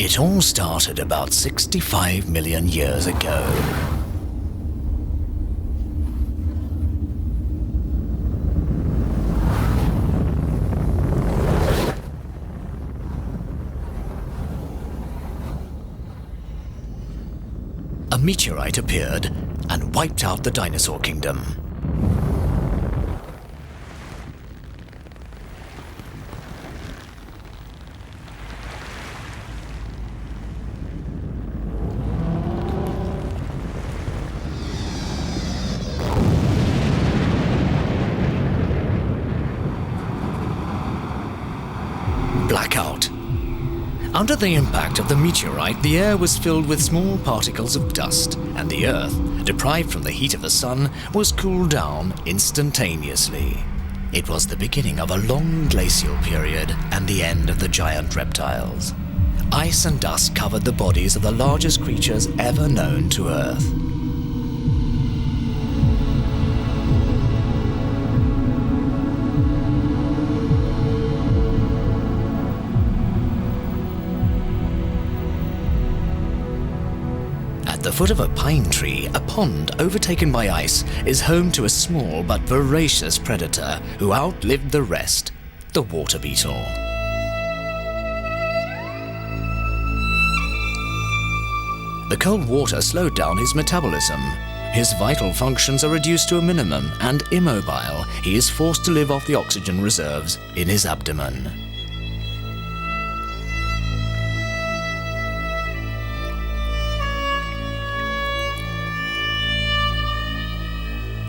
It all started about 65 million years ago. A meteorite appeared and wiped out the dinosaur kingdom. Blackout. Under the impact of the meteorite, the air was filled with small particles of dust, and the Earth, deprived from the heat of the sun, was cooled down instantaneously. It was the beginning of a long glacial period and the end of the giant reptiles. Ice and dust covered the bodies of the largest creatures ever known to Earth. At the foot of a pine tree, a pond overtaken by ice is home to a small but voracious predator who outlived the rest, the water beetle. The cold water slowed down his metabolism. His vital functions are reduced to a minimum, and immobile, he is forced to live off the oxygen reserves in his abdomen.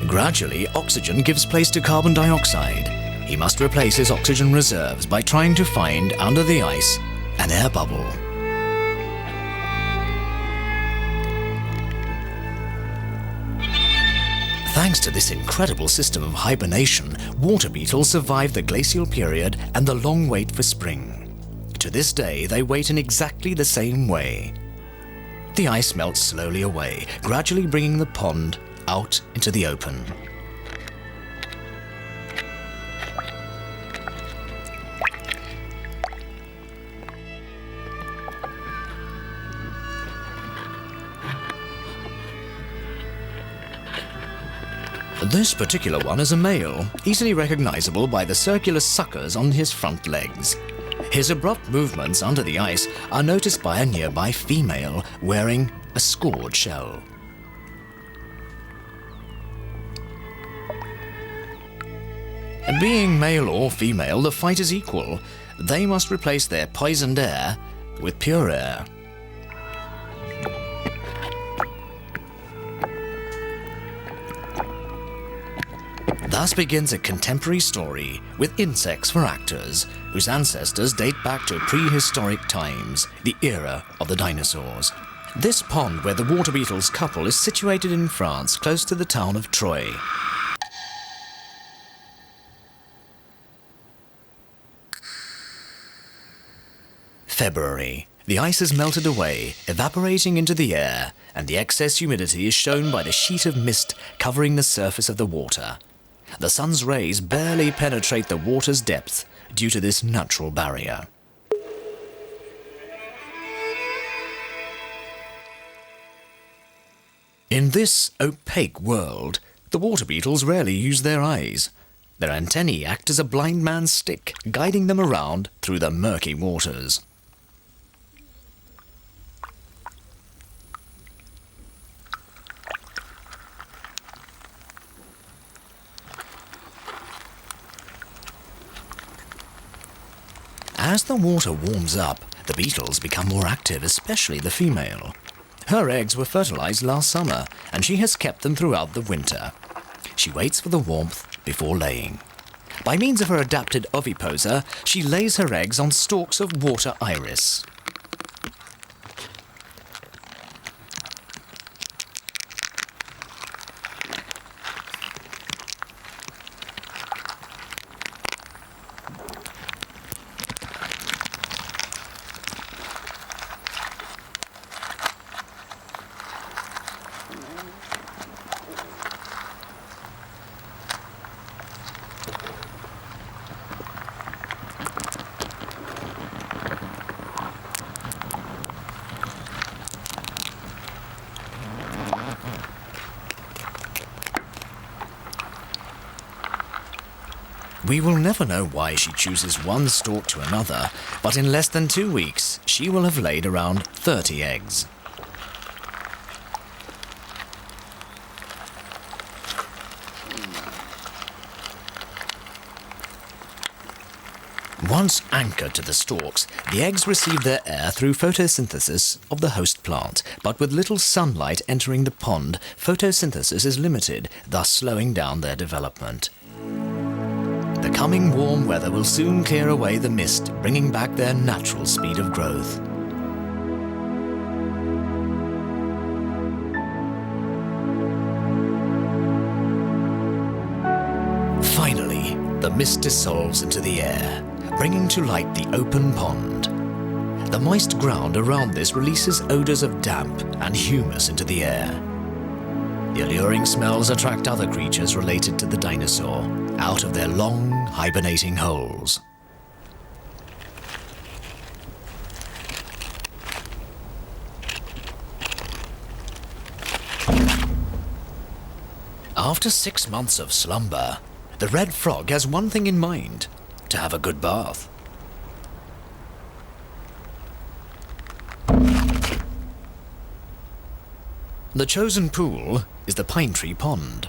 Gradually, oxygen gives place to carbon dioxide. He must replace his oxygen reserves by trying to find, under the ice, an air bubble. Thanks to this incredible system of hibernation, water beetles survive the glacial period and the long wait for spring. To this day, they wait in exactly the same way. The ice melts slowly away, gradually bringing the pond out into the open. This particular one is a male, easily recognizable by the circular suckers on his front legs. His abrupt movements under the ice are noticed by a nearby female wearing a scored shell. Being male or female, the fight is equal. They must replace their poisoned air with pure air. Thus begins a contemporary story with insects for actors, whose ancestors date back to prehistoric times, the era of the dinosaurs. This pond where the water beetles couple is situated in France, close to the town of Troyes. February. The ice has melted away, evaporating into the air, and the excess humidity is shown by the sheet of mist covering the surface of the water. The sun's rays barely penetrate the water's depth due to this natural barrier. In this opaque world, the water beetles rarely use their eyes. Their antennae act as a blind man's stick, guiding them around through the murky waters. As the water warms up, the beetles become more active, especially the female. Her eggs were fertilized last summer, and she has kept them throughout the winter. She waits for the warmth before laying. By means of her adapted oviposa, she lays her eggs on stalks of water iris. We will never know why she chooses one stork to another, but in less than 2 weeks, she will have laid around 30 eggs. Once anchored to the stalks, the eggs receive their air through photosynthesis of the host plant, but with little sunlight entering the pond, photosynthesis is limited, thus slowing down their development. The coming warm weather will soon clear away the mist, bringing back their natural speed of growth. Finally, the mist dissolves into the air, bringing to light the open pond. The moist ground around this releases odors of damp and humus into the air. The alluring smells attract other creatures related to the dinosaur out of their long, hibernating holes. After 6 months of slumber, the red frog has one thing in mind: to have a good bath. The chosen pool is the Pine Tree Pond.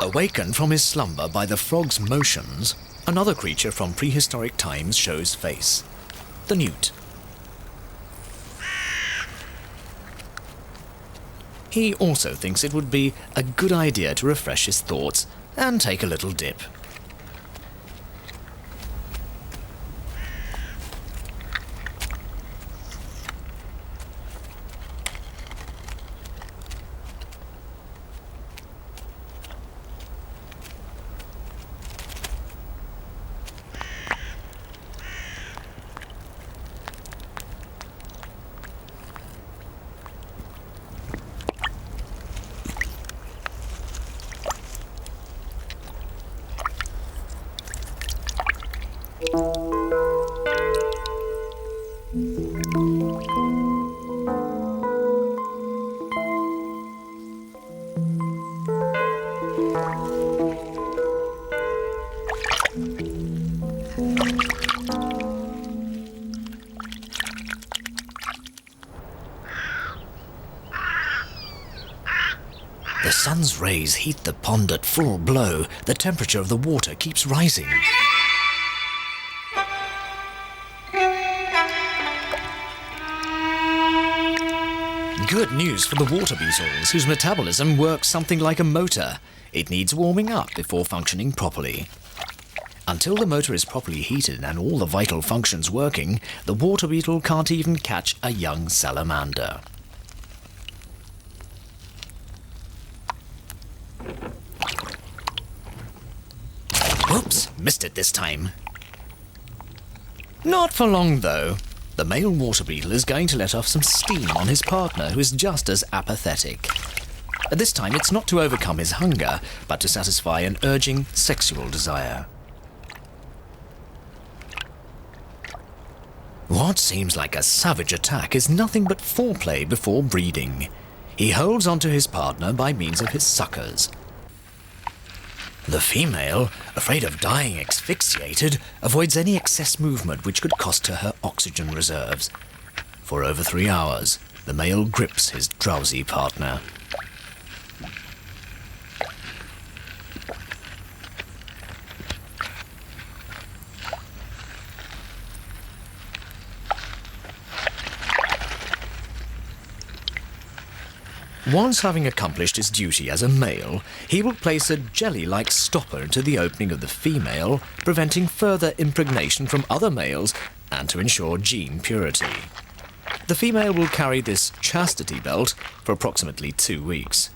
Awakened from his slumber by the frog's motions, another creature from prehistoric times shows face: the newt. He also thinks it would be a good idea to refresh his thoughts and take a little dip. The sun's rays heat the pond at full blow. The temperature of the water keeps rising. Good news for the water beetles, whose metabolism works something like a motor. It needs warming up before functioning properly. Until the motor is properly heated and all the vital functions working, the water beetle can't even catch a young salamander. Oops, missed it this time. Not for long, though. The male water beetle is going to let off some steam on his partner, who is just as apathetic. This time, it's not to overcome his hunger, but to satisfy an urging sexual desire. What seems like a savage attack is nothing but foreplay before breeding. He holds onto his partner by means of his suckers. The female, afraid of dying asphyxiated, avoids any excess movement which could cost her oxygen reserves. For over 3 hours, the male grips his drowsy partner. Once having accomplished his duty as a male, he will place a jelly-like stopper into the opening of the female, preventing further impregnation from other males and to ensure gene purity. The female will carry this chastity belt for approximately 2 weeks.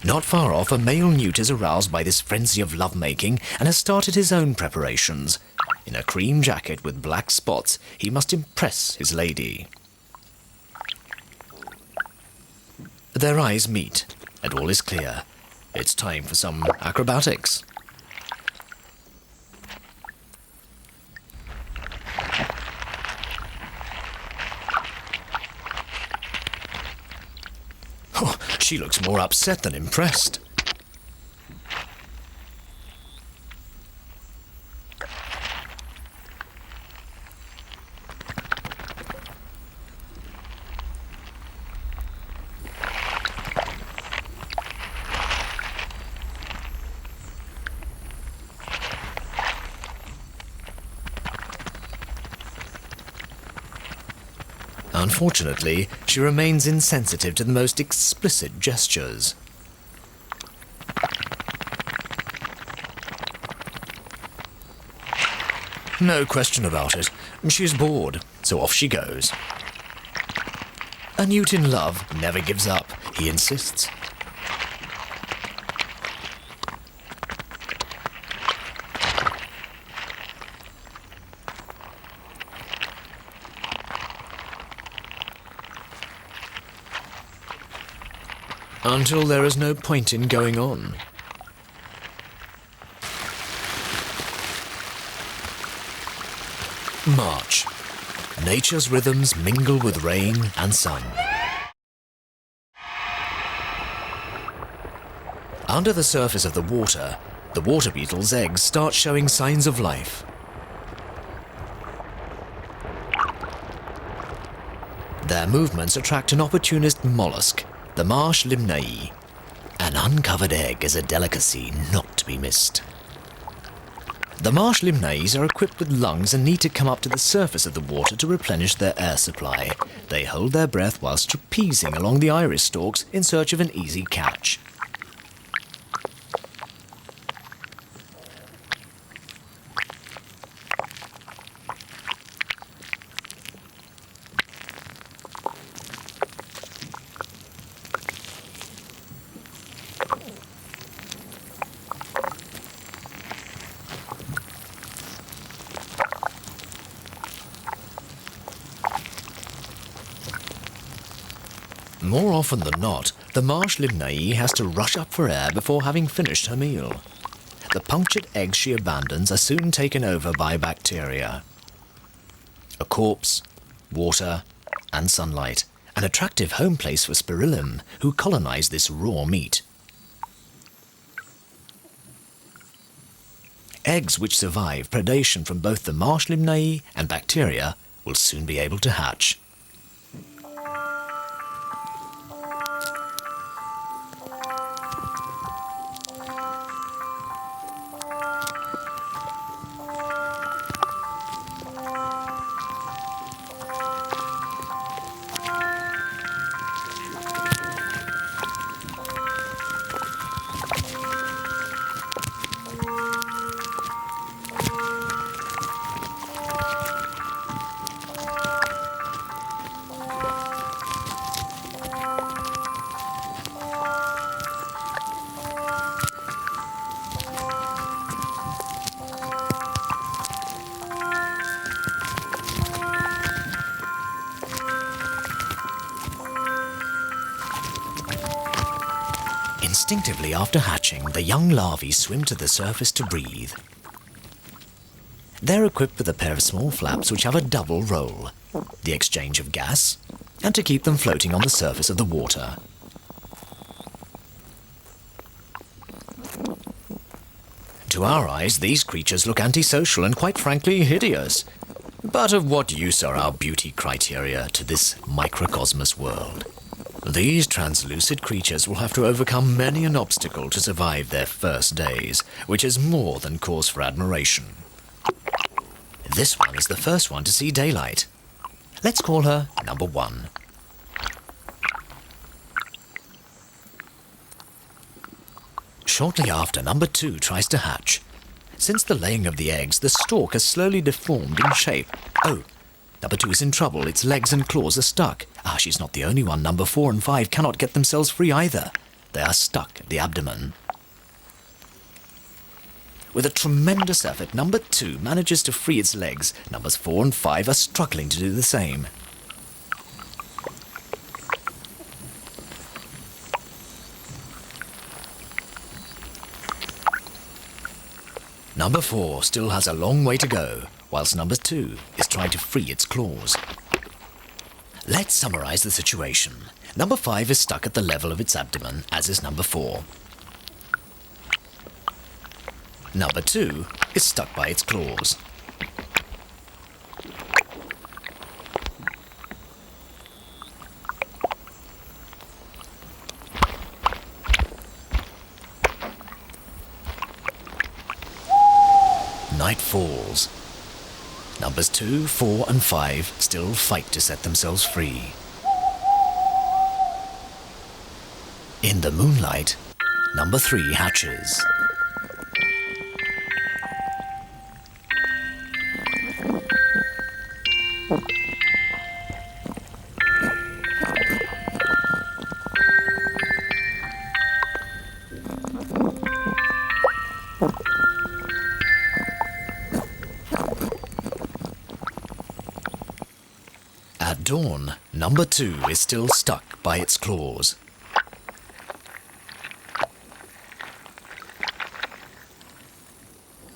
Not far off, a male newt is aroused by this frenzy of lovemaking and has started his own preparations. In a cream jacket with black spots, he must impress his lady. Their eyes meet. and all is clear. It's time for some acrobatics. Oh, she looks more upset than impressed. Unfortunately, she remains insensitive to the most explicit gestures. No question about it. She's bored, so off she goes. A newt in love never gives up, he insists. Until there is no point in going on. March. Nature's rhythms mingle with rain and sun. Under the surface of the water beetle's eggs start showing signs of life. Their movements attract an opportunist mollusk, the marsh limnae. An uncovered egg is a delicacy not to be missed. The marsh limnaes are equipped with lungs and need to come up to the surface of the water to replenish their air supply. They hold their breath whilst trapezing along the iris stalks in search of an easy catch. More often than not, the marsh limnae has to rush up for air before having finished her meal. The punctured eggs she abandons are soon taken over by bacteria. A corpse, water, and sunlight, an attractive home place for spirillum, who colonize this raw meat. Eggs which survive predation from both the marsh limnae and bacteria will soon be able to hatch. Instinctively after hatching, the young larvae swim to the surface to breathe. They're equipped with a pair of small flaps which have a double role, the exchange of gas, and to keep them floating on the surface of the water. To our eyes, these creatures look antisocial and quite frankly hideous. But of what use are our beauty criteria to this microcosmos world? These translucid creatures will have to overcome many an obstacle to survive their first days, which is more than cause for admiration. This one is the first one to see daylight. Let's call her number 1. Shortly after, number 2 tries to hatch. Since the laying of the eggs, the stalk has slowly deformed in shape. Oh, number 2 is in trouble. Its legs and claws are stuck. She's not the only one. Number 4 and 5 cannot get themselves free either. They are stuck at the abdomen. With a tremendous effort, number 2 manages to free its legs. Numbers 4 and 5 are struggling to do the same. Number 4 still has a long way to go, whilst number 2 is trying to free its claws. Let's summarize the situation. Number 5 is stuck at the level of its abdomen, as is number 4. Number 2 is stuck by its claws. Night falls. Numbers 2, 4 and 5 still fight to set themselves free. In the moonlight, number 3 hatches. At dawn, number 2 is still stuck by its claws.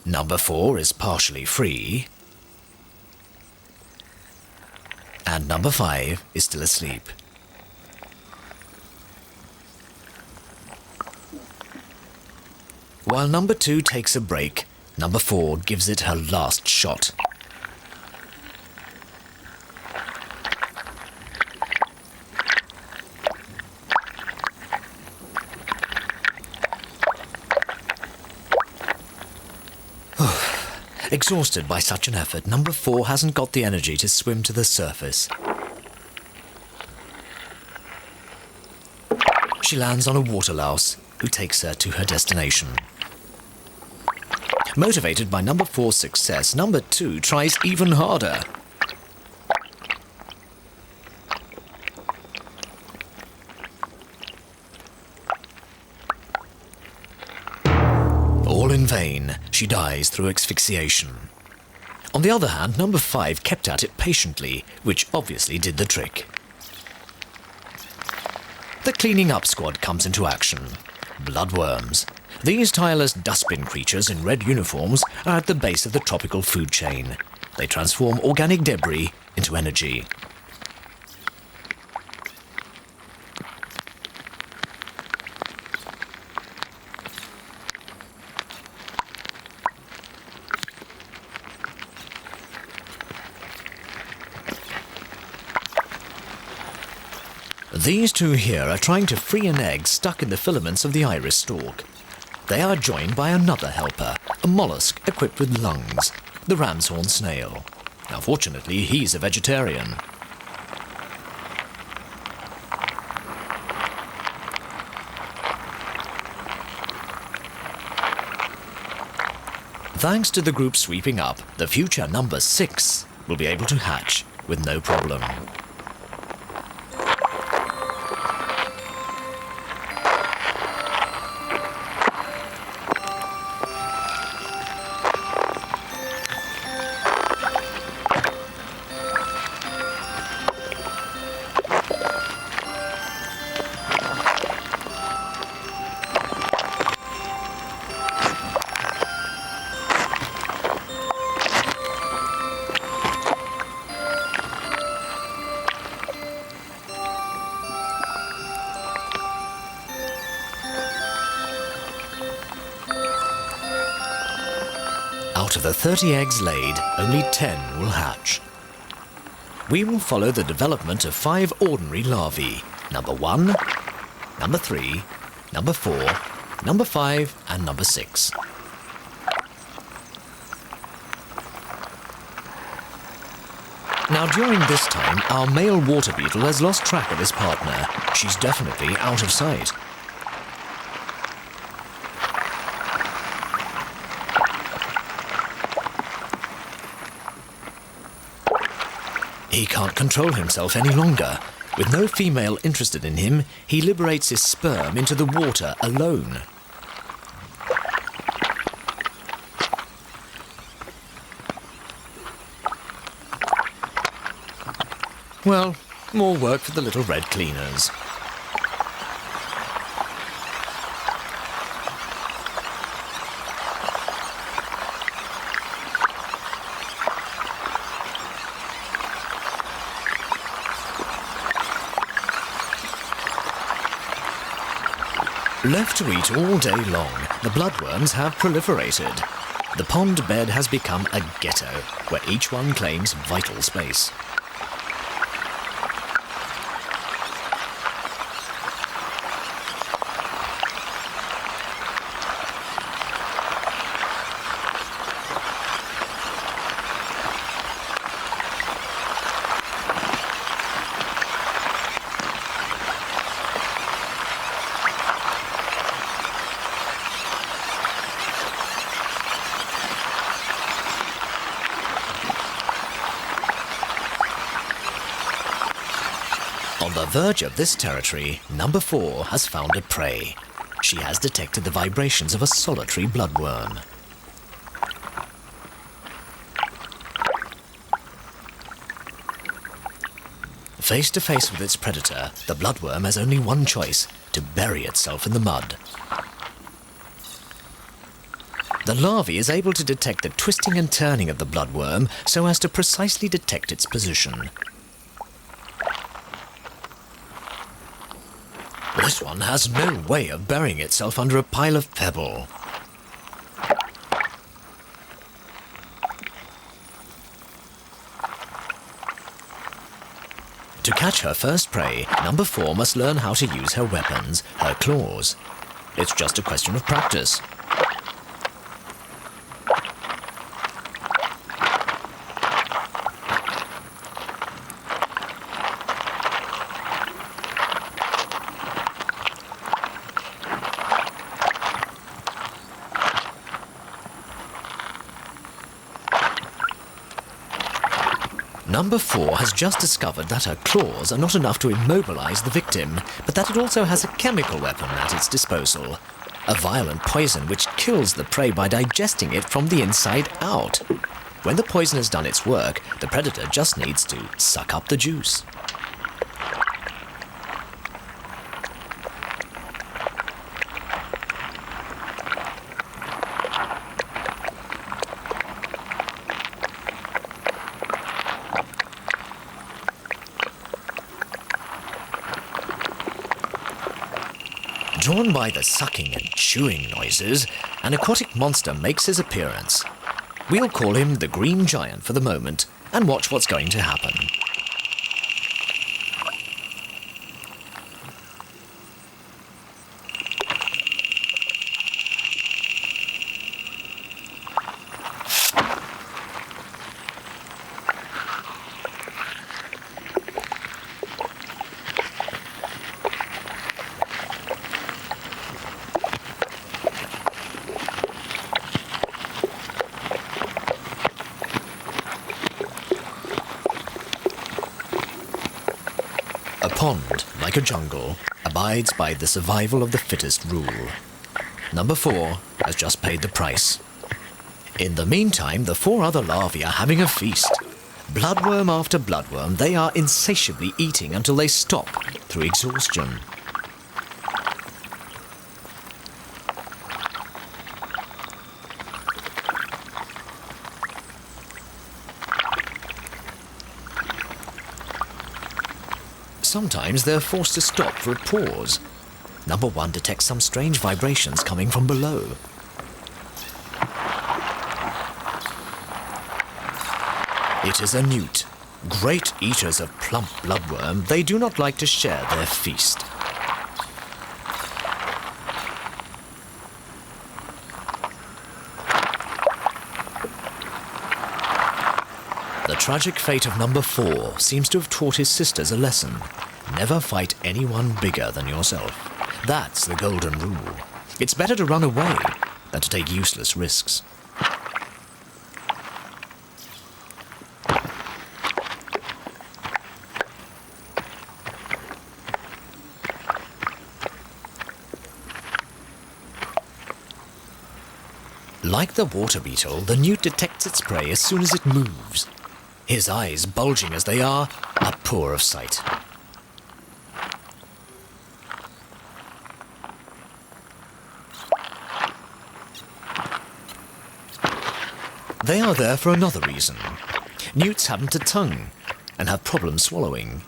Number 4 is partially free. And number 5 is still asleep. While number 2 takes a break, number 4 gives it her last shot. Exhausted by such an effort, number 4 hasn't got the energy to swim to the surface. She lands on a water louse, who takes her to her destination. Motivated by number 4's success, number 2 tries even harder. All in vain, she dies through asphyxiation. On the other hand, number 5 kept at it patiently, which obviously did the trick. The cleaning up squad comes into action. Bloodworms. These tireless dustbin creatures in red uniforms are at the base of the tropical food chain. They transform organic debris into energy. These two here are trying to free an egg stuck in the filaments of the iris stalk. They are joined by another helper, a mollusk equipped with lungs, the ram's horn snail. Now fortunately, he's a vegetarian. Thanks to the group sweeping up, the future number 6 will be able to hatch with no problem. Out of the 30 eggs laid, only 10 will hatch. We will follow the development of 5 ordinary larvae, number 1, number 3, number 4, number 5 and number 6. Now during this time, our male water beetle has lost track of his partner. She's definitely out of sight. He can't control himself any longer. With no female interested in him, he liberates his sperm into the water alone. Well, more work for the little red cleaners. Left to eat all day long, the bloodworms have proliferated. The pond bed has become a ghetto, where each one claims vital space. On the verge of this territory, number 4 has found a prey. She has detected the vibrations of a solitary bloodworm. Face to face with its predator, the bloodworm has only one choice: to bury itself in the mud. The larvae is able to detect the twisting and turning of the bloodworm so as to precisely detect its position. This one has no way of burying itself under a pile of pebble. To catch her first prey, number 4 must learn how to use her weapons, her claws. It's just a question of practice. Number 4 has just discovered that her claws are not enough to immobilize the victim, but that it also has a chemical weapon at its disposal. A violent poison which kills the prey by digesting it from the inside out. When the poison has done its work, the predator just needs to suck up the juice. Drawn by the sucking and chewing noises, an aquatic monster makes his appearance. We'll call him the Green Giant for the moment and watch what's going to happen. A pond, like a jungle, abides by the survival of the fittest rule. Number 4 has just paid the price. In the meantime, the 4 other larvae are having a feast. Bloodworm after bloodworm, they are insatiably eating until they stop through exhaustion. Sometimes they're forced to stop for a pause. Number 1 detects some strange vibrations coming from below. It is a newt. Great eaters of plump bloodworm, they do not like to share their feast. The tragic fate of number 4 seems to have taught his sisters a lesson. Never fight anyone bigger than yourself. That's the golden rule. It's better to run away than to take useless risks. Like the water beetle, the newt detects its prey as soon as it moves. His eyes, bulging as they are poor of sight. They are there for another reason. Newts haven't a tongue and have problems swallowing.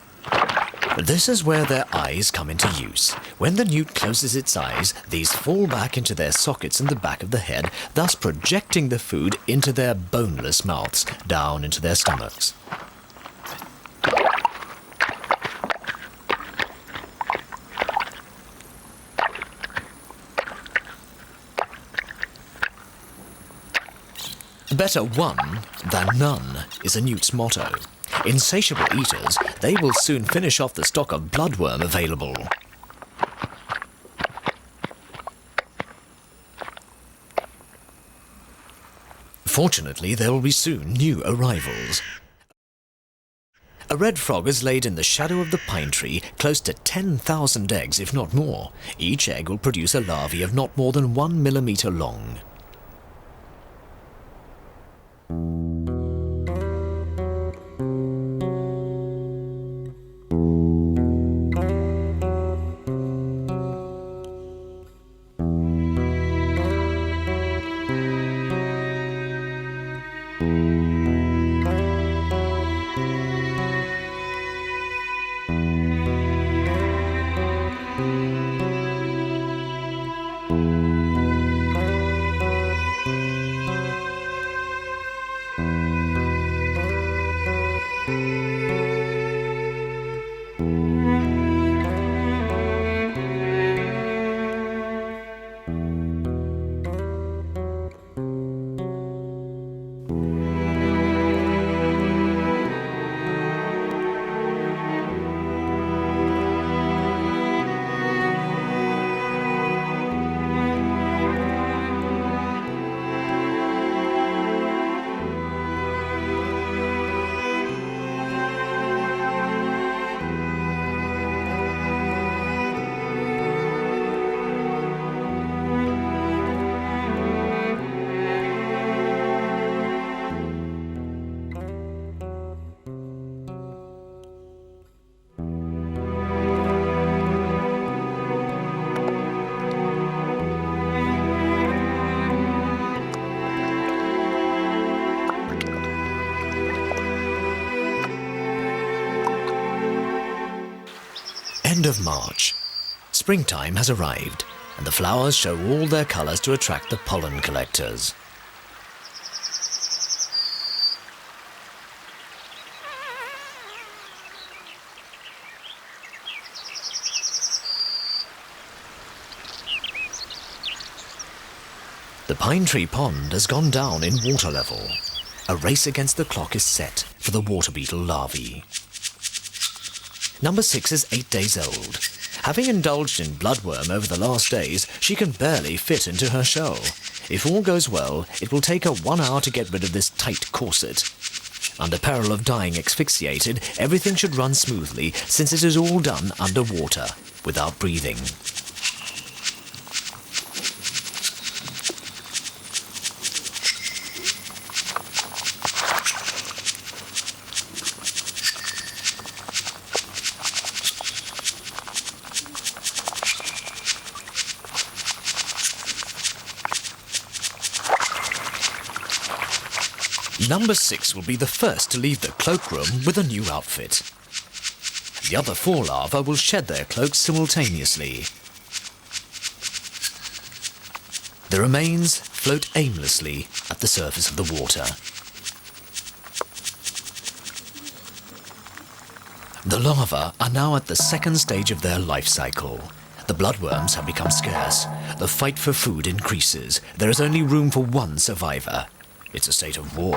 This is where their eyes come into use. When the newt closes its eyes, these fall back into their sockets in the back of the head, thus projecting the food into their boneless mouths, down into their stomachs. Better one than none is a newt's motto. Insatiable eaters, they will soon finish off the stock of bloodworm available. Fortunately, there will be soon new arrivals. A red frog is laid in the shadow of the pine tree, close to 10,000 eggs, if not more. Each egg will produce a larvae of not more than 1 millimeter long. End of March. Springtime has arrived, and the flowers show all their colours to attract the pollen collectors. The pine tree pond has gone down in water level. A race against the clock is set for the water beetle larvae. Number 6 is 8 days old. Having indulged in bloodworm over the last days, she can barely fit into her shell. If all goes well, it will take her 1 hour to get rid of this tight corset. Under peril of dying asphyxiated, everything should run smoothly since it is all done underwater, without breathing. Number 6 will be the first to leave the cloakroom with a new outfit. The other 4 larvae will shed their cloaks simultaneously. The remains float aimlessly at the surface of the water. The larvae are now at the second stage of their life cycle. The bloodworms have become scarce. The fight for food increases. There is only room for one survivor. It's a state of war.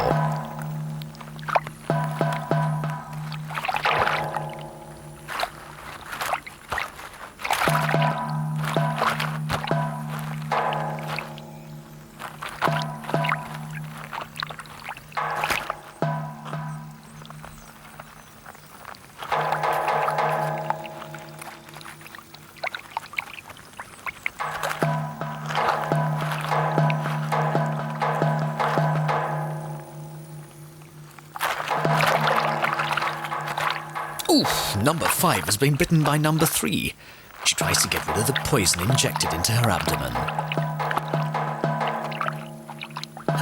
Oof, number 5 has been bitten by number 3. She tries to get rid of the poison injected into her abdomen.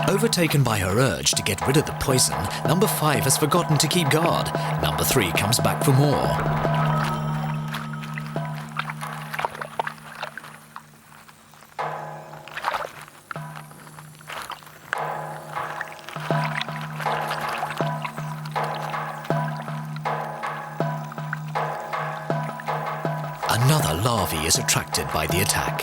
Overtaken by her urge to get rid of the poison, number 5 has forgotten to keep guard. Number 3 comes back for more. Another larvae is attracted by the attack.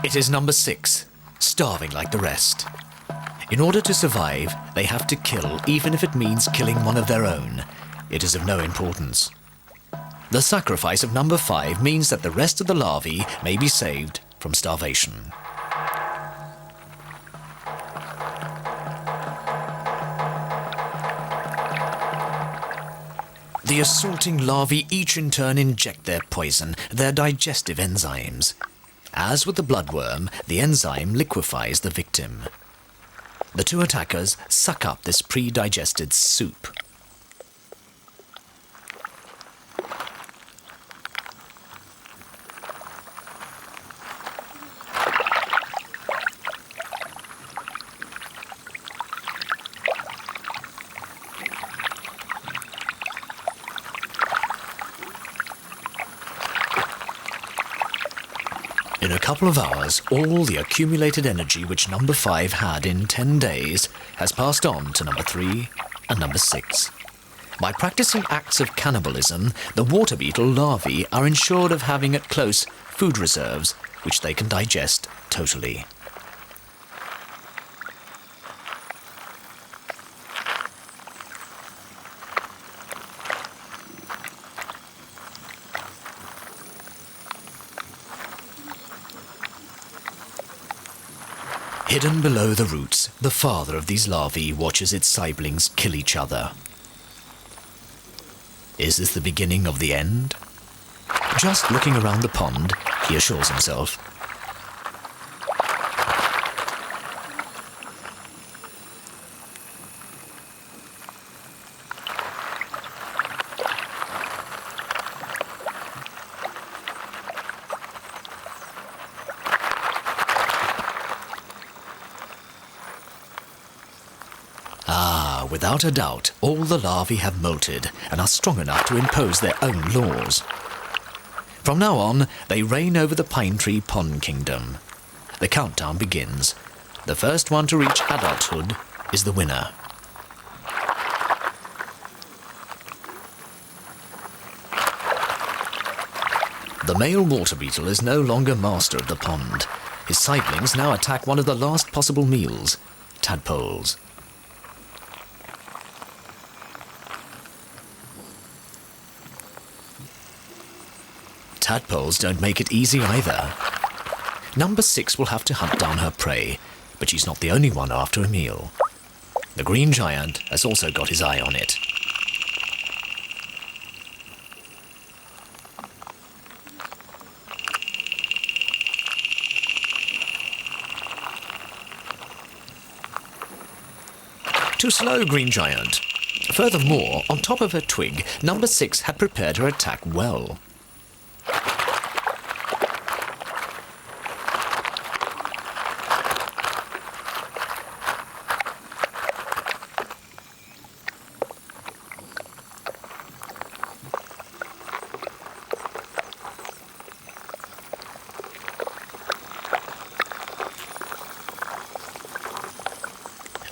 It is number 6, starving like the rest. In order to survive, they have to kill, even if it means killing one of their own. It is of no importance. The sacrifice of number 5 means that the rest of the larvae may be saved from starvation. The assaulting larvae each in turn inject their poison, their digestive enzymes. As with the bloodworm, the enzyme liquefies the victim. The two attackers suck up this pre-digested soup. In a couple of hours, all the accumulated energy which number 5 had in 10 days has passed on to number 3 and number 6. By practicing acts of cannibalism, the water beetle larvae are ensured of having at close food reserves which they can digest totally. Hidden below the roots, the father of these larvae watches its siblings kill each other. Is this the beginning of the end? Just looking around the pond, he assures himself. Without a doubt, all the larvae have molted and are strong enough to impose their own laws. From now on, they reign over the Pine Tree Pond Kingdom. The countdown begins. The first one to reach adulthood is the winner. The male water beetle is no longer master of the pond. His siblings now attack one of the last possible meals, tadpoles. Tadpoles don't make it easy either. Number 6 will have to hunt down her prey, but she's not the only one after a meal. The green giant has also got his eye on it. Too slow, green giant. Furthermore, on top of her twig, number 6 had prepared her attack well.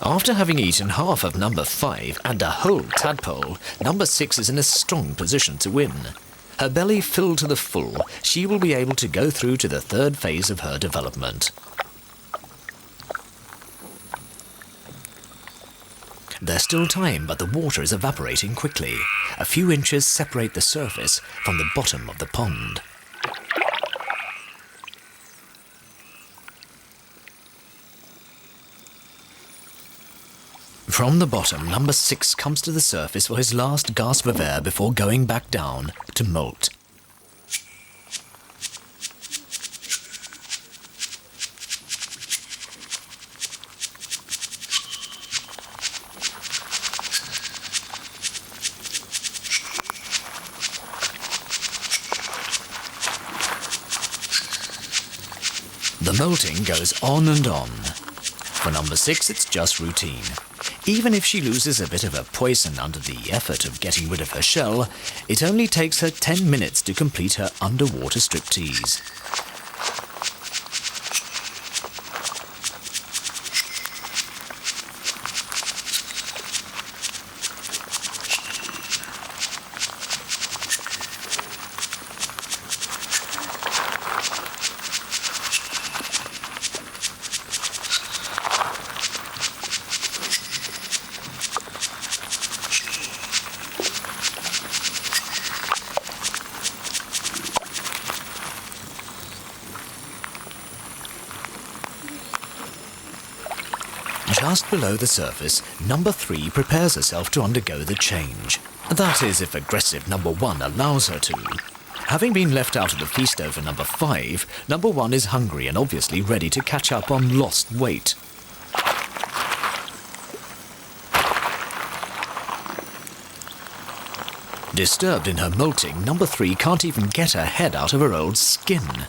After having eaten half of number 5 and a whole tadpole, number 6 is in a strong position to win. Her belly filled to the full, she will be able to go through to the third phase of her development. There's still time, but the water is evaporating quickly. A few inches separate the surface from the bottom of the pond. From the bottom, number 6 comes to the surface for his last gasp of air before going back down to molt. The molting goes on and on. For number 6, it's just routine. Even if she loses a bit of her poison under the effort of getting rid of her shell, it only takes her 10 minutes to complete her underwater striptease. Just below the surface, number 3 prepares herself to undergo the change. That is, if aggressive number 1 allows her to. Having been left out of the feast over number 5, number 1 is hungry and obviously ready to catch up on lost weight. Disturbed in her molting, number 3 can't even get her head out of her old skin.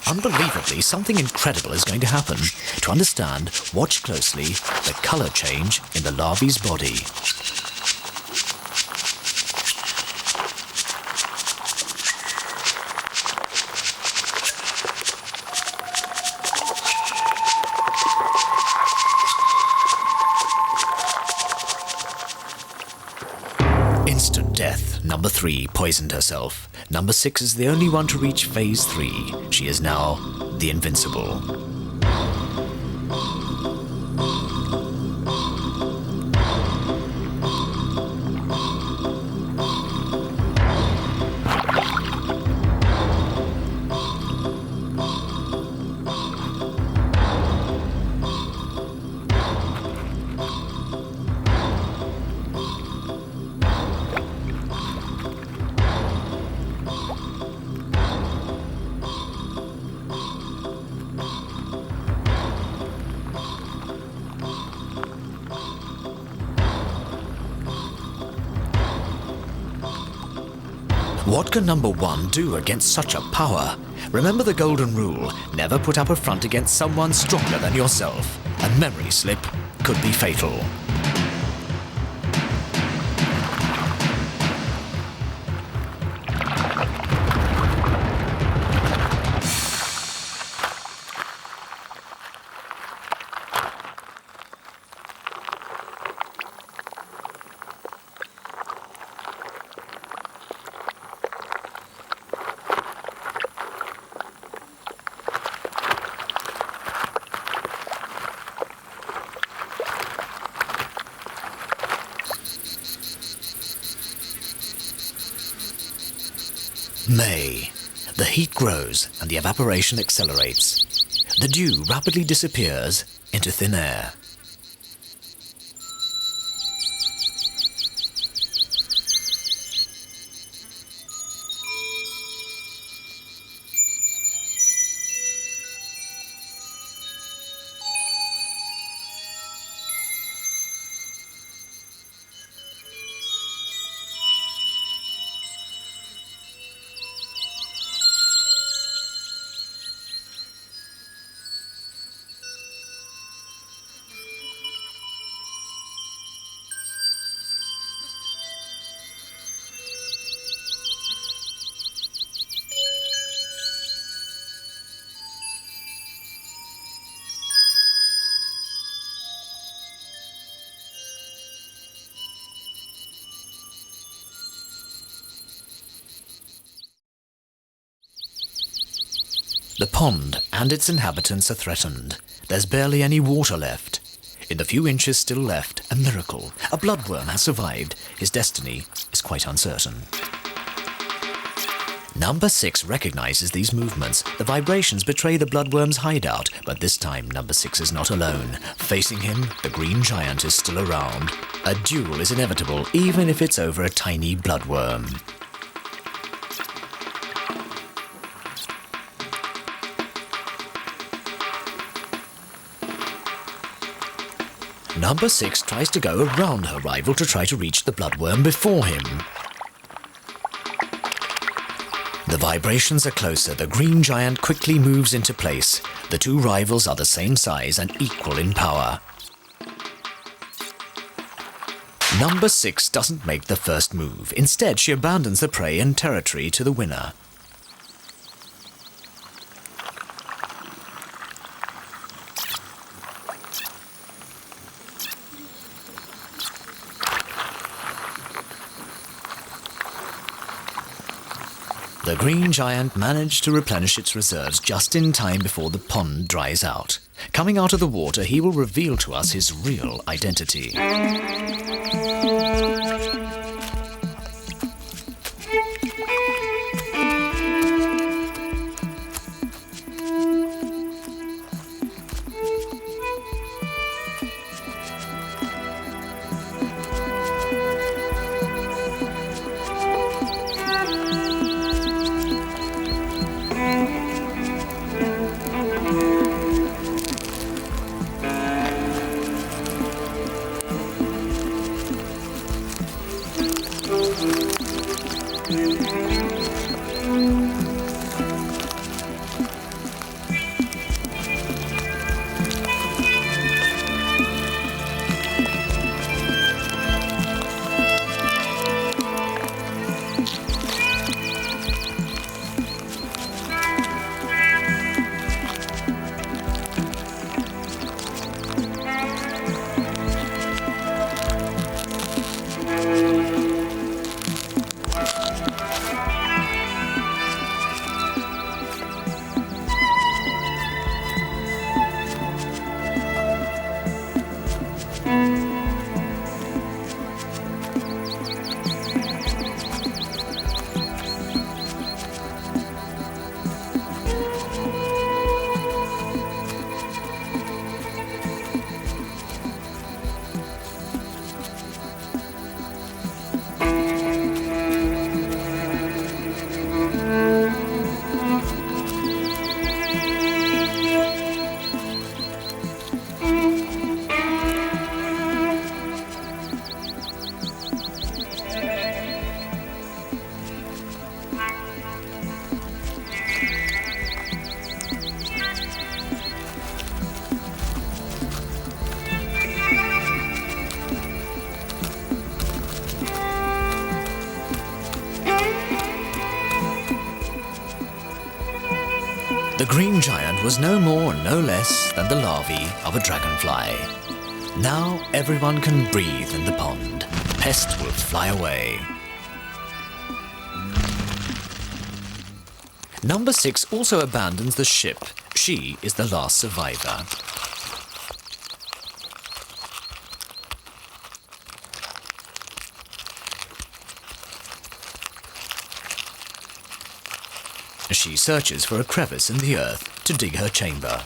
Unbelievably, something incredible is going to happen. To understand, watch closely the colour change in the larvae's body. Instant death. Number 3 poisoned herself. Number 6 is the only one to reach phase 3. She is now the Invincible. What can number 1 do against such a power? Remember the golden rule, never put up a front against someone stronger than yourself. A memory slip could be fatal. May. The heat grows and the evaporation accelerates. The dew rapidly disappears into thin air. The pond and its inhabitants are threatened. There's barely any water left. In the few inches still left, a miracle. A bloodworm has survived. His destiny is quite uncertain. Number 6 recognizes these movements. The vibrations betray the bloodworm's hideout, but this time number 6 is not alone. Facing him, the green giant is still around. A duel is inevitable, even if it's over a tiny bloodworm. Number 6 tries to go around her rival to try to reach the bloodworm before him. The vibrations are closer. The green giant quickly moves into place. The two rivals are the same size and equal in power. Number 6 doesn't make the first move. Instead, she abandons the prey and territory to the winner. The green giant managed to replenish its reserves just in time before the pond dries out. Coming out of the water, he will reveal to us his real identity. The green giant was no more and no less than the larvae of a dragonfly. Now everyone can breathe in the pond. Pest will fly away. Number 6 also abandons the ship. She is the last survivor. She searches for a crevice in the earth to dig her chamber.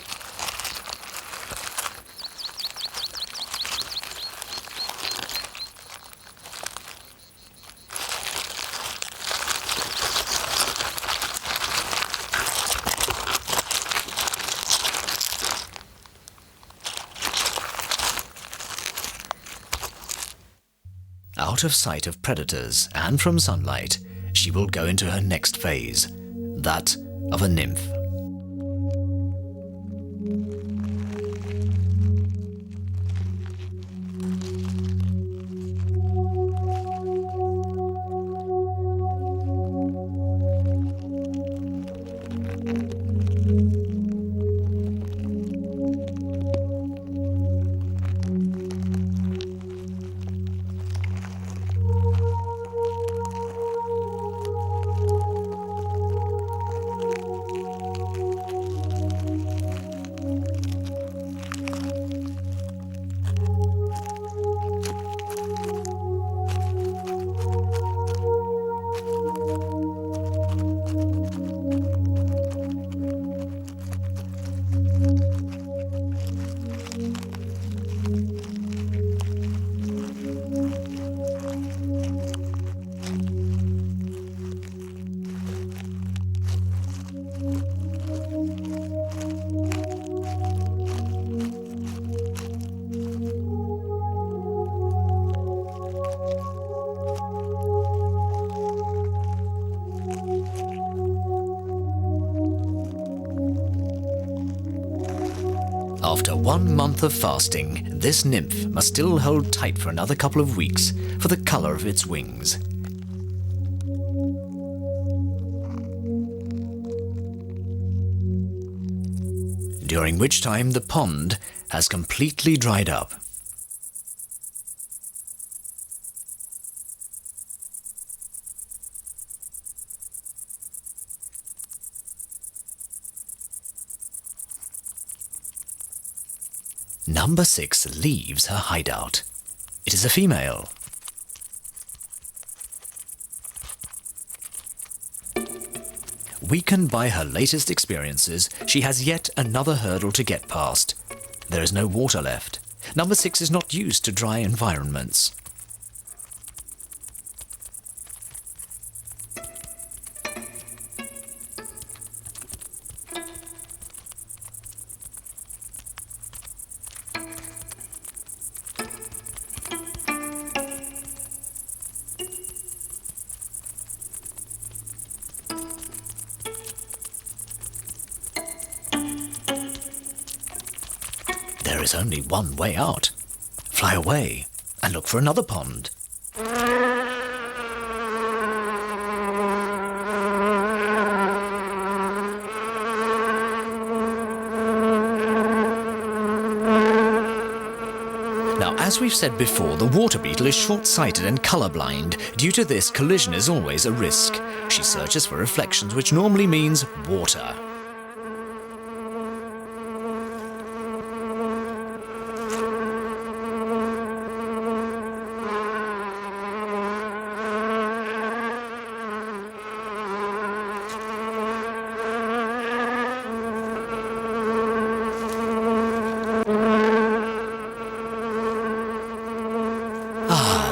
Out of sight of predators and from sunlight, she will go into her next phase, that of a nymph. After 1 month of fasting, this nymph must still hold tight for another couple of weeks for the colour of its wings. During which time the pond has completely dried up. Number 6 leaves her hideout. It is a female. Weakened by her latest experiences, she has yet another hurdle to get past. There is no water left. Number 6 is not used to dry environments. There is only one way out. Fly away and look for another pond. Now, as we've said before, the water beetle is short-sighted and colourblind. Due to this, collision is always a risk. She searches for reflections, which normally means water.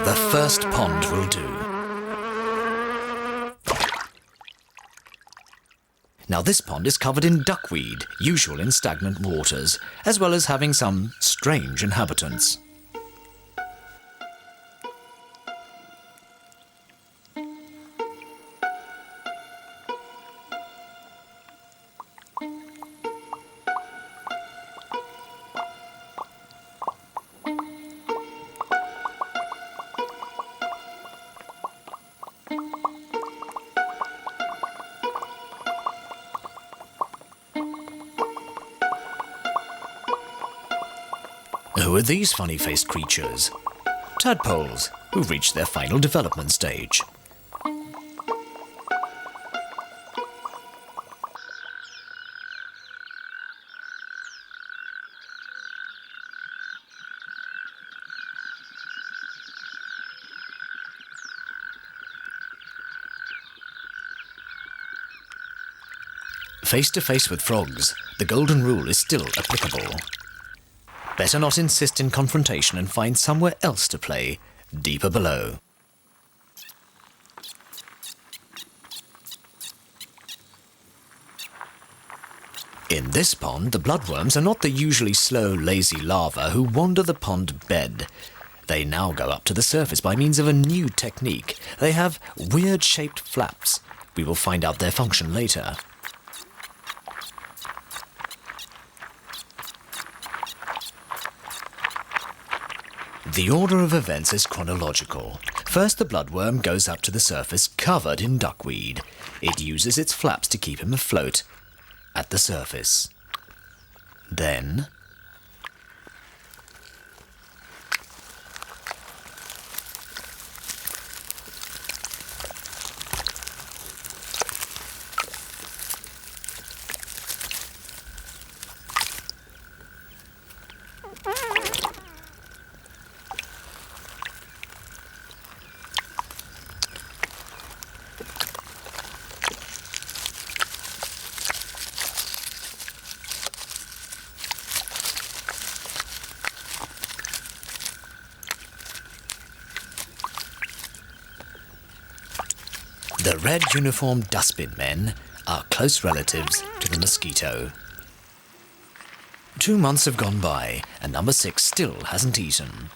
The first pond will do. Now this pond is covered in duckweed, usual in stagnant waters, as well as having some strange inhabitants. Who are these funny-faced creatures? Tadpoles, who've reached their final development stage. Face to face with frogs, the golden rule is still applicable. Better not insist in confrontation and find somewhere else to play, deeper below. In this pond, the bloodworms are not the usually slow, lazy larvae who wander the pond bed. They now go up to the surface by means of a new technique. They have weird-shaped flaps. We will find out their function later. The order of events is chronological. First, the bloodworm goes up to the surface covered in duckweed. It uses its flaps to keep him afloat at the surface. Then, the red uniformed dustbin men are close relatives to the mosquito. 2 months have gone by, and number 6 still hasn't eaten.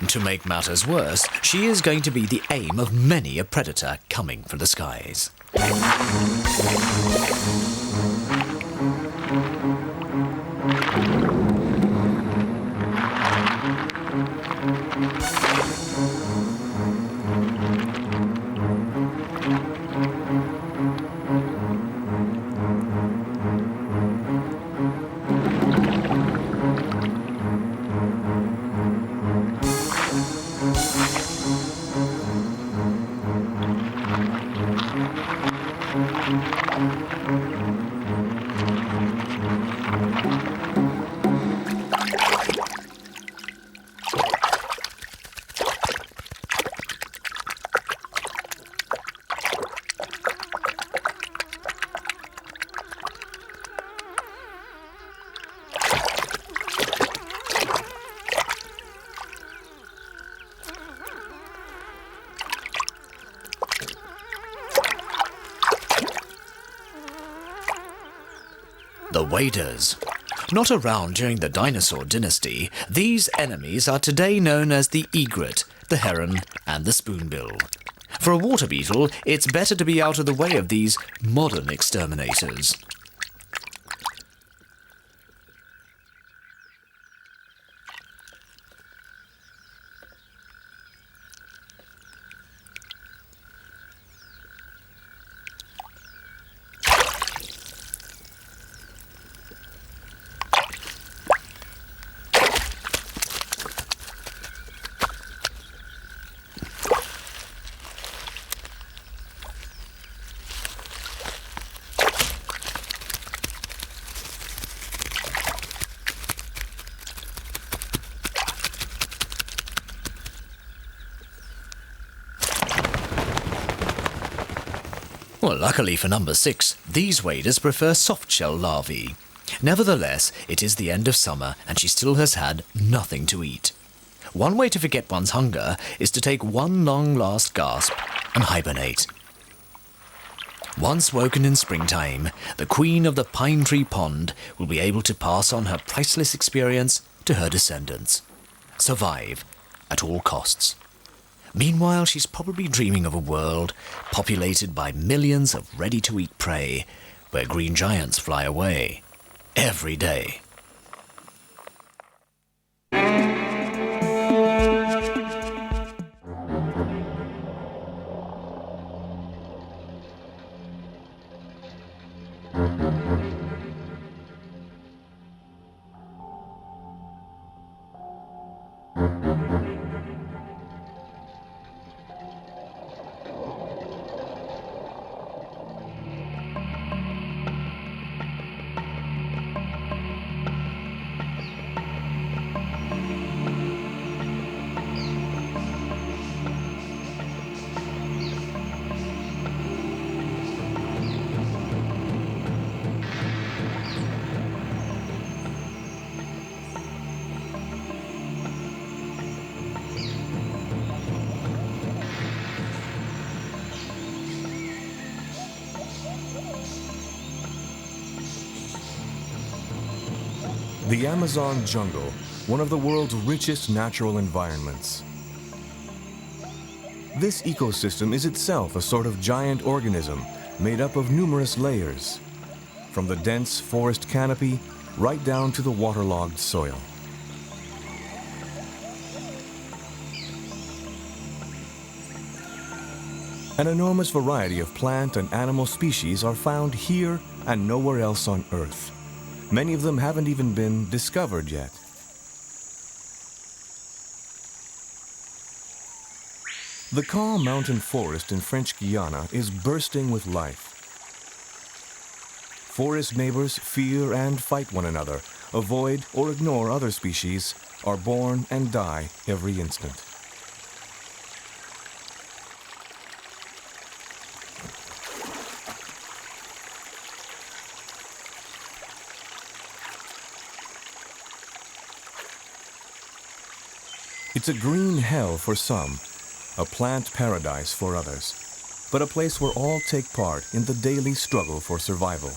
To make matters worse, she is going to be the aim of many a predator coming from the skies. The waders. Not around during the dinosaur dynasty, these enemies are today known as the egret, the heron, and the spoonbill. For a water beetle, it's better to be out of the way of these modern exterminators. Well, luckily for number 6, these waders prefer soft-shell larvae. Nevertheless, it is the end of summer and she still has had nothing to eat. One way to forget one's hunger is to take one long last gasp and hibernate. Once woken in springtime, the queen of the pine tree pond will be able to pass on her priceless experience to her descendants. Survive at all costs. Meanwhile, she's probably dreaming of a world populated by millions of ready-to-eat prey, where green giants fly away every day. The Amazon jungle, one of the world's richest natural environments. This ecosystem is itself a sort of giant organism made up of numerous layers, from the dense forest canopy right down to the waterlogged soil. An enormous variety of plant and animal species are found here and nowhere else on Earth. Many of them haven't even been discovered yet. The Kaw Mountain Forest in French Guiana is bursting with life. Forest neighbors fear and fight one another, avoid or ignore other species, are born and die every instant. It's a green hell for some, a plant paradise for others, but a place where all take part in the daily struggle for survival.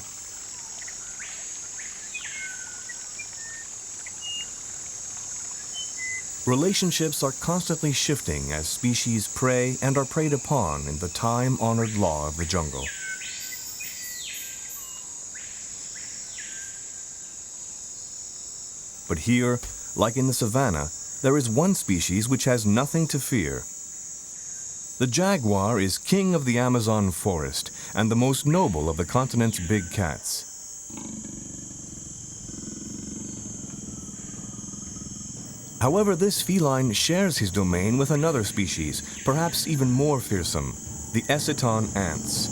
Relationships are constantly shifting as species prey and are preyed upon in the time-honored law of the jungle. But here, like in the savannah, there is one species which has nothing to fear. The jaguar is king of the Amazon forest and the most noble of the continent's big cats. However, this feline shares his domain with another species, perhaps even more fearsome, the Eciton ants.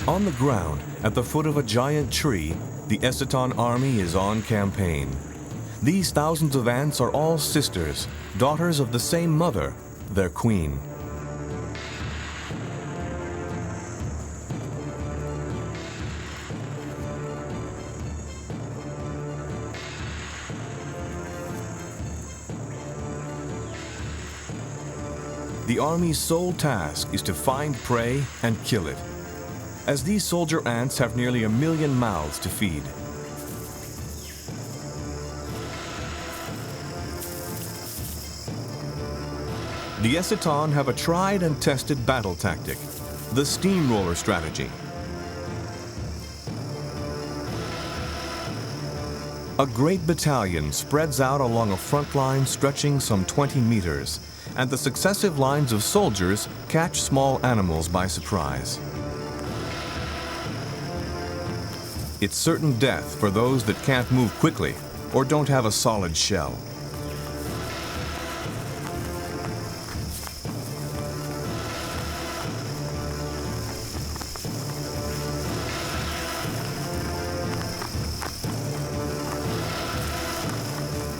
On the ground, at the foot of a giant tree, the Eciton army is on campaign. These thousands of ants are all sisters, daughters of the same mother, their queen. The army's sole task is to find prey and kill it, as these soldier ants have nearly 1 million mouths to feed. The Eciton have a tried and tested battle tactic, the steamroller strategy. A great battalion spreads out along a front line stretching some 20 meters, and the successive lines of soldiers catch small animals by surprise. It's certain death for those that can't move quickly or don't have a solid shell.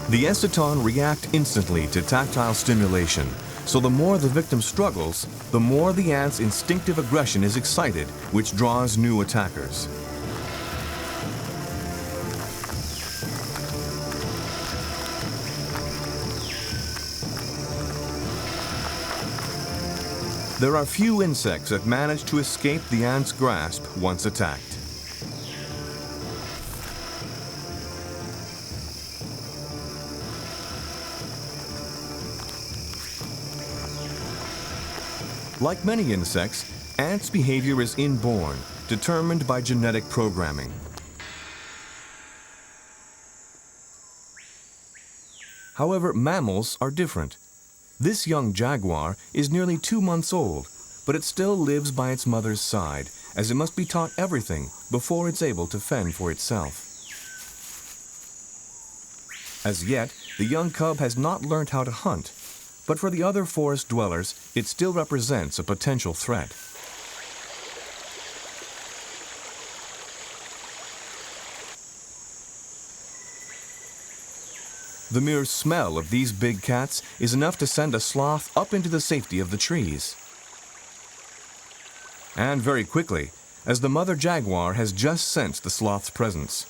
The Eciton react instantly to tactile stimulation, so the more the victim struggles, the more the ant's instinctive aggression is excited, which draws new attackers. There are few insects that manage to escape the ant's grasp once attacked. Like many insects, ants' behavior is inborn, determined by genetic programming. However, mammals are different. This young jaguar is nearly 2 months old, but it still lives by its mother's side, as it must be taught everything before it's able to fend for itself. As yet, the young cub has not learned how to hunt, but for the other forest dwellers, it still represents a potential threat. The mere smell of these big cats is enough to send a sloth up into the safety of the trees. And very quickly, as the mother jaguar has just sensed the sloth's presence.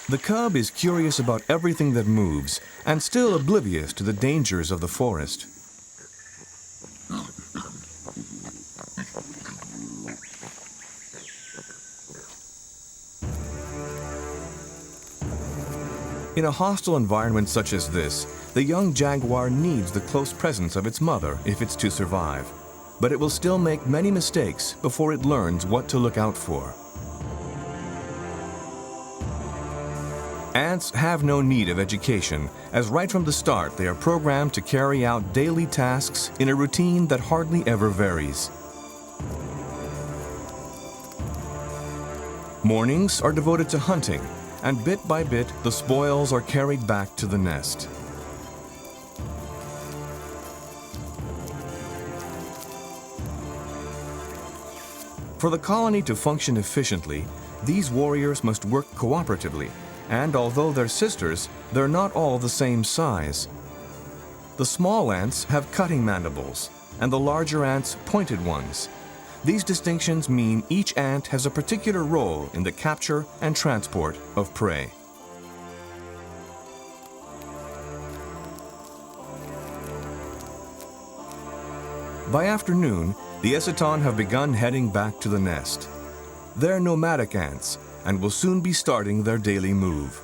The cub is curious about everything that moves and still oblivious to the dangers of the forest. In a hostile environment such as this, the young jaguar needs the close presence of its mother if it's to survive. But it will still make many mistakes before it learns what to look out for. Ants have no need of education, as right from the start they are programmed to carry out daily tasks in a routine that hardly ever varies. Mornings are devoted to hunting, and bit by bit the spoils are carried back to the nest. For the colony to function efficiently, these warriors must work cooperatively, and although they're sisters, they're not all the same size. The small ants have cutting mandibles, and the larger ants pointed ones. These distinctions mean each ant has a particular role in the capture and transport of prey. By afternoon, the Eciton have begun heading back to the nest. They're nomadic ants and will soon be starting their daily move.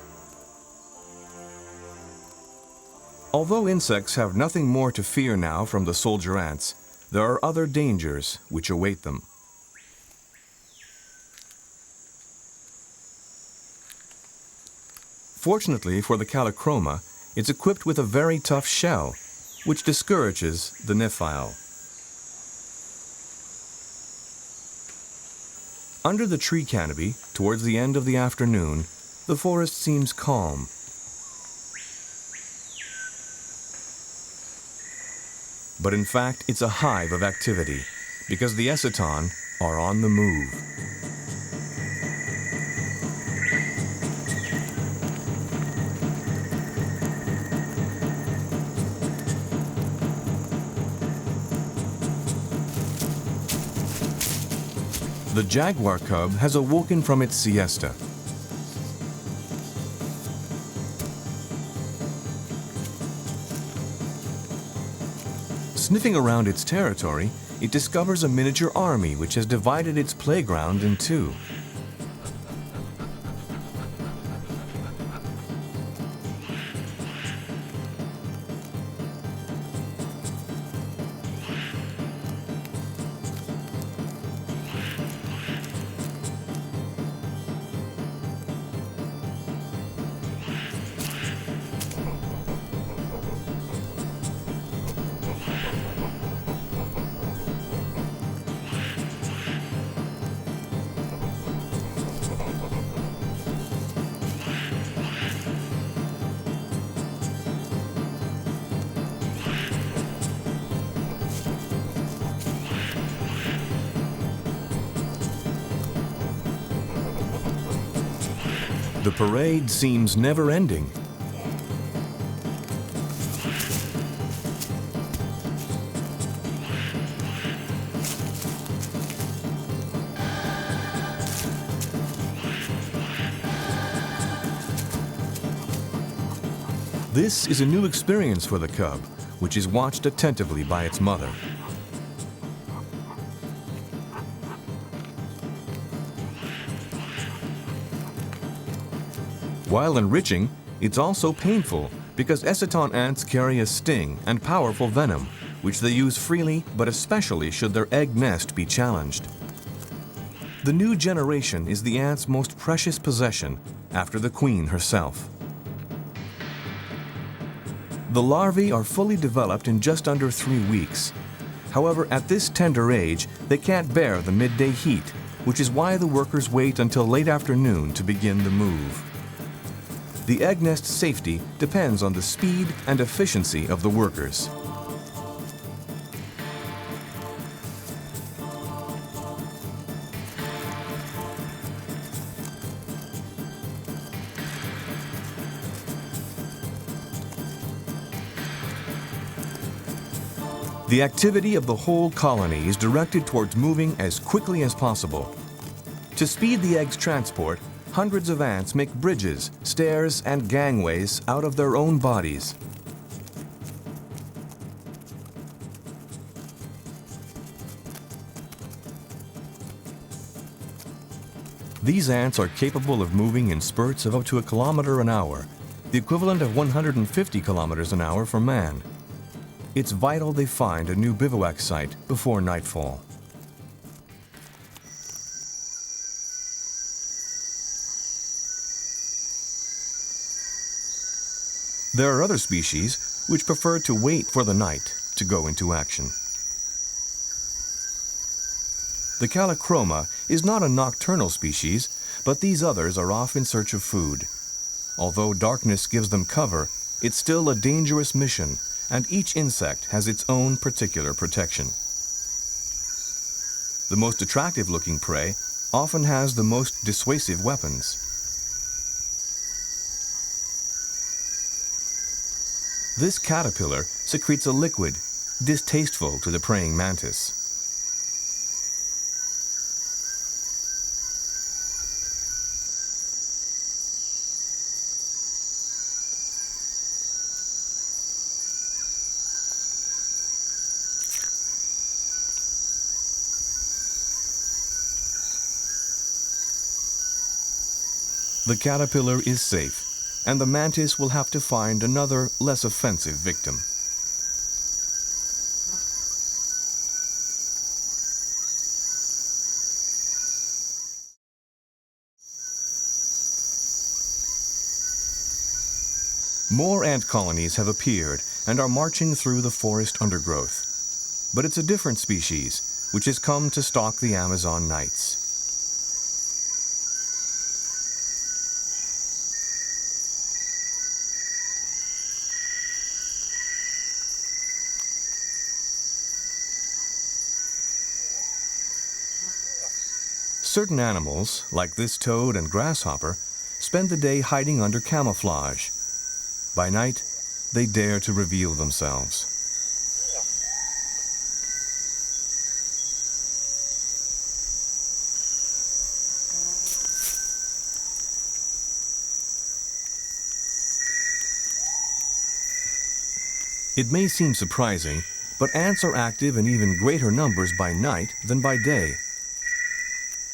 Although insects have nothing more to fear now from the soldier ants, there are other dangers which await them. Fortunately for the Callichroma, it's equipped with a very tough shell, which discourages the Nephile. Under the tree canopy, towards the end of the afternoon, the forest seems calm. But in fact, it's a hive of activity, because the Eciton are on the move. The jaguar cub has awoken from its siesta. Sniffing around its territory, it discovers a miniature army which has divided its playground in two. The parade seems never-ending. This is a new experience for the cub, which is watched attentively by its mother. While enriching, it's also painful because Eciton ants carry a sting and powerful venom, which they use freely, but especially should their egg nest be challenged. The new generation is the ant's most precious possession after the queen herself. The larvae are fully developed in just under 3 weeks. However, at this tender age, they can't bear the midday heat, which is why the workers wait until late afternoon to begin the move. The egg nest safety depends on the speed and efficiency of the workers. The activity of the whole colony is directed towards moving as quickly as possible. To speed the egg's transport, hundreds of ants make bridges, stairs, and gangways out of their own bodies. These ants are capable of moving in spurts of up to 1 kilometer an hour, the equivalent of 150 kilometers an hour for man. It's vital they find a new bivouac site before nightfall. There are other species which prefer to wait for the night to go into action. The Callichroma is not a nocturnal species, but these others are off in search of food. Although darkness gives them cover, it's still a dangerous mission, and each insect has its own particular protection. The most attractive-looking prey often has the most dissuasive weapons. This caterpillar secretes a liquid distasteful to the praying mantis. The caterpillar is safe, and the mantis will have to find another, less offensive victim. More ant colonies have appeared and are marching through the forest undergrowth. But it's a different species, which has come to stalk the Amazon nights. Certain animals, like this toad and grasshopper, spend the day hiding under camouflage. By night, they dare to reveal themselves. It may seem surprising, but ants are active in even greater numbers by night than by day.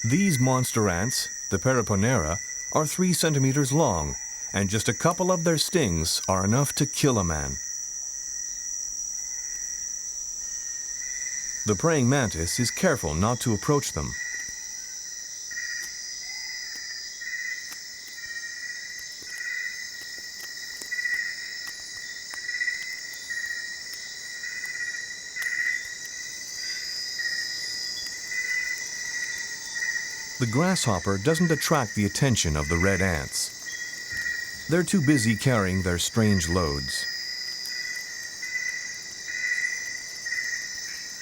These monster ants, the Periponera, are 3 centimeters long, and just a couple of their stings are enough to kill a man. The praying mantis is careful not to approach them. The grasshopper doesn't attract the attention of the red ants. They're too busy carrying their strange loads.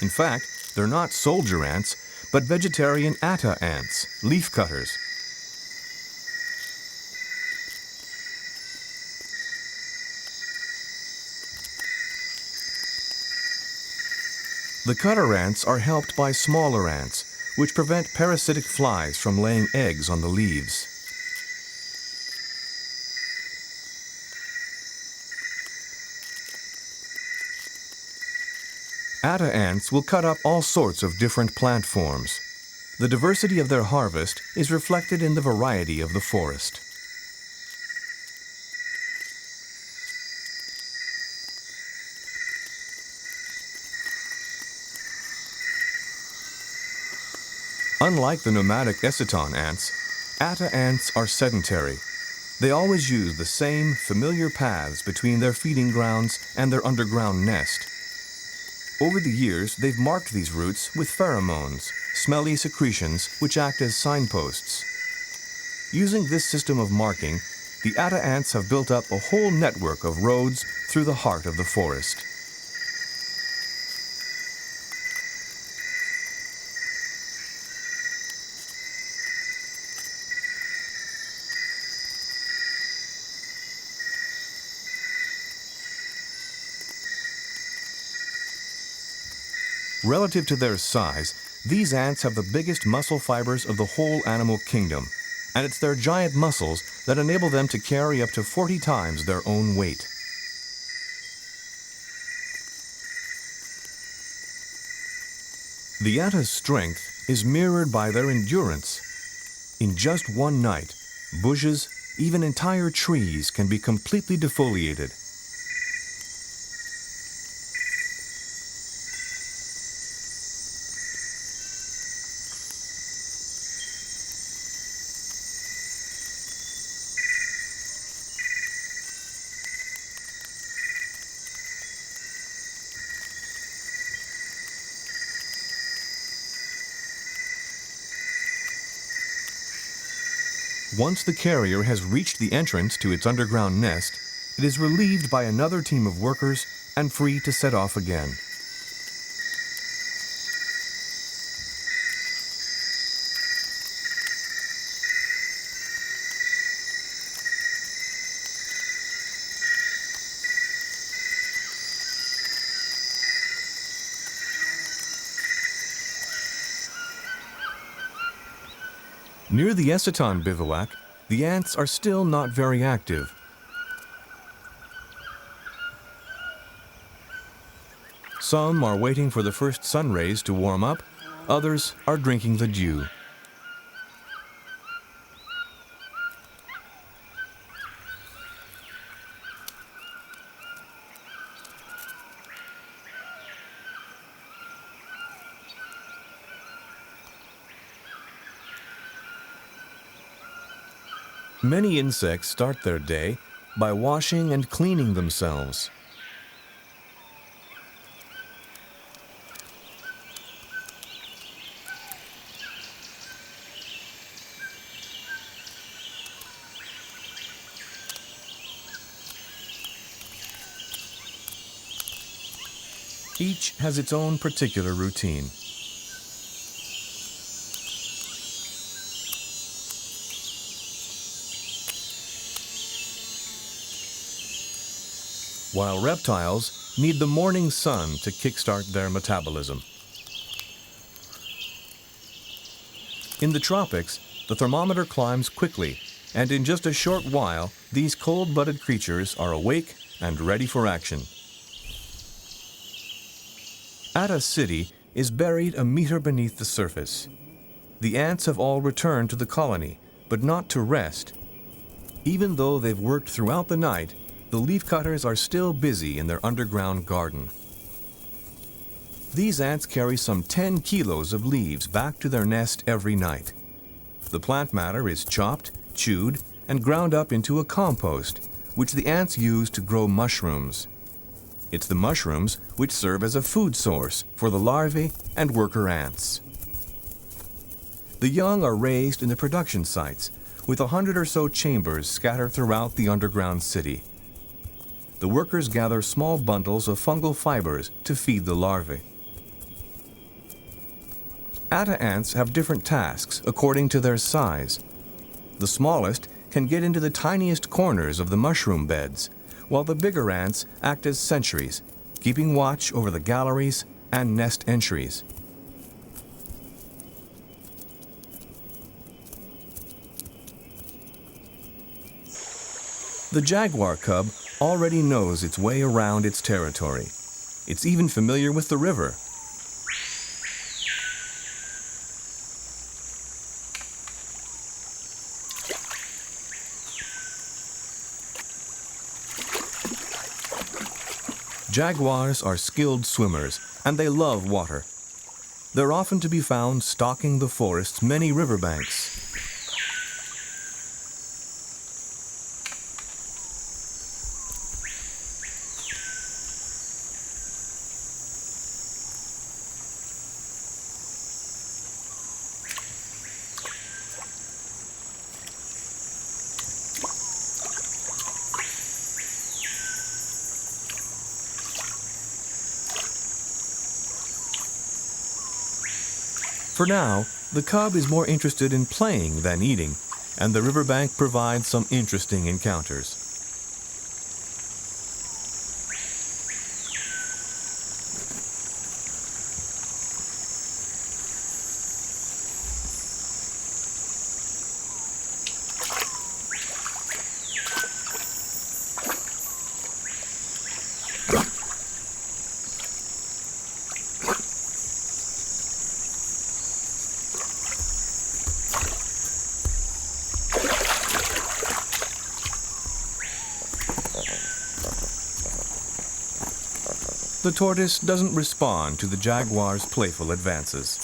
In fact, they're not soldier ants, but vegetarian atta ants, leaf cutters. The cutter ants are helped by smaller ants, which prevent parasitic flies from laying eggs on the leaves. Atta ants will cut up all sorts of different plant forms. The diversity of their harvest is reflected in the variety of the forest. Unlike the nomadic eciton ants, atta ants are sedentary. They always use the same familiar paths between their feeding grounds and their underground nest. Over the years, they've marked these routes with pheromones, smelly secretions which act as signposts. Using this system of marking, the atta ants have built up a whole network of roads through the heart of the forest. Relative to their size, these ants have the biggest muscle fibers of the whole animal kingdom, and it's their giant muscles that enable them to carry up to 40 times their own weight. The Atta's strength is mirrored by their endurance. In just one night, bushes, even entire trees, can be completely defoliated. Once the carrier has reached the entrance to its underground nest, it is relieved by another team of workers and free to set off again. Near the Essiton bivouac, the ants are still not very active. Some are waiting for the first sun rays to warm up, others are drinking the dew. Many insects start their day by washing and cleaning themselves. Each has its own particular routine. While reptiles need the morning sun to kickstart their metabolism. In the tropics, the thermometer climbs quickly, and in just a short while, these cold-blooded creatures are awake and ready for action. Atta City is buried a meter beneath the surface. The ants have all returned to the colony, but not to rest. Even though they've worked throughout the night, the leafcutters are still busy in their underground garden. These ants carry some 10 kilos of leaves back to their nest every night. The plant matter is chopped, chewed, and ground up into a compost, which the ants use to grow mushrooms. It's the mushrooms which serve as a food source for the larvae and worker ants. The young are raised in the production sites, with 100 or so chambers scattered throughout the underground city. The workers gather small bundles of fungal fibers to feed the larvae. Atta ants have different tasks according to their size. The smallest can get into the tiniest corners of the mushroom beds, while the bigger ants act as sentries, keeping watch over the galleries and nest entries. The jaguar cub already knows its way around its territory. It's even familiar with the river. Jaguars are skilled swimmers, and they love water. They're often to be found stalking the forest's many riverbanks. For now, the cub is more interested in playing than eating, and the riverbank provides some interesting encounters. The tortoise doesn't respond to the jaguar's playful advances.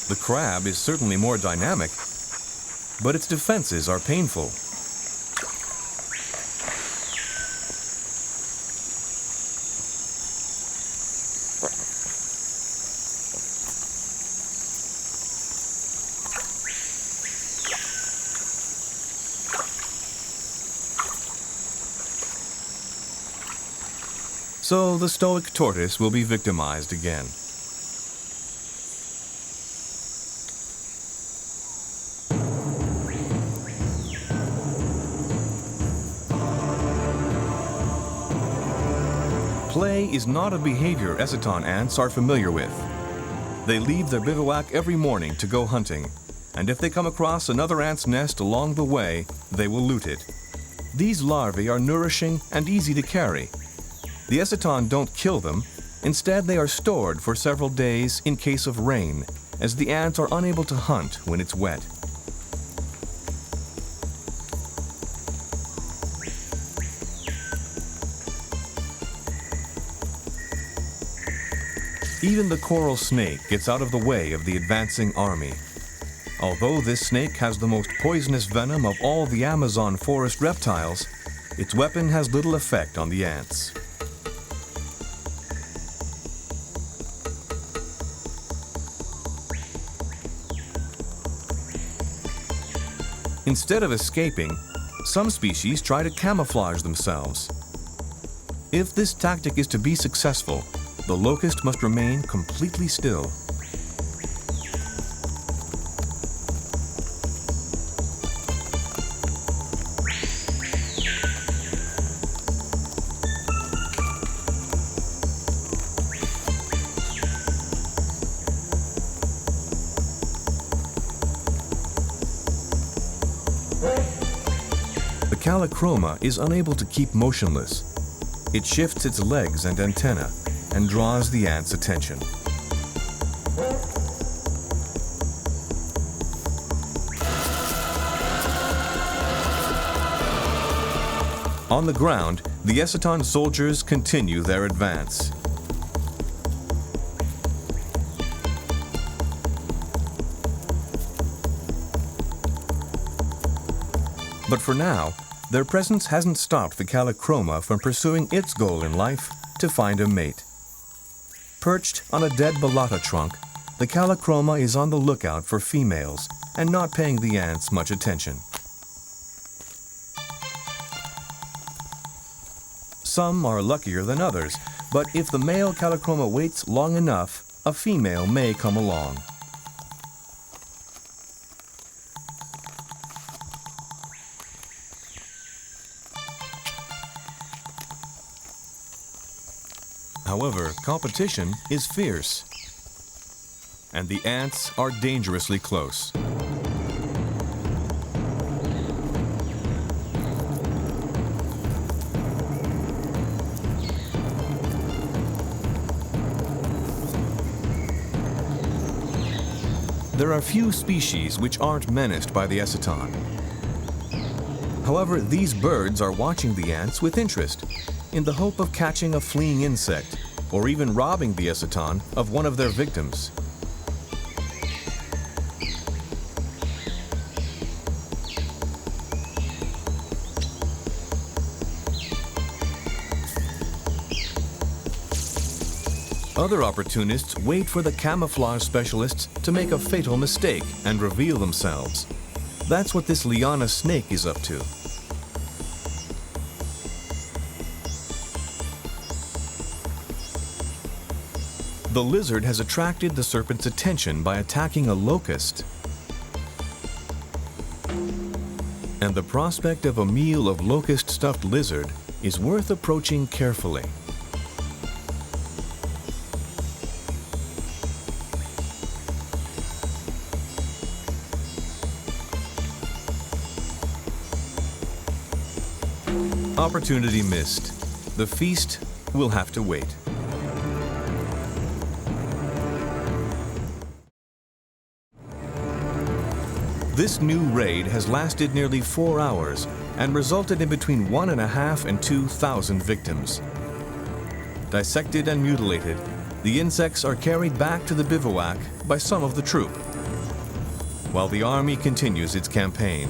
The crab is certainly more dynamic, but its defenses are painful. So the stoic tortoise will be victimized again. Play is not a behavior Eciton ants are familiar with. They leave their bivouac every morning to go hunting, and if they come across another ant's nest along the way, they will loot it. These larvae are nourishing and easy to carry. The Eciton don't kill them. Instead, they are stored for several days in case of rain, as the ants are unable to hunt when it's wet. Even the coral snake gets out of the way of the advancing army. Although this snake has the most poisonous venom of all the Amazon forest reptiles, its weapon has little effect on the ants. Instead of escaping, some species try to camouflage themselves. If this tactic is to be successful, the locust must remain completely still. The Callichroma is unable to keep motionless. It shifts its legs and antennae and draws the ant's attention. On the ground, the Eciton soldiers continue their advance. But for now, their presence hasn't stopped the Callichroma from pursuing its goal in life, to find a mate. Perched on a dead balata trunk, the Callichroma is on the lookout for females and not paying the ants much attention. Some are luckier than others, but if the male Callichroma waits long enough, a female may come along. However, competition is fierce, and the ants are dangerously close. There are few species which aren't menaced by the Eciton. However, these birds are watching the ants with interest, in the hope of catching a fleeing insect, or even robbing the Eciton of one of their victims. Other opportunists wait for the camouflage specialists to make a fatal mistake and reveal themselves. That's what this liana snake is up to. The lizard has attracted the serpent's attention by attacking a locust. And the prospect of a meal of locust-stuffed lizard is worth approaching carefully. Opportunity missed. The feast will have to wait. This new raid has lasted nearly 4 hours and resulted in between 1,500 and 2,000 victims. Dissected and mutilated, the insects are carried back to the bivouac by some of the troop, while the army continues its campaign.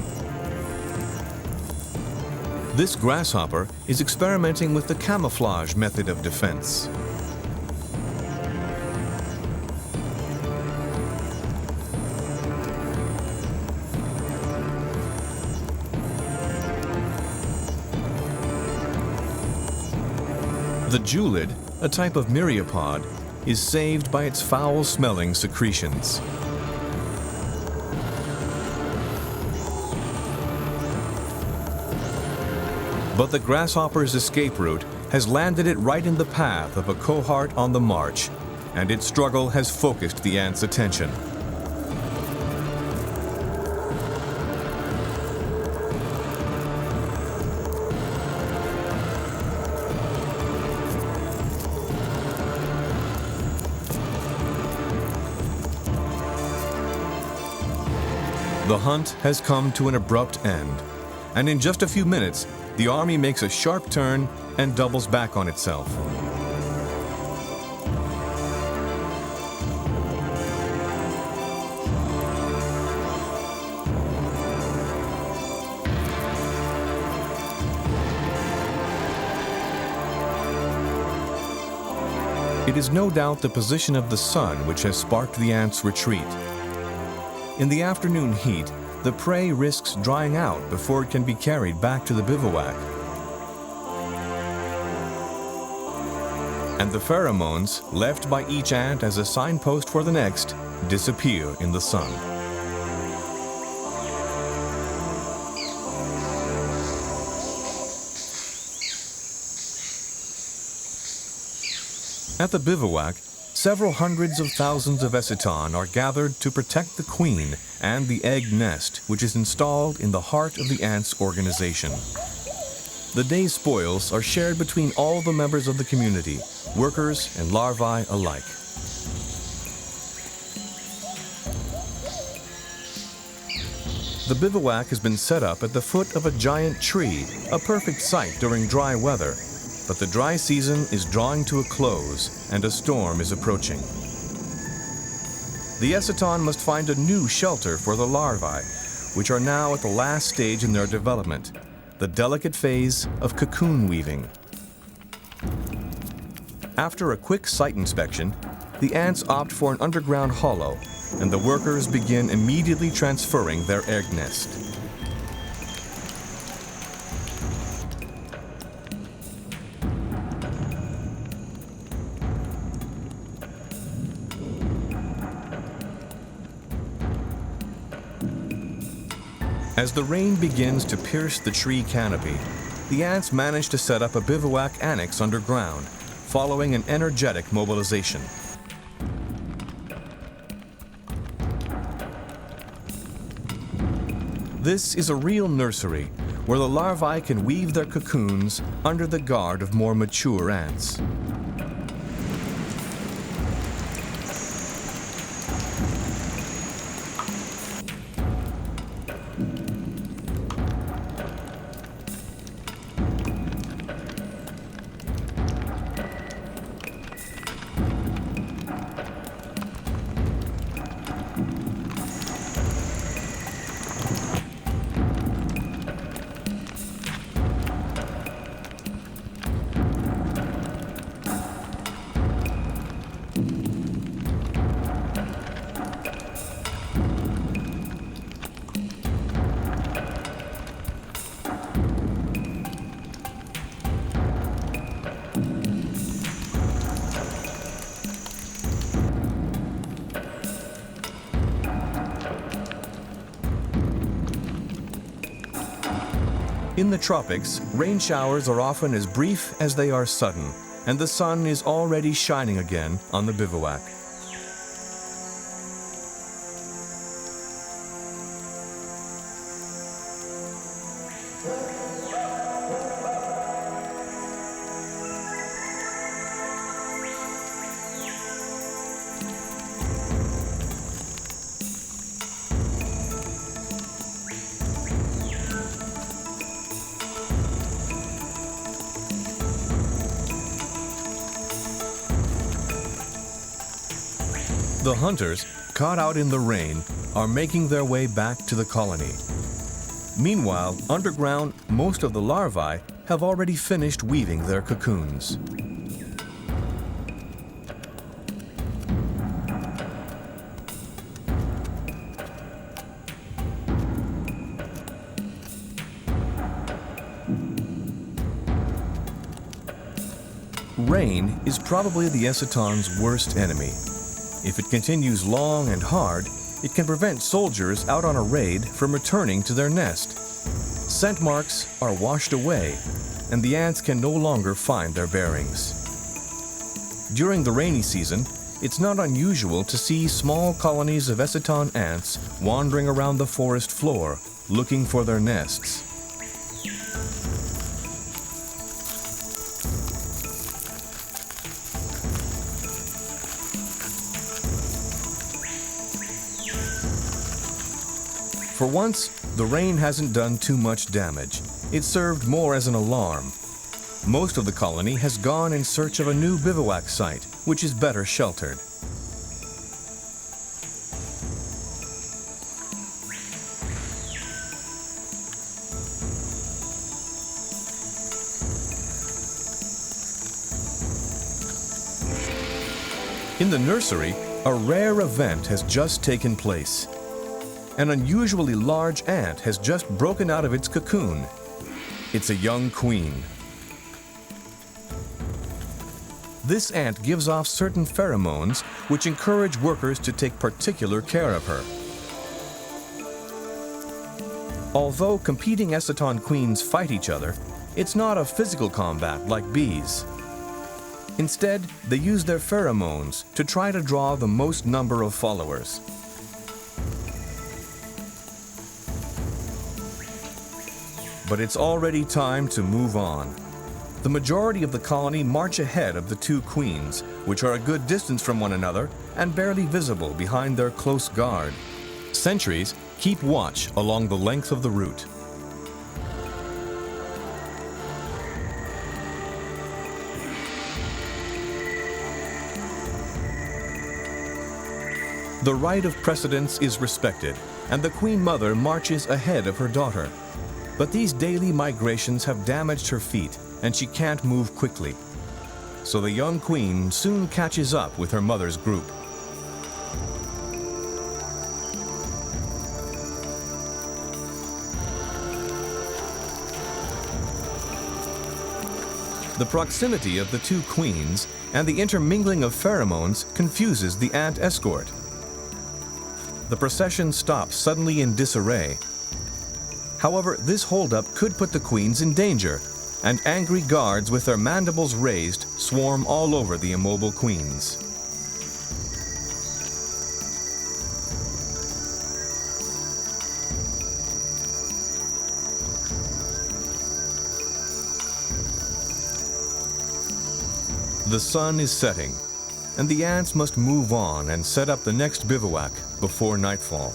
This grasshopper is experimenting with the camouflage method of defense. The julid, a type of myriapod, is saved by its foul-smelling secretions. But the grasshopper's escape route has landed it right in the path of a cohort on the march, and its struggle has focused the ant's attention. The hunt has come to an abrupt end, and in just a few minutes, the army makes a sharp turn and doubles back on itself. It is no doubt the position of the sun which has sparked the ants' retreat. In the afternoon heat, the prey risks drying out before it can be carried back to the bivouac. And the pheromones, left by each ant as a signpost for the next, disappear in the sun. At the bivouac, several hundreds of thousands of Eciton are gathered to protect the queen and the egg nest, which is installed in the heart of the ants' organization. The day's spoils are shared between all the members of the community, workers and larvae alike. The bivouac has been set up at the foot of a giant tree, a perfect site during dry weather. But the dry season is drawing to a close, and a storm is approaching. The Eciton must find a new shelter for the larvae, which are now at the last stage in their development, the delicate phase of cocoon weaving. After a quick site inspection, the ants opt for an underground hollow, and the workers begin immediately transferring their egg nest. As the rain begins to pierce the tree canopy, the ants manage to set up a bivouac annex underground, following an energetic mobilization. This is a real nursery, where the larvae can weave their cocoons under the guard of more mature ants. In the tropics, rain showers are often as brief as they are sudden, and the sun is already shining again on the bivouac. The hunters, caught out in the rain, are making their way back to the colony. Meanwhile, underground, most of the larvae have already finished weaving their cocoons. Rain is probably the eciton's worst enemy. If it continues long and hard, it can prevent soldiers out on a raid from returning to their nest. Scent marks are washed away, and the ants can no longer find their bearings. During the rainy season, it's not unusual to see small colonies of eciton ants wandering around the forest floor, looking for their nests. For once, the rain hasn't done too much damage. It served more as an alarm. Most of the colony has gone in search of a new bivouac site, which is better sheltered. In the nursery, a rare event has just taken place. An unusually large ant has just broken out of its cocoon. It's a young queen. This ant gives off certain pheromones which encourage workers to take particular care of her. Although competing eciton queens fight each other, it's not a physical combat like bees. Instead, they use their pheromones to try to draw the most number of followers. But it's already time to move on. The majority of the colony march ahead of the two queens, which are a good distance from one another and barely visible behind their close guard. Sentries keep watch along the length of the route. The right of precedence is respected, and the queen mother marches ahead of her daughter. But these daily migrations have damaged her feet, and she can't move quickly. So the young queen soon catches up with her mother's group. The proximity of the two queens and the intermingling of pheromones confuses the ant escort. The procession stops suddenly in disarray. However, this holdup could put the queens in danger, and angry guards with their mandibles raised swarm all over the immobile queens. The sun is setting, and the ants must move on and set up the next bivouac before nightfall.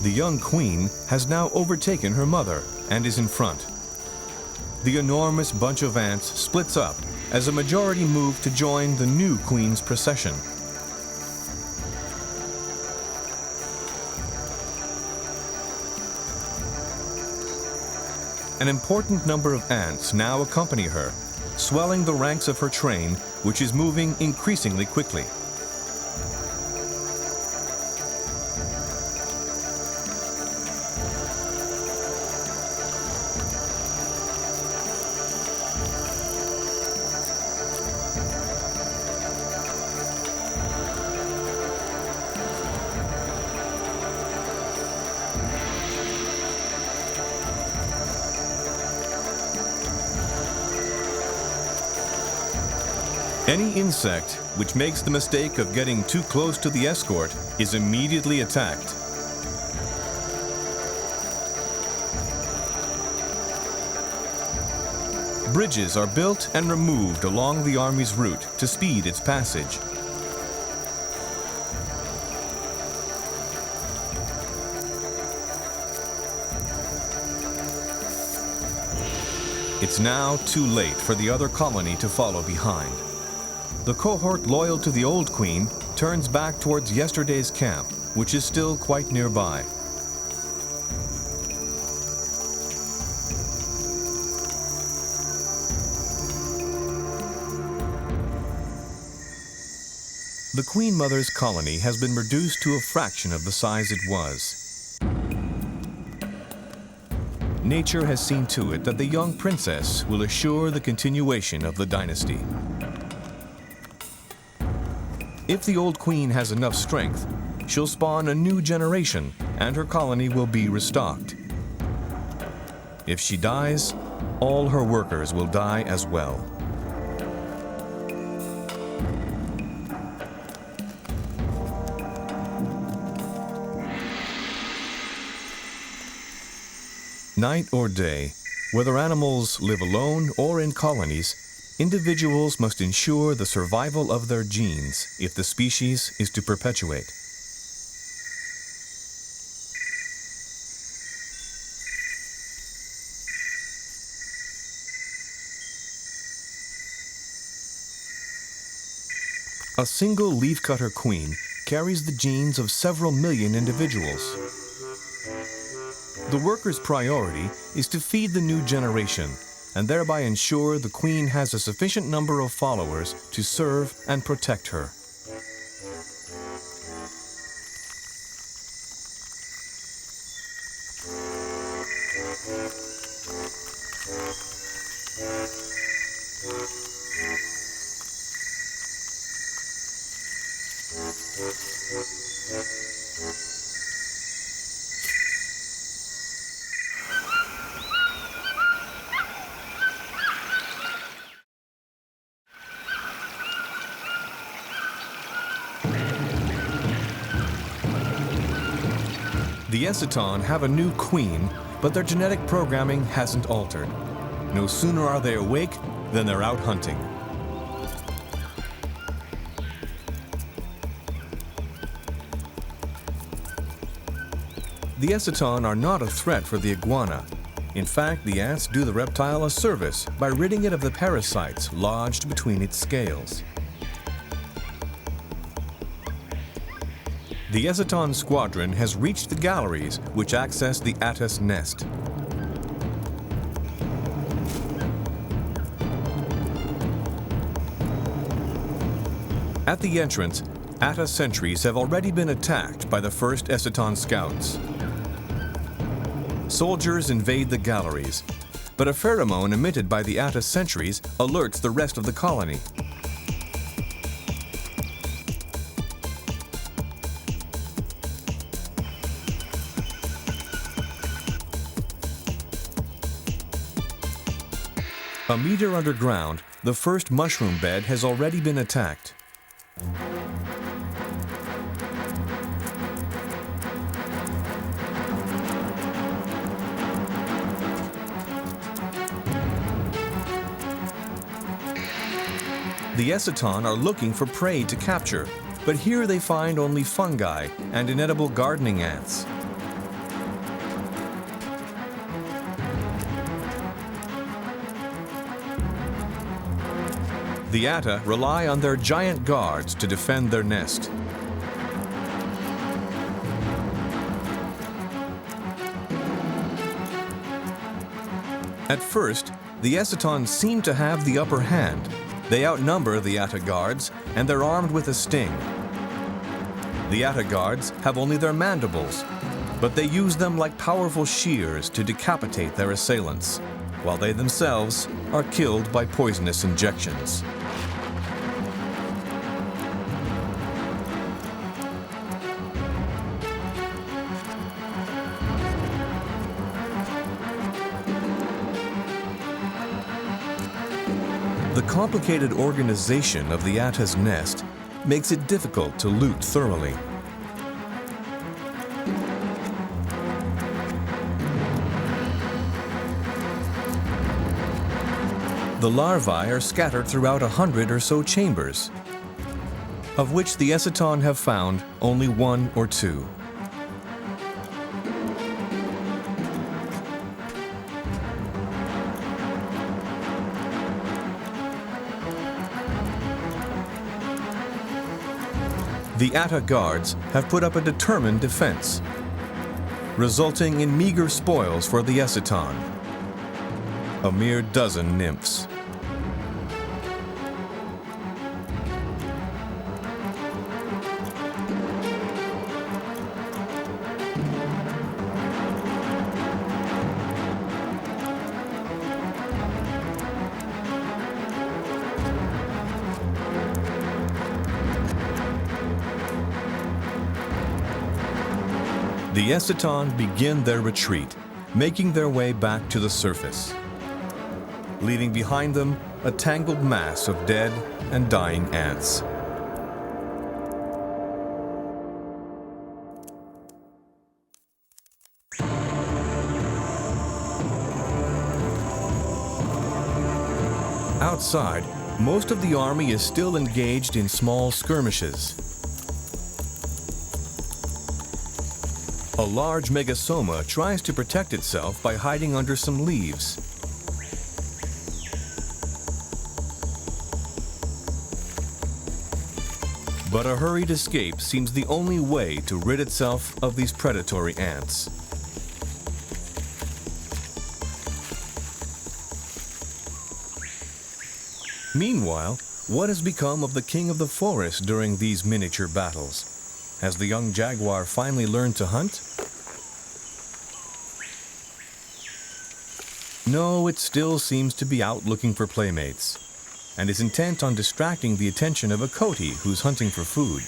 The young queen has now overtaken her mother and is in front. The enormous bunch of ants splits up as a majority move to join the new queen's procession. An important number of ants now accompany her, swelling the ranks of her train, which is moving increasingly quickly. Any insect which makes the mistake of getting too close to the escort is immediately attacked. Bridges are built and removed along the army's route to speed its passage. It's now too late for the other colony to follow behind. The cohort loyal to the old queen turns back towards yesterday's camp, which is still quite nearby. The Queen Mother's colony has been reduced to a fraction of the size it was. Nature has seen to it that the young princess will assure the continuation of the dynasty. If the old queen has enough strength, she'll spawn a new generation and her colony will be restocked. If she dies, all her workers will die as well. Night or day, whether animals live alone or in colonies, individuals must ensure the survival of their genes if the species is to perpetuate. A single leafcutter queen carries the genes of several million individuals. The worker's priority is to feed the new generation and thereby ensure the queen has a sufficient number of followers to serve and protect her. The Eciton have a new queen, but their genetic programming hasn't altered. No sooner are they awake than they're out hunting. The Eciton are not a threat for the iguana. In fact, the ants do the reptile a service by ridding it of the parasites lodged between its scales. The Eciton squadron has reached the galleries which access the Attis nest. At the entrance, Attis sentries have already been attacked by the first Eciton scouts. Soldiers invade the galleries, but a pheromone emitted by the Attis sentries alerts the rest of the colony. A meter underground, the first mushroom bed has already been attacked. The Eciton are looking for prey to capture, but here they find only fungi and inedible gardening ants. The Atta rely on their giant guards to defend their nest. At first, the Eciton seem to have the upper hand. They outnumber the Atta guards, and they're armed with a sting. The Atta guards have only their mandibles, but they use them like powerful shears to decapitate their assailants, while they themselves are killed by poisonous injections. The complicated organization of the Atta's nest makes it difficult to loot thoroughly. The larvae are scattered throughout 100 or so chambers, of which the Eciton have found only 1 or 2. The Atta guards have put up a determined defense, resulting in meager spoils for the Eciton, a mere dozen nymphs. The Eciton begin their retreat, making their way back to the surface, leaving behind them a tangled mass of dead and dying ants. Outside, most of the army is still engaged in small skirmishes. A large megasoma tries to protect itself by hiding under some leaves. But a hurried escape seems the only way to rid itself of these predatory ants. Meanwhile, what has become of the king of the forest during these miniature battles? Has the young jaguar finally learned to hunt? No, it still seems to be out looking for playmates, and is intent on distracting the attention of a coati who's hunting for food.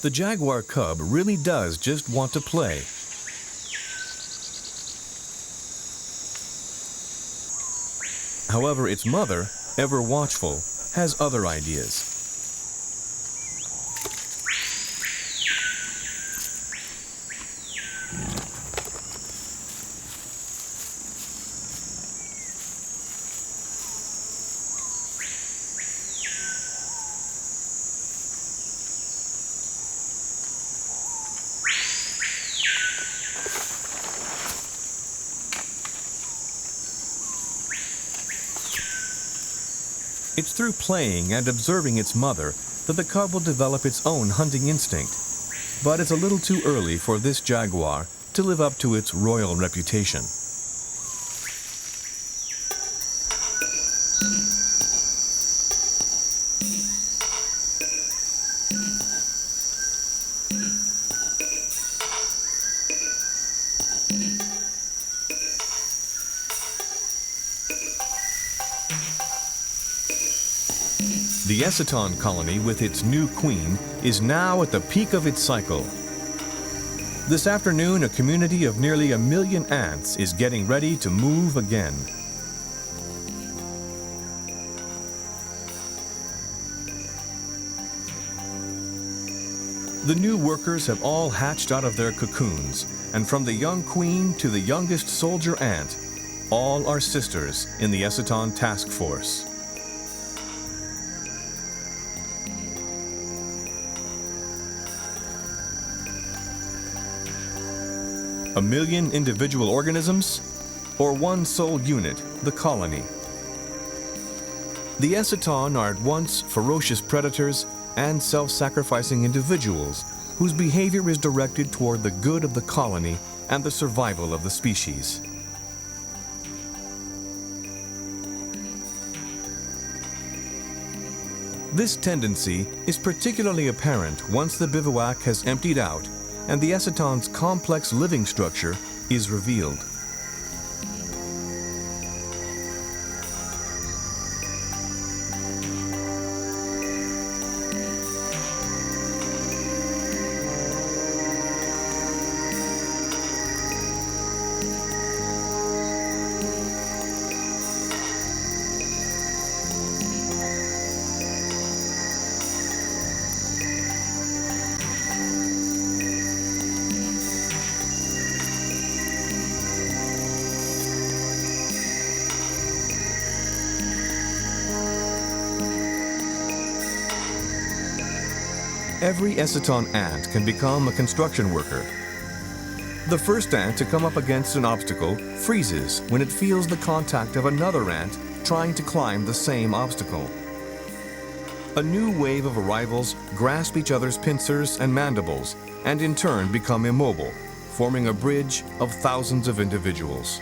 The jaguar cub really does just want to play. However, its mother, ever watchful, has other ideas. It's through playing and observing its mother that the cub will develop its own hunting instinct. But it's a little too early for this jaguar to live up to its royal reputation. The Eciton colony, with its new queen, is now at the peak of its cycle. This afternoon, a community of nearly 1 million ants is getting ready to move again. The new workers have all hatched out of their cocoons, and from the young queen to the youngest soldier ant, all are sisters in the Eciton task force. A million individual organisms, or one sole unit, the colony. The Eciton are at once ferocious predators and self-sacrificing individuals whose behavior is directed toward the good of the colony and the survival of the species. This tendency is particularly apparent once the bivouac has emptied out and the Eciton's complex living structure is revealed. Every Eciton ant can become a construction worker. The first ant to come up against an obstacle freezes when it feels the contact of another ant trying to climb the same obstacle. A new wave of arrivals grasp each other's pincers and mandibles and in turn become immobile, forming a bridge of thousands of individuals.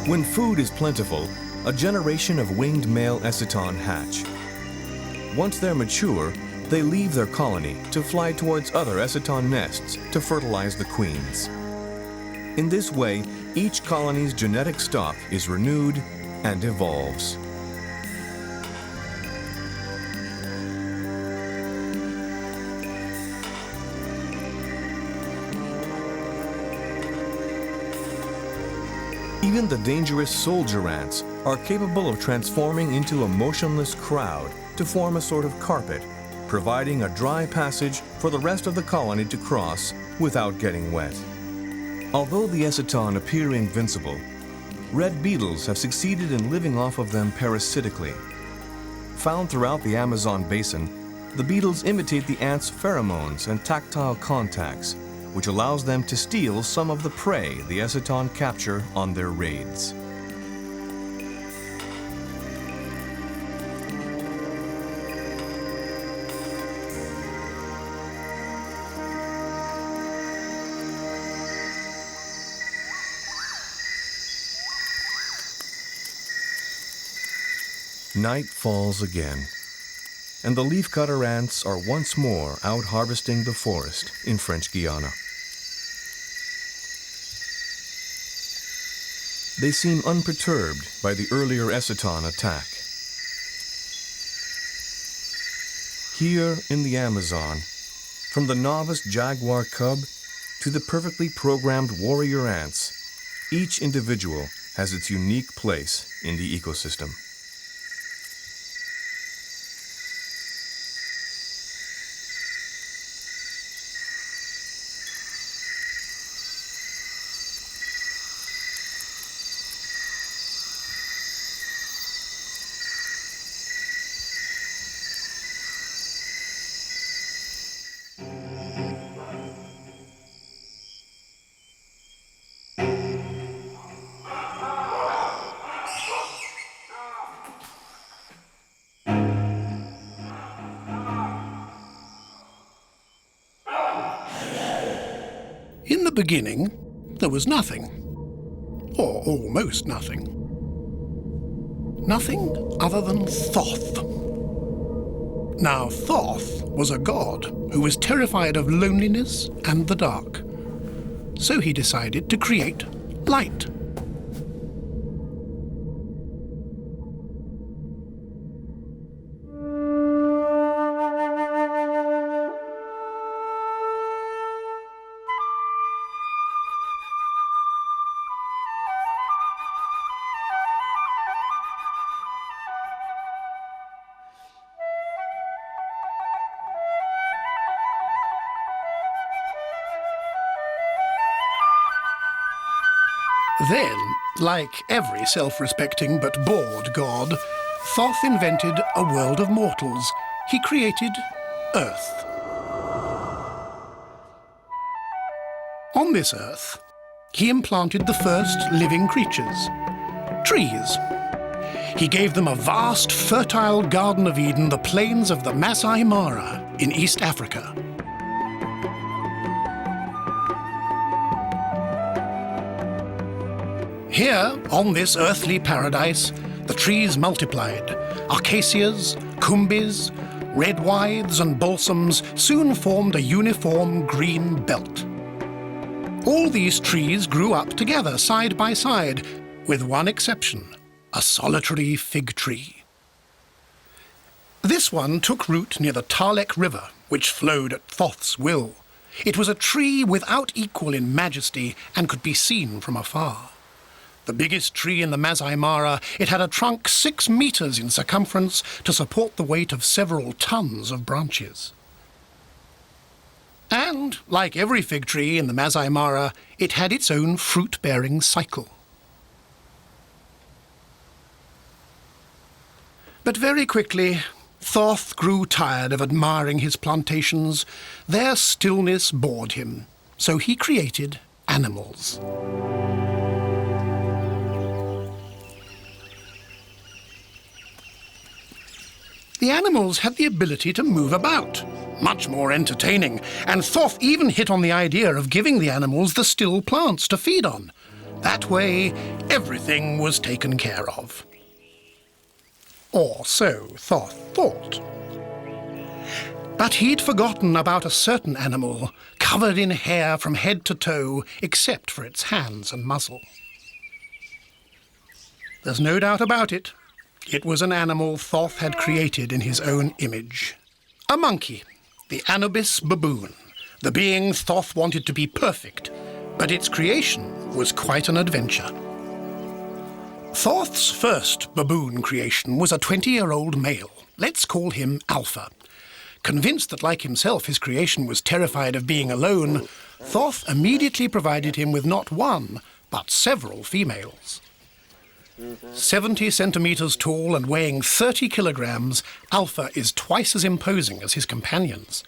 When food is plentiful, a generation of winged male Eciton hatch. Once they're mature, they leave their colony to fly towards other Eciton nests to fertilize the queens. In this way, each colony's genetic stock is renewed and evolves. Even the dangerous soldier ants are capable of transforming into a motionless crowd to form a sort of carpet, providing a dry passage for the rest of the colony to cross without getting wet. Although the Eciton appear invincible, red beetles have succeeded in living off of them parasitically. Found throughout the Amazon basin, the beetles imitate the ants' pheromones and tactile contacts, which allows them to steal some of the prey the Eciton capture on their raids. Night falls again, and the leafcutter ants are once more out harvesting the forest in French Guiana. They seem unperturbed by the earlier Eciton attack. Here in the Amazon, from the novice jaguar cub to the perfectly programmed warrior ants, each individual has its unique place in the ecosystem. In the beginning, there was nothing, or almost nothing. Nothing other than Thoth. Now, Thoth was a god who was terrified of loneliness and the dark. So he decided to create light. Then, like every self-respecting but bored god, Thoth invented a world of mortals. He created Earth. On this Earth, he implanted the first living creatures, trees. He gave them a vast, fertile Garden of Eden, the plains of the Masai Mara in East Africa. Here, on this earthly paradise, the trees multiplied. Acacias, cumbis, redwithes and balsams soon formed a uniform green belt. All these trees grew up together, side by side, with one exception, a solitary fig tree. This one took root near the Talek River, which flowed at Thoth's will. It was a tree without equal in majesty and could be seen from afar. The biggest tree in the Masai Mara, it had a trunk 6 meters in circumference to support the weight of several tons of branches. And, like every fig tree in the Masai Mara, it had its own fruit-bearing cycle. But very quickly, Thoth grew tired of admiring his plantations. Their stillness bored him, so he created animals. The animals had the ability to move about, much more entertaining, and Thoth even hit on the idea of giving the animals the still plants to feed on. That way, everything was taken care of. Or so Thoth thought. But he'd forgotten about a certain animal, covered in hair from head to toe, except for its hands and muzzle. There's no doubt about it. It was an animal Thoth had created in his own image. A monkey, the Anubis baboon, the being Thoth wanted to be perfect, but its creation was quite an adventure. Thoth's first baboon creation was a 20-year-old male. Let's call him Alpha. Convinced that, like himself, his creation was terrified of being alone, Thoth immediately provided him with not one, but several females. 70 centimeters tall and weighing 30 kilograms, Alpha is twice as imposing as his companions.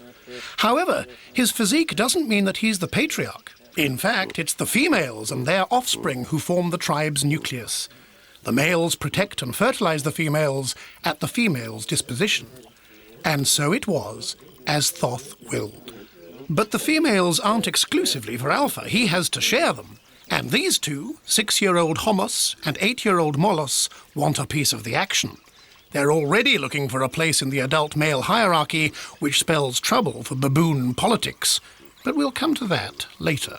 However, his physique doesn't mean that he's the patriarch. In fact, it's the females and their offspring who form the tribe's nucleus. The males protect and fertilize the females at the females' disposition. And so it was, as Thoth willed. But the females aren't exclusively for Alpha. He has to share them. And these two, 6-year-old Homos and 8-year-old Molos, want a piece of the action. They're already looking for a place in the adult male hierarchy, which spells trouble for baboon politics. But we'll come to that later.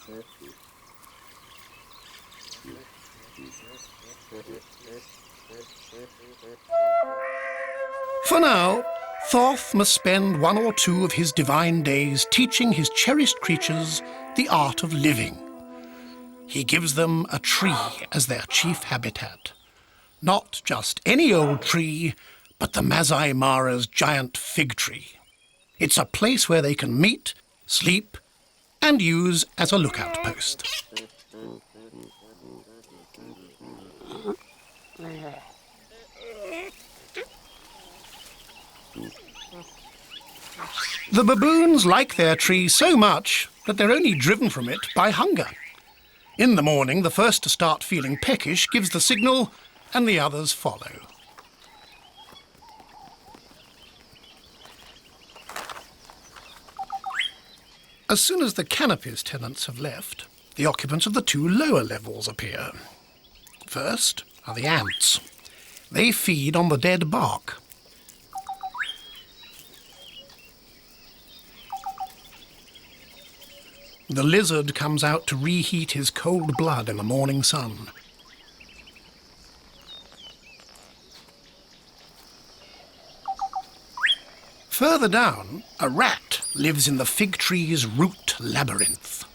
For now, Thoth must spend 1 or 2 of his divine days teaching his cherished creatures the art of living. He gives them a tree as their chief habitat. Not just any old tree, but the Masai Mara's giant fig tree. It's a place where they can meet, sleep, and use as a lookout post. The baboons like their tree so much that they're only driven from it by hunger. In the morning, the first to start feeling peckish gives the signal, and the others follow. As soon as the canopies tenants have left, the occupants of the 2 lower levels appear. First are the ants. They feed on the dead bark. The lizard comes out to reheat his cold blood in the morning sun. Further down, a rat lives in the fig tree's root labyrinth.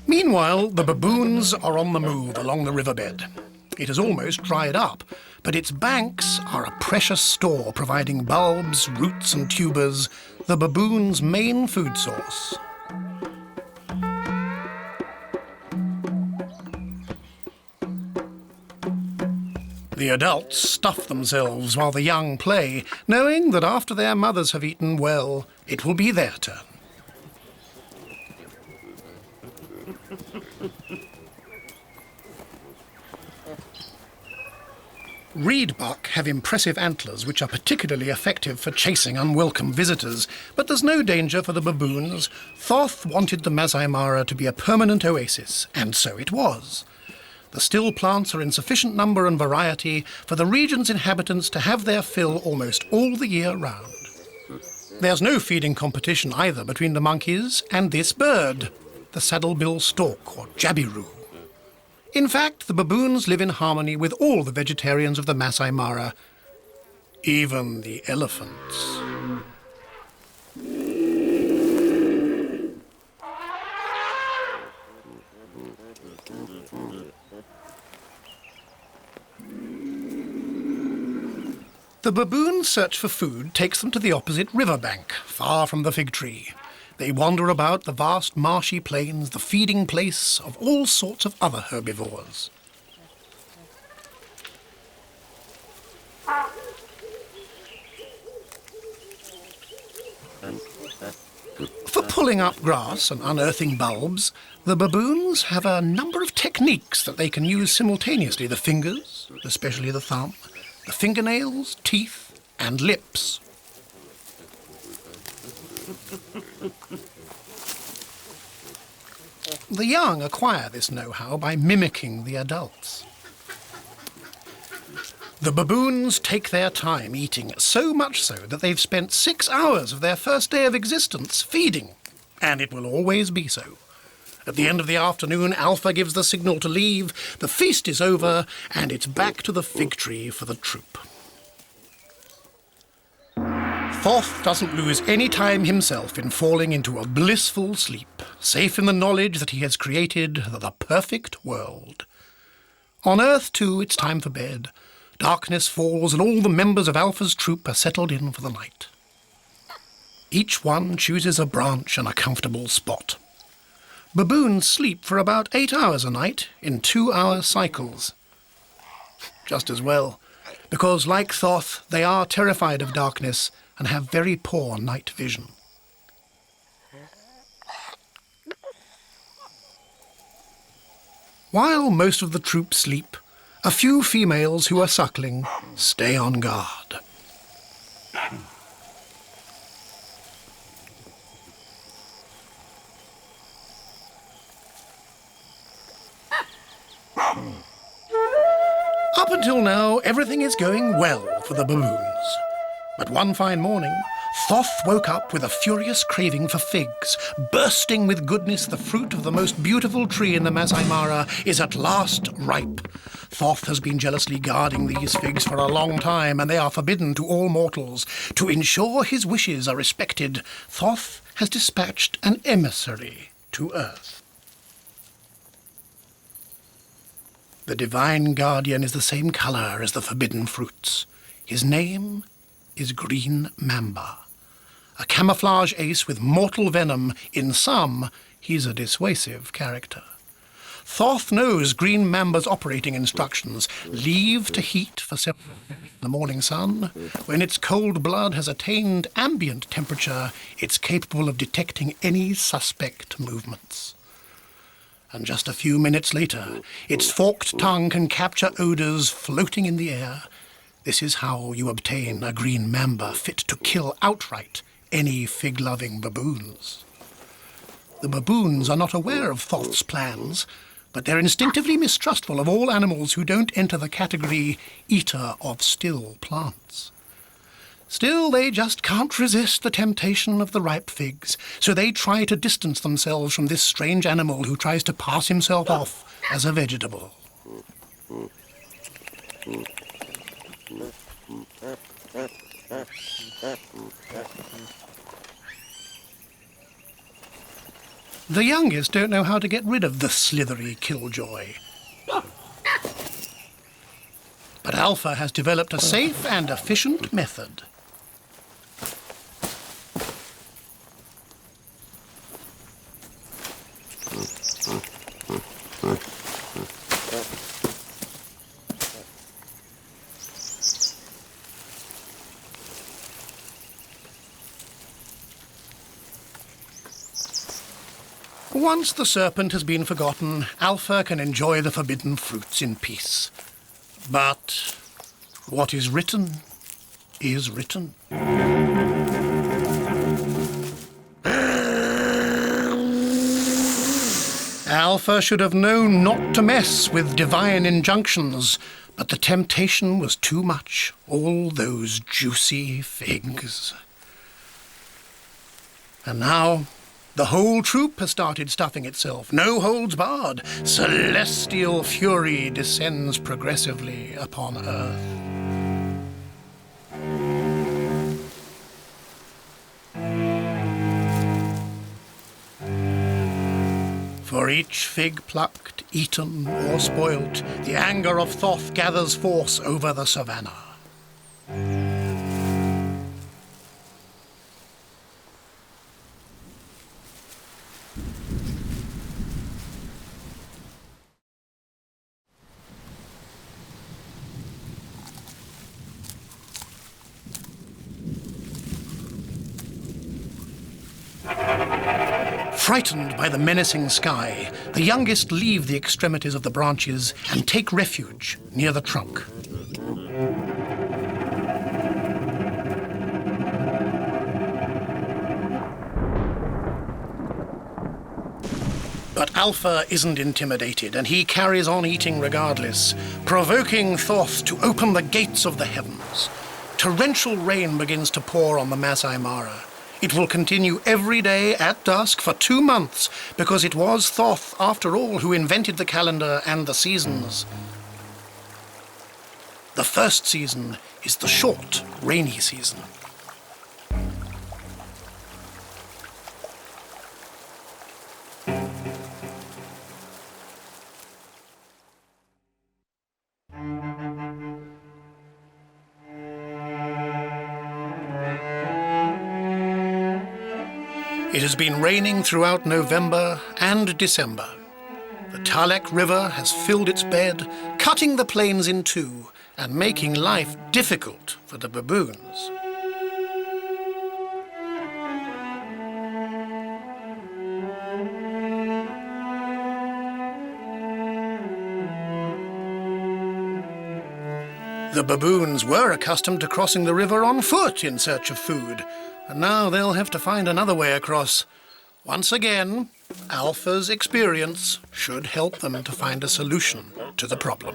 Meanwhile, the baboons are on the move along the riverbed. It has almost dried up, but its banks are a precious store, providing bulbs, roots and tubers, the baboon's main food source. The adults stuff themselves while the young play, knowing that after their mothers have eaten, well, it will be their turn. Reed buck have impressive antlers which are particularly effective for chasing unwelcome visitors, but there's no danger for the baboons. Thoth wanted the Masai Mara to be a permanent oasis, and so it was. The still plants are in sufficient number and variety for the region's inhabitants to have their fill almost all the year round. There's no feeding competition either between the monkeys and this bird, the saddlebill stork or jabiru. In fact, the baboons live in harmony with all the vegetarians of the Masai Mara, even the elephants. The baboons' search for food takes them to the opposite riverbank, far from the fig tree. They wander about the vast marshy plains, the feeding place of all sorts of other herbivores. For pulling up grass and unearthing bulbs, the baboons have a number of techniques that they can use simultaneously: the fingers, especially the thumb, the fingernails, teeth, and lips. The young acquire this know-how by mimicking the adults. The baboons take their time eating, so much so that they've spent 6 hours of their first day of existence feeding, and it will always be so. At the end of the afternoon, Alpha gives the signal to leave, the feast is over, and it's back to the fig tree for the troop. Thoth doesn't lose any time himself in falling into a blissful sleep, safe in the knowledge that he has created the perfect world. On Earth, too, it's time for bed. Darkness falls and all the members of Alpha's troop are settled in for the night. Each one chooses a branch and a comfortable spot. Baboons sleep for about 8 hours a night in 2-hour cycles. Just as well, because like Thoth, they are terrified of darkness and have very poor night vision. While most of the troop sleep, a few females who are suckling stay on guard. Up until now, everything is going well for the baboons. But one fine morning, Thoth woke up with a furious craving for figs. Bursting with goodness, the fruit of the most beautiful tree in the Masai Mara is at last ripe. Thoth has been jealously guarding these figs for a long time, and they are forbidden to all mortals. To ensure his wishes are respected, Thoth has dispatched an emissary to Earth. The divine guardian is the same colour as the forbidden fruits. His name is Green Mamba. A camouflage ace with mortal venom. In some, he's a dissuasive character. Thoth knows Green Mamba's operating instructions. Leave to heat for several minutes in the morning sun. When its cold blood has attained ambient temperature, it's capable of detecting any suspect movements. And just a few minutes later, its forked tongue can capture odours floating in the air. This is how you obtain a Green Mamba fit to kill outright any fig-loving baboons. The baboons are not aware of Thoth's plans, but they're instinctively mistrustful of all animals who don't enter the category eater of still plants. Still, they just can't resist the temptation of the ripe figs, so they try to distance themselves from this strange animal who tries to pass himself off as a vegetable. The youngest don't know how to get rid of the slithery killjoy. But Alpha has developed a safe and efficient method. Once the serpent has been forgotten, Alpha can enjoy the forbidden fruits in peace. But what is written is written. Alpha should have known not to mess with divine injunctions, but the temptation was too much. All those juicy figs. And now the whole troop has started stuffing itself. No holds barred. Celestial fury descends progressively upon Earth. For each fig plucked, eaten, or spoilt, the anger of Thoth gathers force over the savannah. Frightened by the menacing sky, the youngest leave the extremities of the branches and take refuge near the trunk. But Alpha isn't intimidated, and he carries on eating regardless, provoking Thoth to open the gates of the heavens. Torrential rain begins to pour on the Masai Mara. It will continue every day at dusk for 2 months, because it was Thoth, after all, who invented the calendar and the seasons. The first season is the short, rainy season. It has been raining throughout November and December. The Talek River has filled its bed, cutting the plains in two and making life difficult for the baboons. The baboons were accustomed to crossing the river on foot in search of food, and now they'll have to find another way across. Once again, Alpha's experience should help them to find a solution to the problem.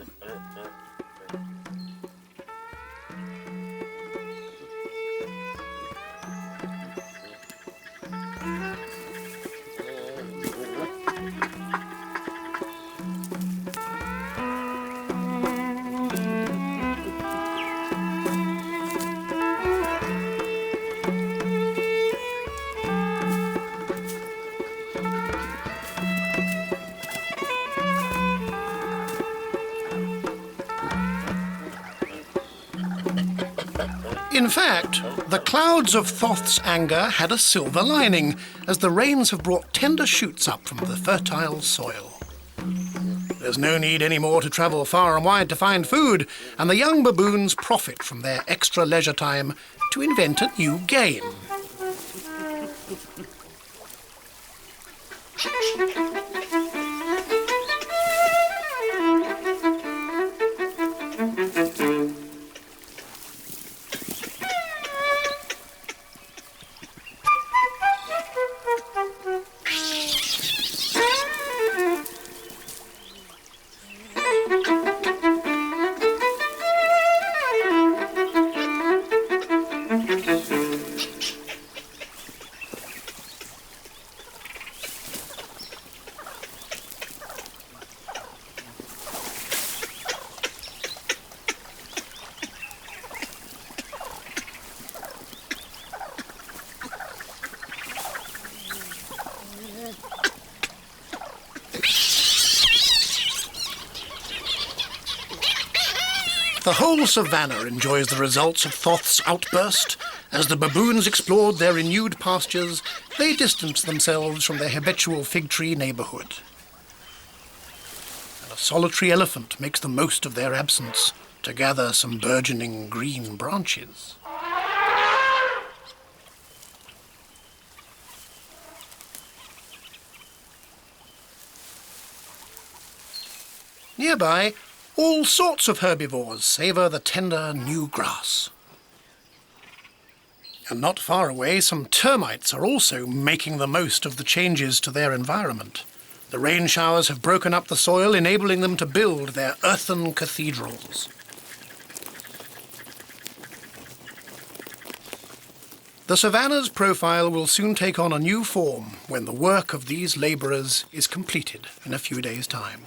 In fact, the clouds of Thoth's anger had a silver lining, as the rains have brought tender shoots up from the fertile soil. There's no need anymore to travel far and wide to find food, and the young baboons profit from their extra leisure time to invent a new game. The whole savannah enjoys the results of Thoth's outburst. As the baboons explored their renewed pastures, they distanced themselves from their habitual fig tree neighborhood. And a solitary elephant makes the most of their absence to gather some burgeoning green branches. Nearby, all sorts of herbivores savour the tender new grass. And not far away, some termites are also making the most of the changes to their environment. The rain showers have broken up the soil, enabling them to build their earthen cathedrals. The savannah's profile will soon take on a new form when the work of these labourers is completed in a few days' time.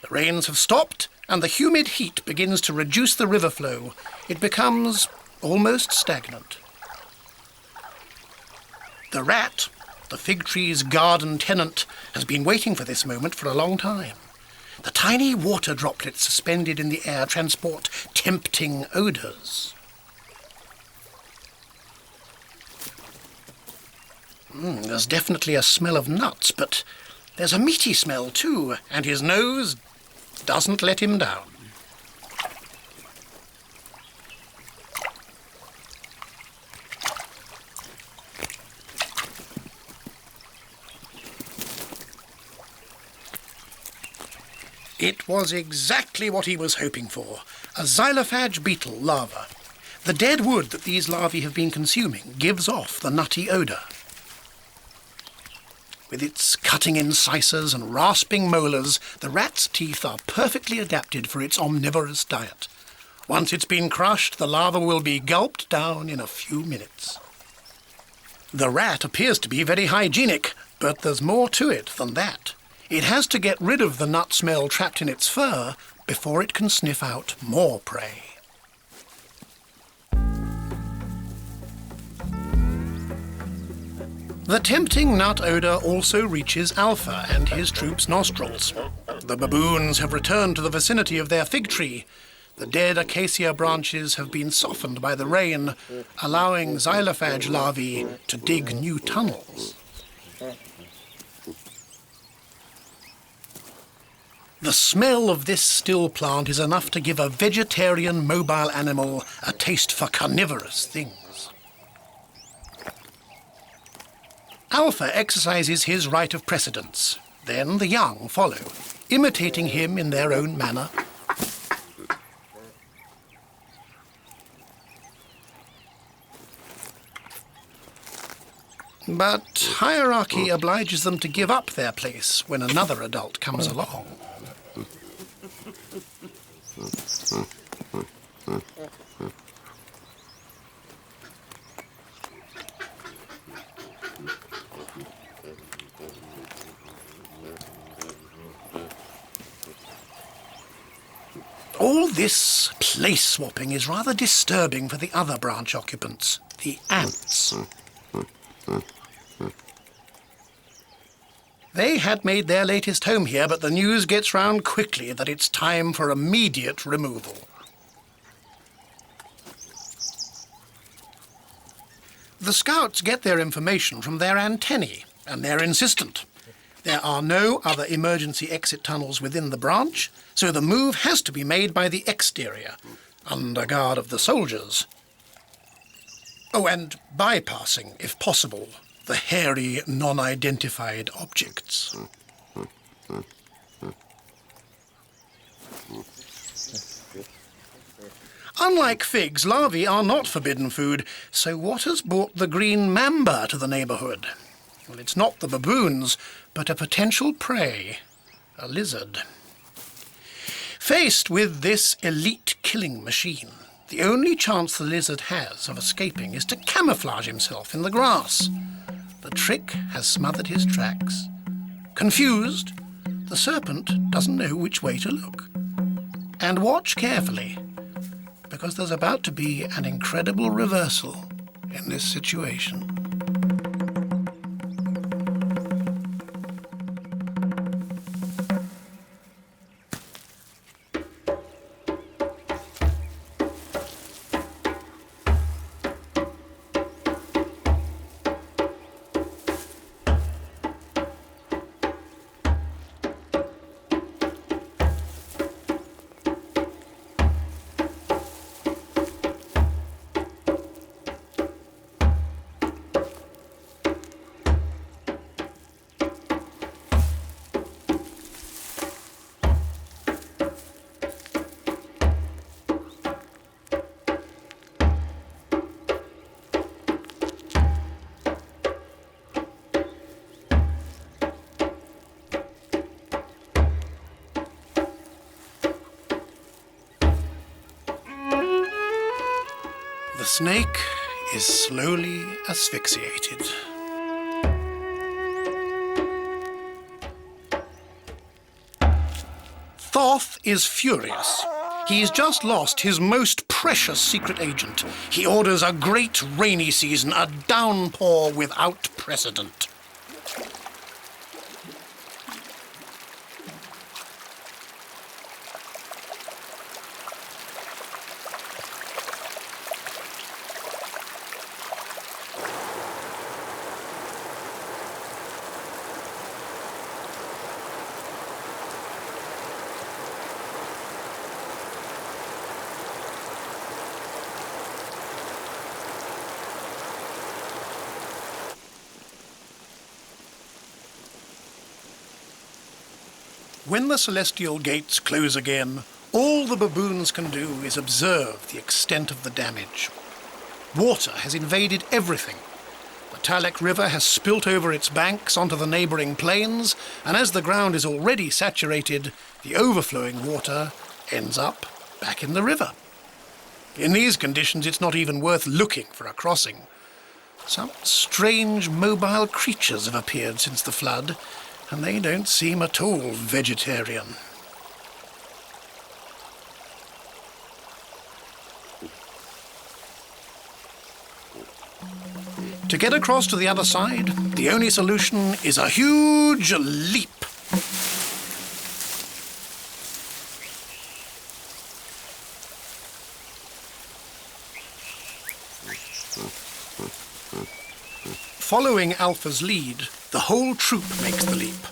The rains have stopped, and the humid heat begins to reduce the river flow. It becomes almost stagnant. The rat, the fig tree's garden tenant, has been waiting for this moment for a long time. The tiny water droplets suspended in the air transport tempting odours. There's definitely a smell of nuts, but there's a meaty smell too, and his nose doesn't let him down. It was exactly what he was hoping for, a xylophage beetle larva. The dead wood that these larvae have been consuming gives off the nutty odour. With its cutting incisors and rasping molars, the rat's teeth are perfectly adapted for its omnivorous diet. Once it's been crushed, the larva will be gulped down in a few minutes. The rat appears to be very hygienic, but there's more to it than that. It has to get rid of the nut smell trapped in its fur before it can sniff out more prey. The tempting nut odour also reaches Alpha and his troops' nostrils. The baboons have returned to the vicinity of their fig tree. The dead acacia branches have been softened by the rain, allowing xylophage larvae to dig new tunnels. The smell of this still plant is enough to give a vegetarian mobile animal a taste for carnivorous things. Alpha exercises his right of precedence. Then the young follow, imitating him in their own manner. But hierarchy obliges them to give up their place when another adult comes along. All this place-swapping is rather disturbing for the other branch occupants, the ants. They had made their latest home here, but the news gets round quickly that it's time for immediate removal. The scouts get their information from their antennae, and they're insistent. There are no other emergency exit tunnels within the branch, so the move has to be made by the exterior, under guard of the soldiers. Oh, and bypassing, if possible, the hairy, non-identified objects. Unlike figs, larvae are not forbidden food, so what has brought the green mamba to the neighbourhood? Well, it's not the baboons, but a potential prey, a lizard. Faced with this elite killing machine, the only chance the lizard has of escaping is to camouflage himself in the grass. The trick has smothered his tracks. Confused, the serpent doesn't know which way to look. And watch carefully, because there's about to be an incredible reversal in this situation. snake is slowly asphyxiated. Thoth is furious. He's just lost his most precious secret agent. He orders a great rainy season, a downpour without precedent. When the celestial gates close again, all the baboons can do is observe the extent of the damage. Water has invaded everything. The Talek River has spilt over its banks onto the neighbouring plains, and as the ground is already saturated, the overflowing water ends up back in the river. In these conditions, it's not even worth looking for a crossing. Some strange mobile creatures have appeared since the flood, and they don't seem at all vegetarian. To get across to the other side, the only solution is a huge leap. Following Alpha's lead, the whole troop makes the leap,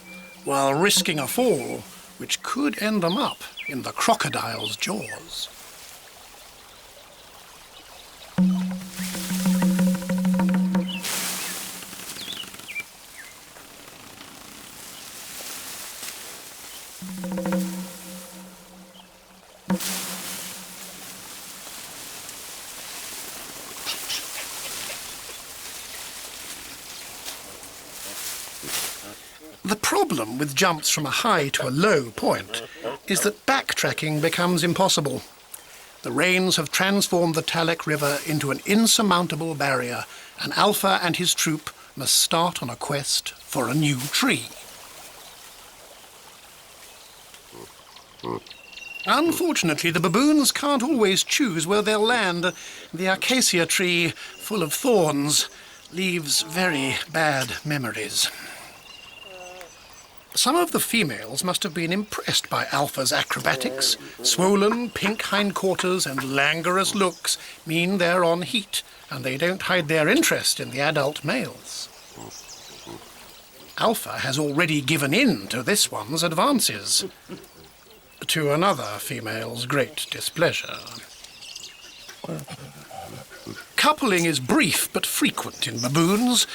while risking a fall which could end them up in the crocodile's jaws. The problem with jumps from a high to a low point is that backtracking becomes impossible. The rains have transformed the Talek River into an insurmountable barrier, and Alpha and his troop must start on a quest for a new tree. Unfortunately, the baboons can't always choose where they'll land. The acacia tree, full of thorns, leaves very bad memories. Some of the females must have been impressed by Alpha's acrobatics. Swollen, pink hindquarters and languorous looks mean they're on heat, and they don't hide their interest in the adult males. Alpha has already given in to this one's advances, to another female's great displeasure. Coupling is brief but frequent in baboons.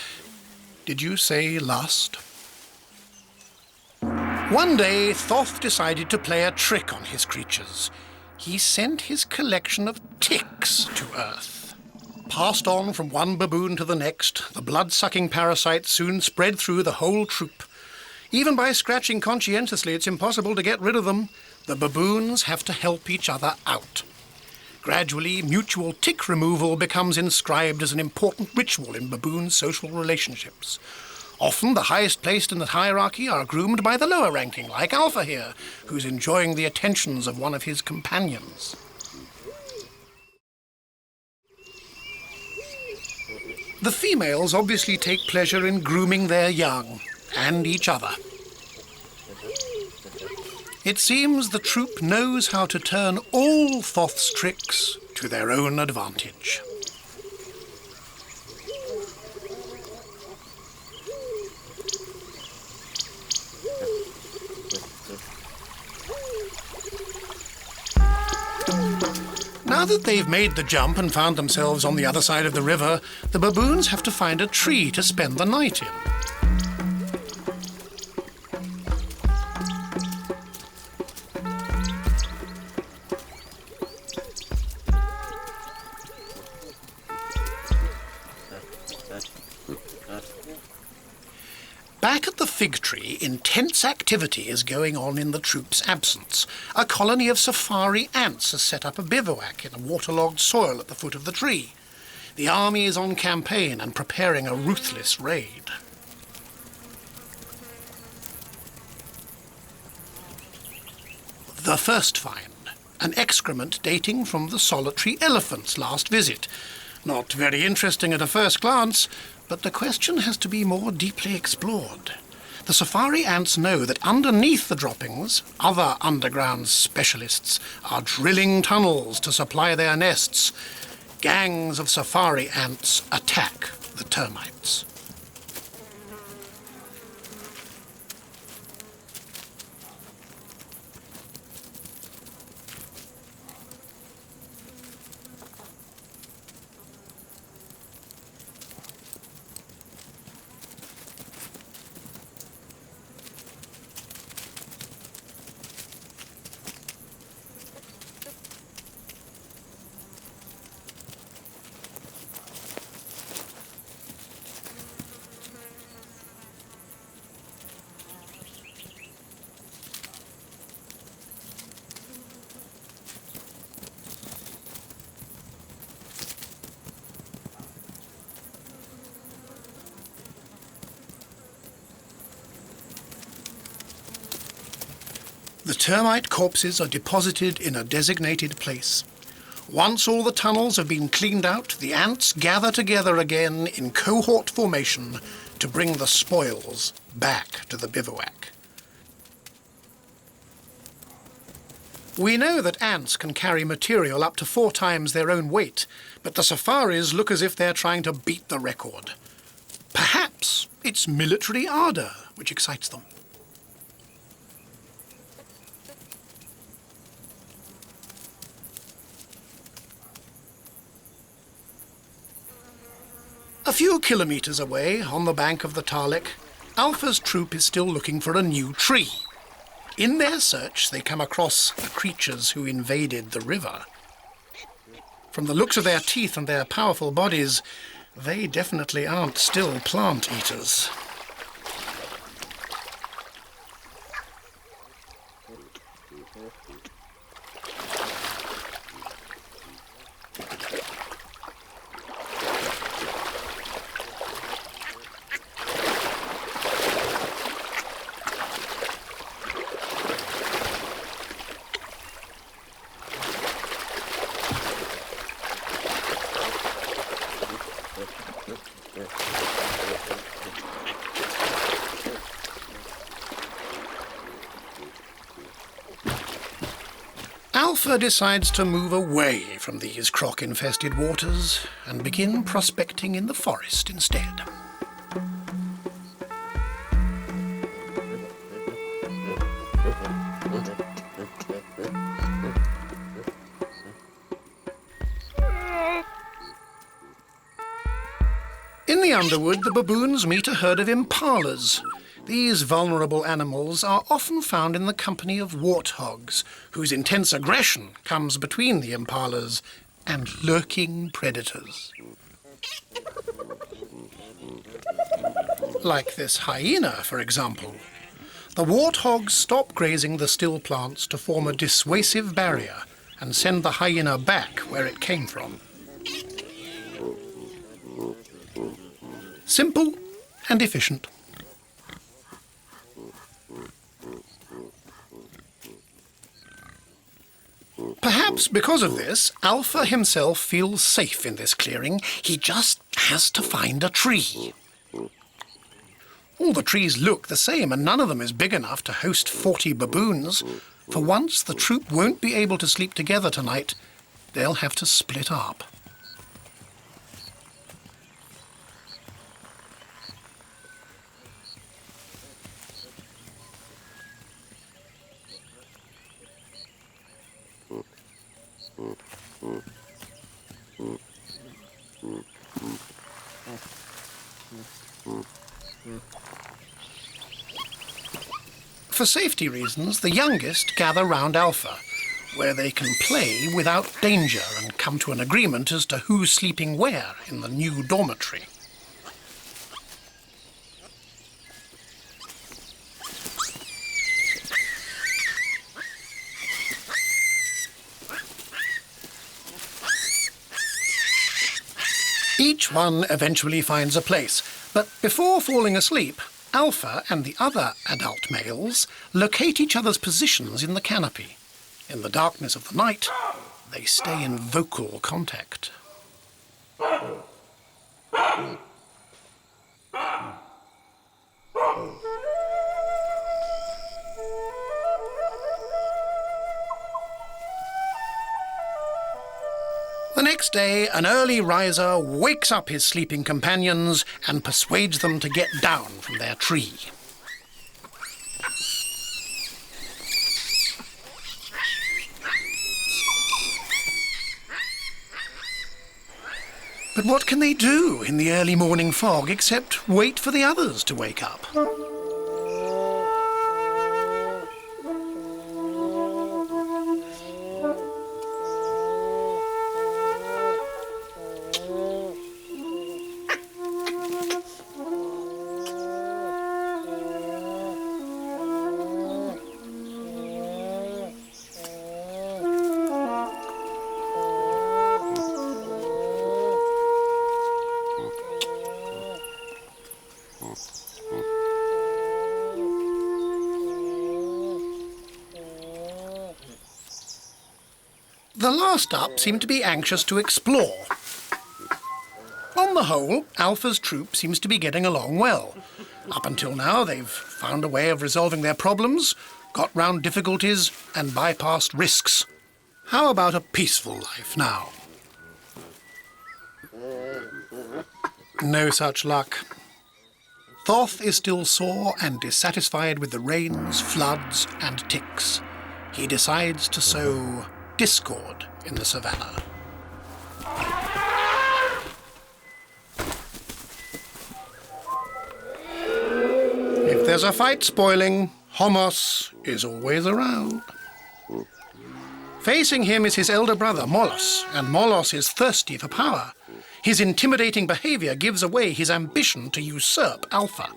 Did you say lust? One day, Thoth decided to play a trick on his creatures. He sent his collection of ticks to Earth. Passed on from one baboon to the next, the blood-sucking parasites soon spread through the whole troop. Even by scratching conscientiously, it's impossible to get rid of them. The baboons have to help each other out. Gradually, mutual tick removal becomes inscribed as an important ritual in baboon social relationships. Often the highest placed in the hierarchy are groomed by the lower ranking, like Alpha here, who's enjoying the attentions of one of his companions. The females obviously take pleasure in grooming their young, and each other. It seems the troop knows how to turn all Thoth's tricks to their own advantage. Now that they've made the jump and found themselves on the other side of the river, the baboons have to find a tree to spend the night in. Back at the fig tree, intense activity is going on in the troop's absence. A colony of safari ants has set up a bivouac in a waterlogged soil at the foot of the tree. The army is on campaign and preparing a ruthless raid. The first find, an excrement dating from the solitary elephant's last visit. Not very interesting at a first glance, but the question has to be more deeply explored. The safari ants know that underneath the droppings, other underground specialists are drilling tunnels to supply their nests. Gangs of safari ants attack the termites. The termite corpses are deposited in a designated place. Once all the tunnels have been cleaned out, the ants gather together again in cohort formation to bring the spoils back to the bivouac. We know that ants can carry material up to 4 times their own weight, but the safaris look as if they're trying to beat the record. Perhaps it's military ardour which excites them. A few kilometres away, on the bank of the Tarlik, Alpha's troop is still looking for a new tree. In their search, they come across the creatures who invaded the river. From the looks of their teeth and their powerful bodies, they definitely aren't still plant eaters. Alpha decides to move away from these croc-infested waters and begin prospecting in the forest instead. In the underwood, the baboons meet a herd of impalas. These vulnerable animals are often found in the company of warthogs, whose intense aggression comes between the impalas and lurking predators. Like this hyena, for example. The warthogs stop grazing the still plants to form a dissuasive barrier and send the hyena back where it came from. Simple and efficient. Perhaps because of this, Alpha himself feels safe in this clearing. He just has to find a tree. All the trees look the same, and none of them is big enough to host 40 baboons. For once, the troop won't be able to sleep together tonight. They'll have to split up. For safety reasons, the youngest gather round Alpha, where they can play without danger and come to an agreement as to who's sleeping where in the new dormitory. Each one eventually finds a place, but before falling asleep, Alpha and the other adult males locate each other's positions in the canopy. In the darkness of the night, they stay in vocal contact. The next day, an early riser wakes up his sleeping companions and persuades them to get down from their tree. But what can they do in the early morning fog except wait for the others to wake up? The last up seem to be anxious to explore. On the whole, Alpha's troop seems to be getting along well. Up until now, they've found a way of resolving their problems, got round difficulties, and bypassed risks. How about a peaceful life now? No such luck. Thoth is still sore and dissatisfied with the rains, floods, and ticks. He decides to sow discord in the savannah. If there's a fight spoiling, Homos is always around. Facing him is his elder brother, Molos, and Molos is thirsty for power. His intimidating behavior gives away his ambition to usurp Alpha.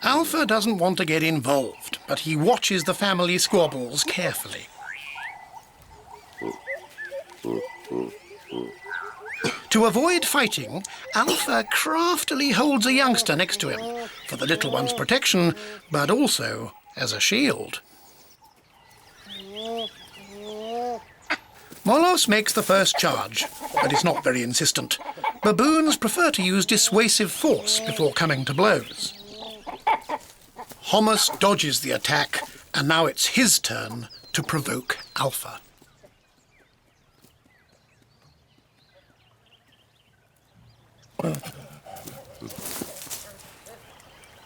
Alpha doesn't want to get involved, but he watches the family squabbles carefully. To avoid fighting, Alpha craftily holds a youngster next to him, for the little one's protection, but also as a shield. Molos makes the first charge, but is not very insistent. Baboons prefer to use dissuasive force before coming to blows. Homos dodges the attack, and now it's his turn to provoke Alpha.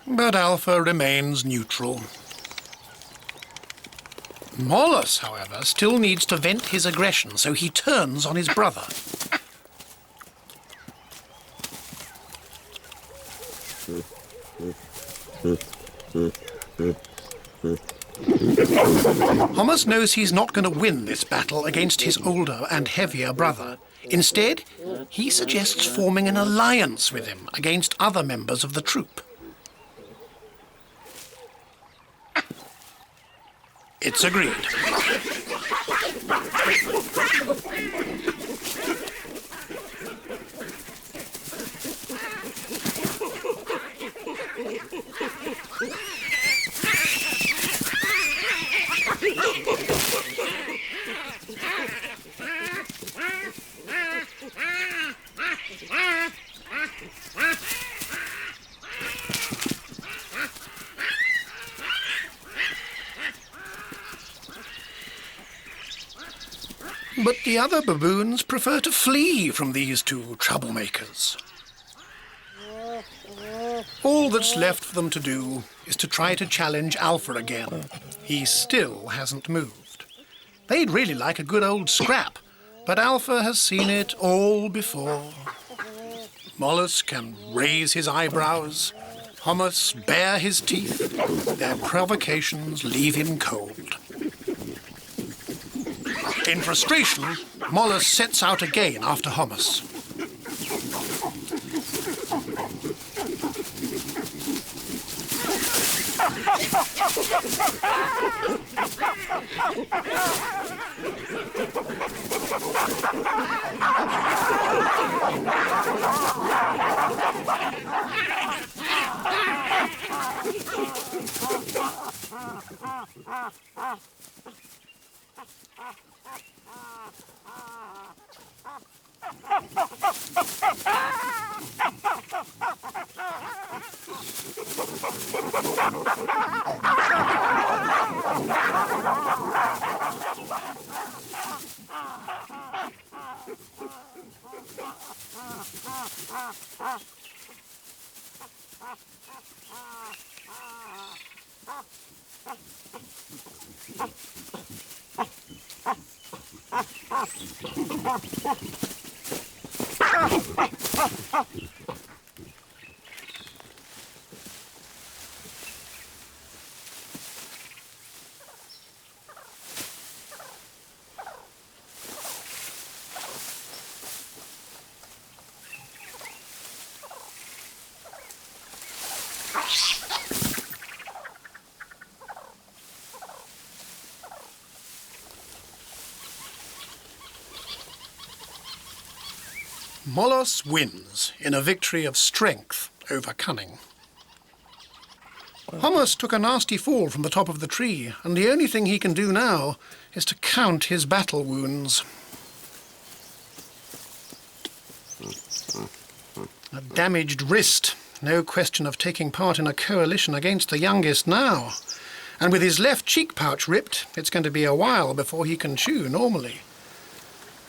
But Alpha remains neutral. Molos, however, still needs to vent his aggression, so he turns on his brother. Homos knows he's not going to win this battle against his older and heavier brother. Instead, he suggests forming an alliance with him against other members of the troop. It's agreed. But the other baboons prefer to flee from these two troublemakers. All that's left for them to do is to try to challenge Alpha again. He still hasn't moved. They'd really like a good old scrap, but Alpha has seen it all before. Molos can raise his eyebrows, Homos bare his teeth. Their provocations leave him cold. In frustration, Molos sets out again after Homos. Molos wins in a victory of strength over cunning. Homos took a nasty fall from the top of the tree, and the only thing he can do now is to count his battle wounds. A damaged wrist. No question of taking part in a coalition against the youngest now. And with his left cheek pouch ripped, it's going to be a while before he can chew normally.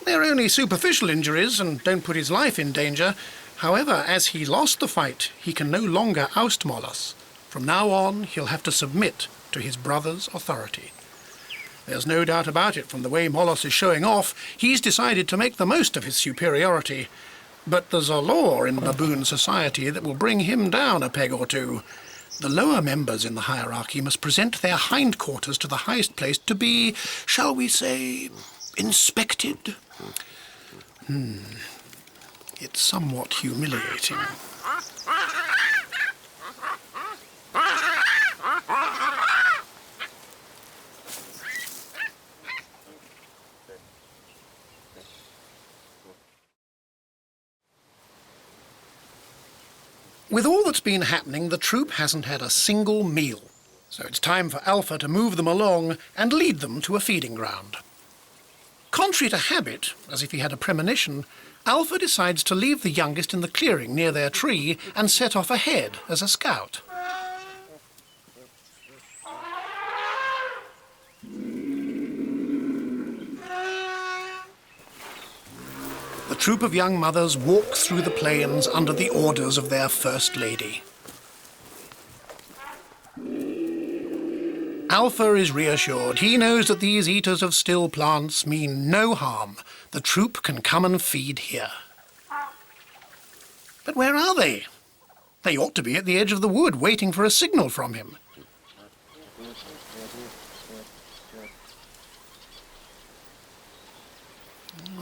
They're only superficial injuries and don't put his life in danger. However, as he lost the fight, he can no longer oust Molos. From now on, he'll have to submit to his brother's authority. There's no doubt about it from the way Molos is showing off. He's decided to make the most of his superiority. But there's a law in baboon society that will bring him down a peg or two. The lower members in the hierarchy must present their hindquarters to the highest place to be, shall we say, inspected. It's somewhat humiliating. With all that's been happening, the troop hasn't had a single meal. So it's time for Alpha to move them along and lead them to a feeding ground. Contrary to habit, as if he had a premonition, Alpha decides to leave the youngest in the clearing near their tree and set off ahead as a scout. The troop of young mothers walk through the plains under the orders of their First Lady. Alpha is reassured. He knows that these eaters of still plants mean no harm. The troop can come and feed here. But where are they? They ought to be at the edge of the wood, waiting for a signal from him.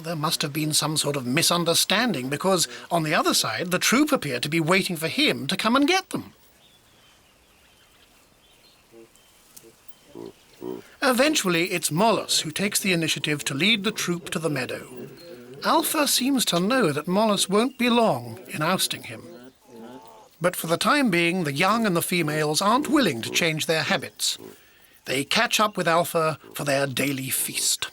There must have been some sort of misunderstanding, because on the other side, the troop appear to be waiting for him to come and get them. Eventually, it's Molos who takes the initiative to lead the troop to the meadow. Alpha seems to know that Molos won't be long in ousting him. But for the time being, the young and the females aren't willing to change their habits. They catch up with Alpha for their daily feast.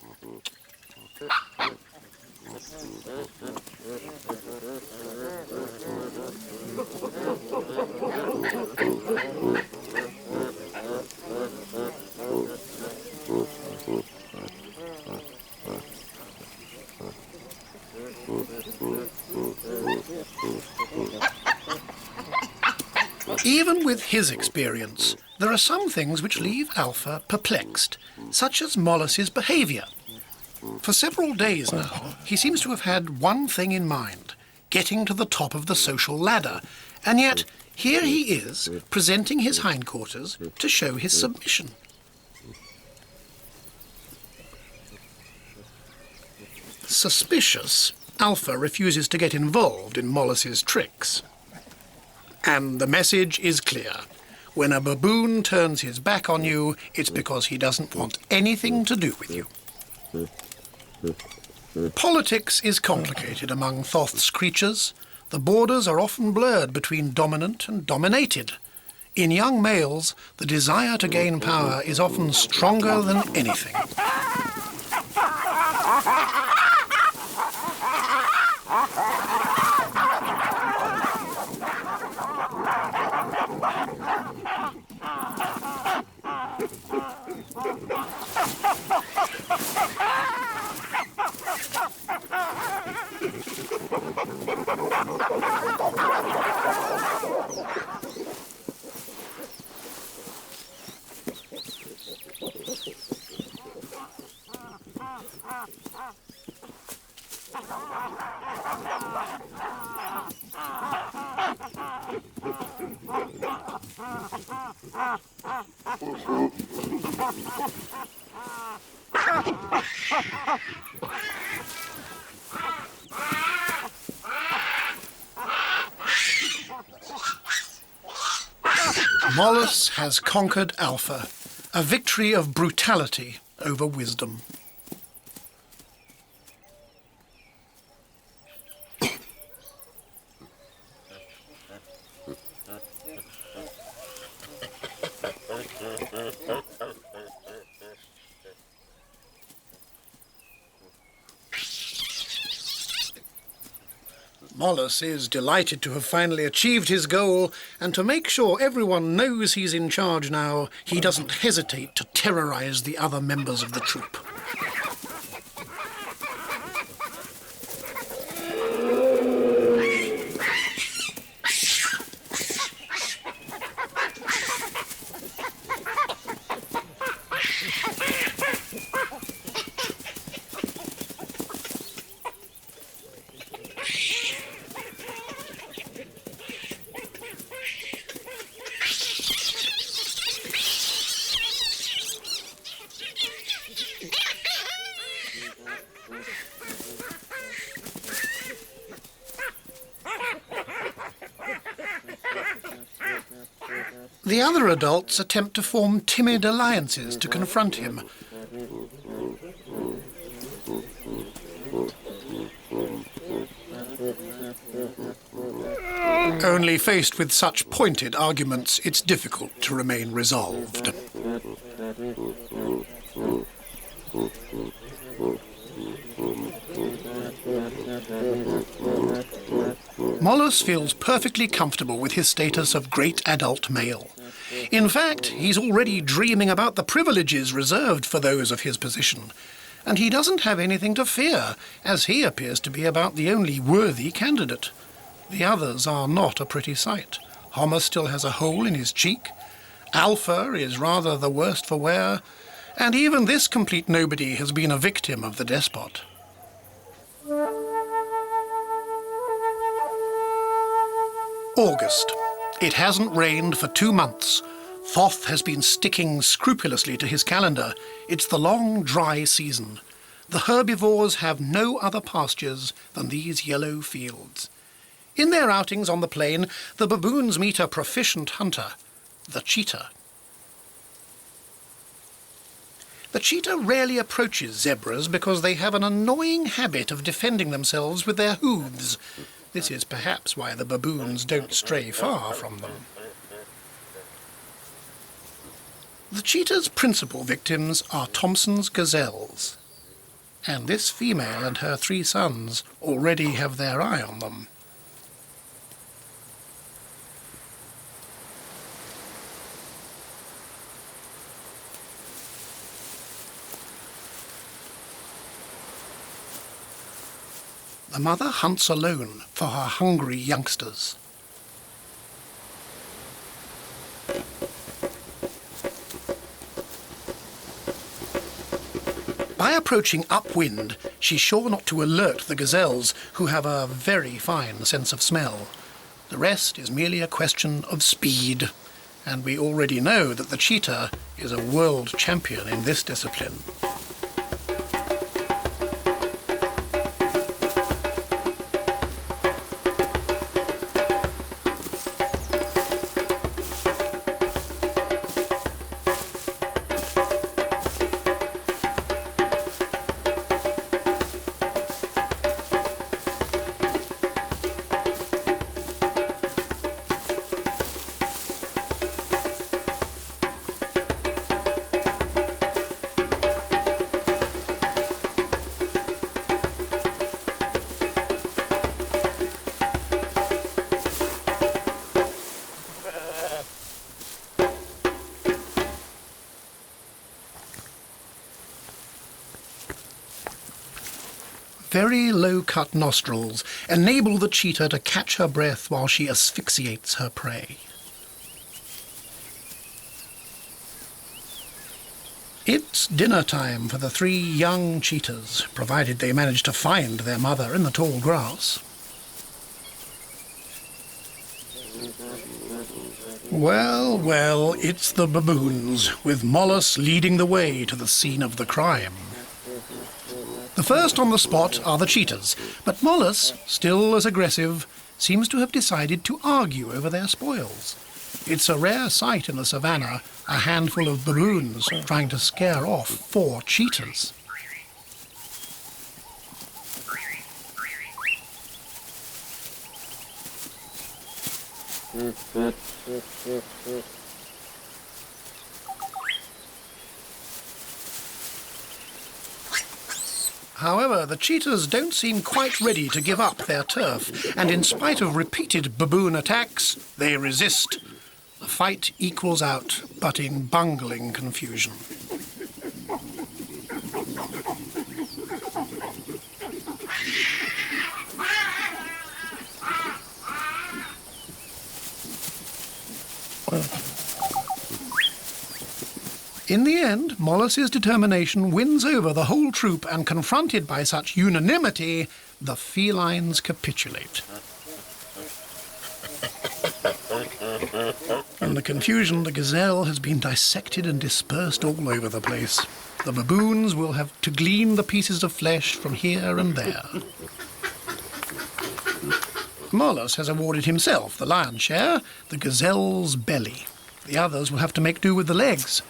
Even with his experience, there are some things which leave Alpha perplexed, such as Molos's behaviour. For several days now, he seems to have had one thing in mind, getting to the top of the social ladder, and yet here he is, presenting his hindquarters to show his submission. Suspicious, Alpha refuses to get involved in Molos's tricks. And the message is clear. when a baboon turns his back on you, it's because he doesn't want anything to do with you. Politics is complicated among Thoth's creatures. The borders are often blurred between dominant and dominated. In young males, the desire to gain power is often stronger than anything. Mollus has conquered Alpha, a victory of brutality over wisdom. Mollus is delighted to have finally achieved his goal, and to make sure everyone knows he's in charge now, he doesn't hesitate to terrorize the other members of the troop. The other adults attempt to form timid alliances to confront him. Only faced with such pointed arguments, it's difficult to remain resolved. Mollus feels perfectly comfortable with his status of great adult male. In fact, he's already dreaming about the privileges reserved for those of his position. And he doesn't have anything to fear, as he appears to be about the only worthy candidate. The others are not a pretty sight. Homer still has a hole in his cheek. Alpha is rather the worst for wear. And even this complete nobody has been a victim of the despot. August. It hasn't rained for 2 months. Thoth has been sticking scrupulously to his calendar. It's the long, dry season. The herbivores have no other pastures than these yellow fields. In their outings on the plain, the baboons meet a proficient hunter, the cheetah. The cheetah rarely approaches zebras because they have an annoying habit of defending themselves with their hooves. This is perhaps why the baboons don't stray far from them. The cheetah's principal victims are Thompson's gazelles, and this female and her 3 sons already have their eye on them. The mother hunts alone for her hungry youngsters. By approaching upwind, she's sure not to alert the gazelles, who have a very fine sense of smell. The rest is merely a question of speed, and we already know that the cheetah is a world champion in this discipline. very low-cut nostrils enable the cheetah to catch her breath while she asphyxiates her prey. It's dinner time for the 3 young cheetahs, provided they manage to find their mother in the tall grass. Well, well, it's the baboons, with Mollis leading the way to the scene of the crime. The first on the spot are the cheetahs, but Mollis, still as aggressive, seems to have decided to argue over their spoils. It's a rare sight in the savannah, a handful of baboons trying to scare off 4 cheetahs. However, the cheetahs don't seem quite ready to give up their turf, and in spite of repeated baboon attacks, they resist. The fight equals out, but in bungling confusion. In the end, Mollis's determination wins over the whole troop, and confronted by such unanimity, the felines capitulate. In the confusion, the gazelle has been dissected and dispersed all over the place. The baboons will have to glean the pieces of flesh from here and there. Mollis has awarded himself the lion's share, the gazelle's belly. The others will have to make do with the legs.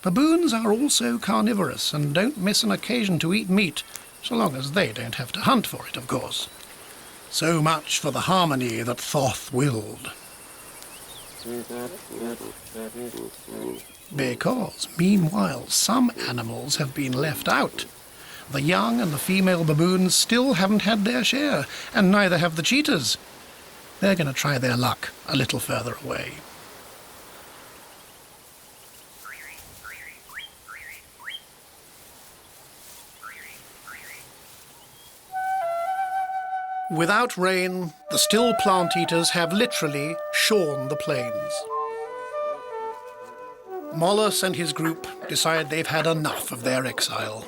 Baboons are also carnivorous and don't miss an occasion to eat meat, so long as they don't have to hunt for it, of course. So much for the harmony that Thoth willed. Because, meanwhile, some animals have been left out. The young and the female baboons still haven't had their share, and neither have the cheetahs. They're going to try their luck a little further away. Without rain, the still plant-eaters have literally shorn the plains. Mollis and his group decide they've had enough of their exile.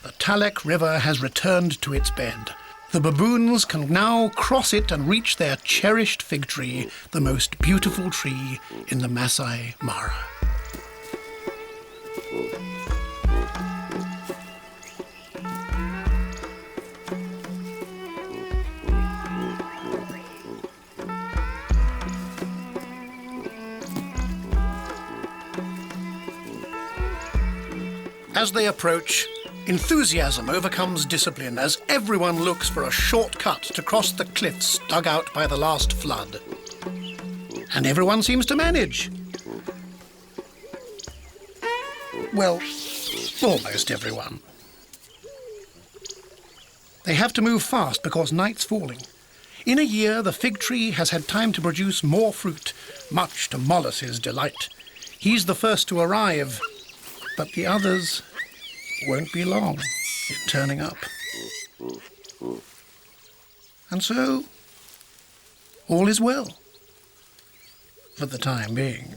The Talek River has returned to its bed. The baboons can now cross it and reach their cherished fig tree, the most beautiful tree in the Masai Mara. As they approach, enthusiasm overcomes discipline as everyone looks for a shortcut to cross the cliffs dug out by the last flood. And everyone seems to manage. Well, almost everyone. They have to move fast because night's falling. In a year, the fig tree has had time to produce more fruit, much to Mollis's delight. He's the first to arrive, but the others won't be long in turning up. And so, all is well, for the time being.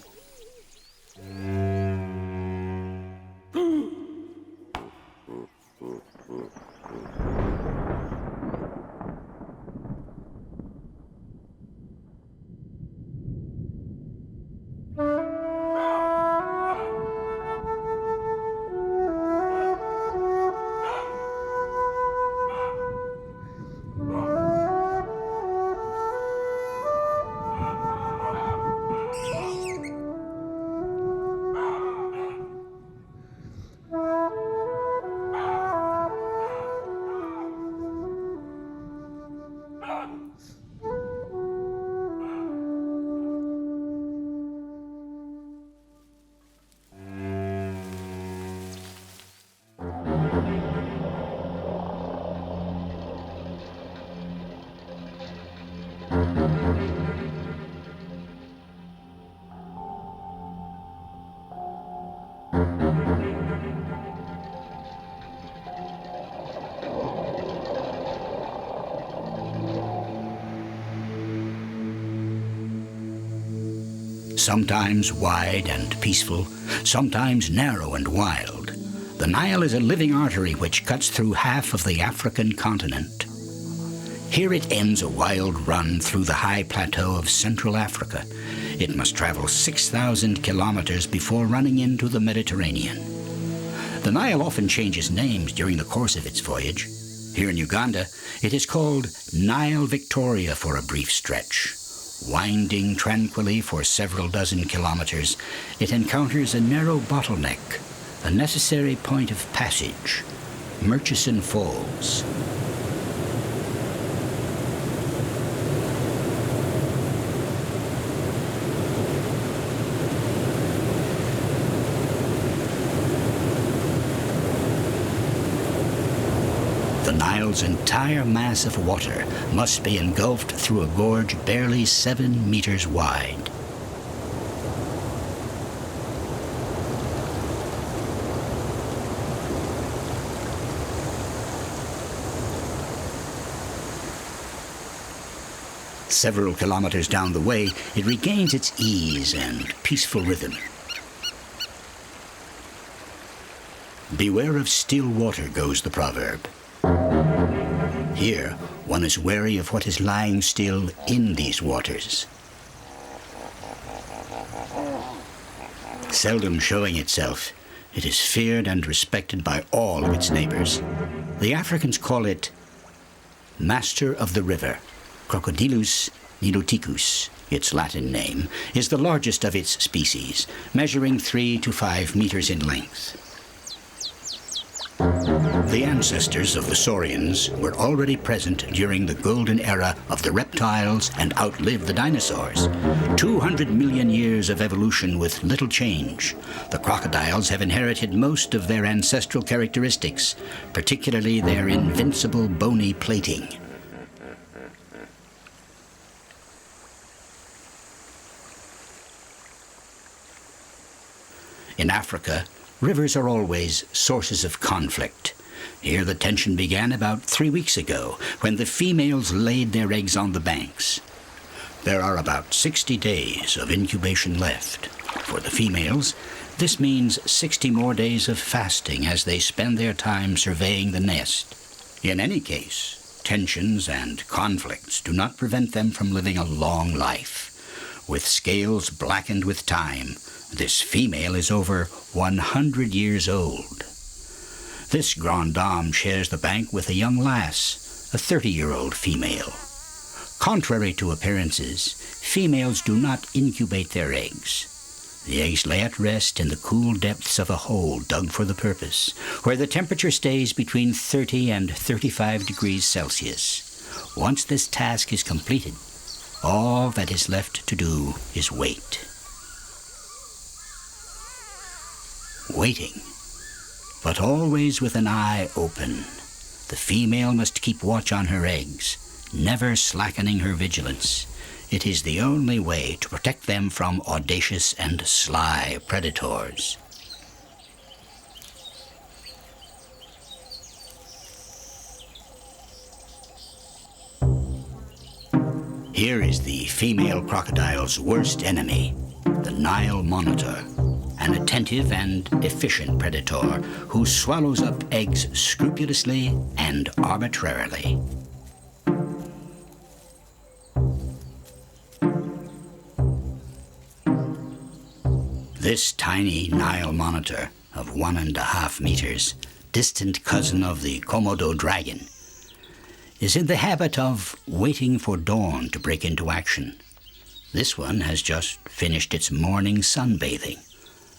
Sometimes wide and peaceful, sometimes narrow and wild, the Nile is a living artery which cuts through half of the African continent. Here it ends a wild run through the high plateau of Central Africa. It must travel 6,000 kilometers before running into the Mediterranean. The Nile often changes names during the course of its voyage. Here in Uganda, it is called Nile Victoria for a brief stretch. Winding tranquilly for several dozen kilometers, it encounters a narrow bottleneck, a necessary point of passage, Murchison Falls. The Nile's entire mass of water must be engulfed through a gorge barely 7 meters wide. Several kilometers down the way, it regains its ease and peaceful rhythm. Beware of still water, goes the proverb. Here, one is wary of what is lying still in these waters. Seldom showing itself, it is feared and respected by all of its neighbors. The Africans call it Master of the River. Crocodilus niloticus, its Latin name, is the largest of its species, measuring 3 to 5 meters in length. The ancestors of the saurians were already present during the golden era of the reptiles and outlived the dinosaurs. 200 million years of evolution with little change. The crocodiles have inherited most of their ancestral characteristics, particularly their invincible bony plating. In Africa, rivers are always sources of conflict. Here the tension began about 3 weeks ago, when the females laid their eggs on the banks. There are about 60 days of incubation left. For the females, this means 60 more days of fasting as they spend their time surveying the nest. In any case, tensions and conflicts do not prevent them from living a long life. With scales blackened with time, this female is over 100 years old. This grande dame shares the bank with a young lass, a 30-year-old female. Contrary to appearances, females do not incubate their eggs. The eggs lay at rest in the cool depths of a hole dug for the purpose, where the temperature stays between 30 and 35 degrees Celsius. Once this task is completed, all that is left to do is wait. Waiting, but always with an eye open. The female must keep watch on her eggs, never slackening her vigilance. It is the only way to protect them from audacious and sly predators. Here is the female crocodile's worst enemy, the Nile monitor, an attentive and efficient predator who swallows up eggs scrupulously and arbitrarily. This tiny Nile monitor of 1.5 meters, distant cousin of the Komodo dragon, is in the habit of waiting for dawn to break into action. This one has just finished its morning sunbathing.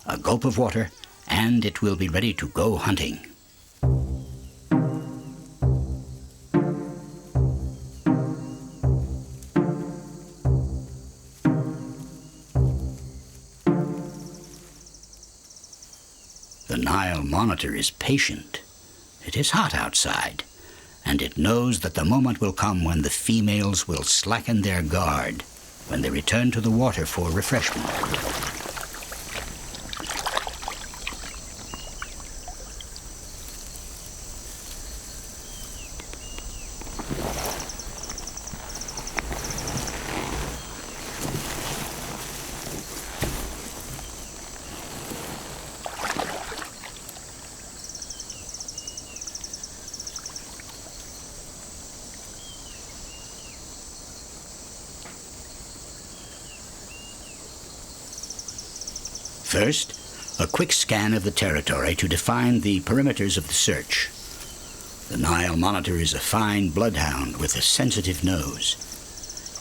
A gulp of water, and it will be ready to go hunting. The Nile monitor is patient. It is hot outside, and it knows that the moment will come when the females will slacken their guard, when they return to the water for refreshment. First, a quick scan of the territory to define the perimeters of the search. The Nile monitor is a fine bloodhound with a sensitive nose.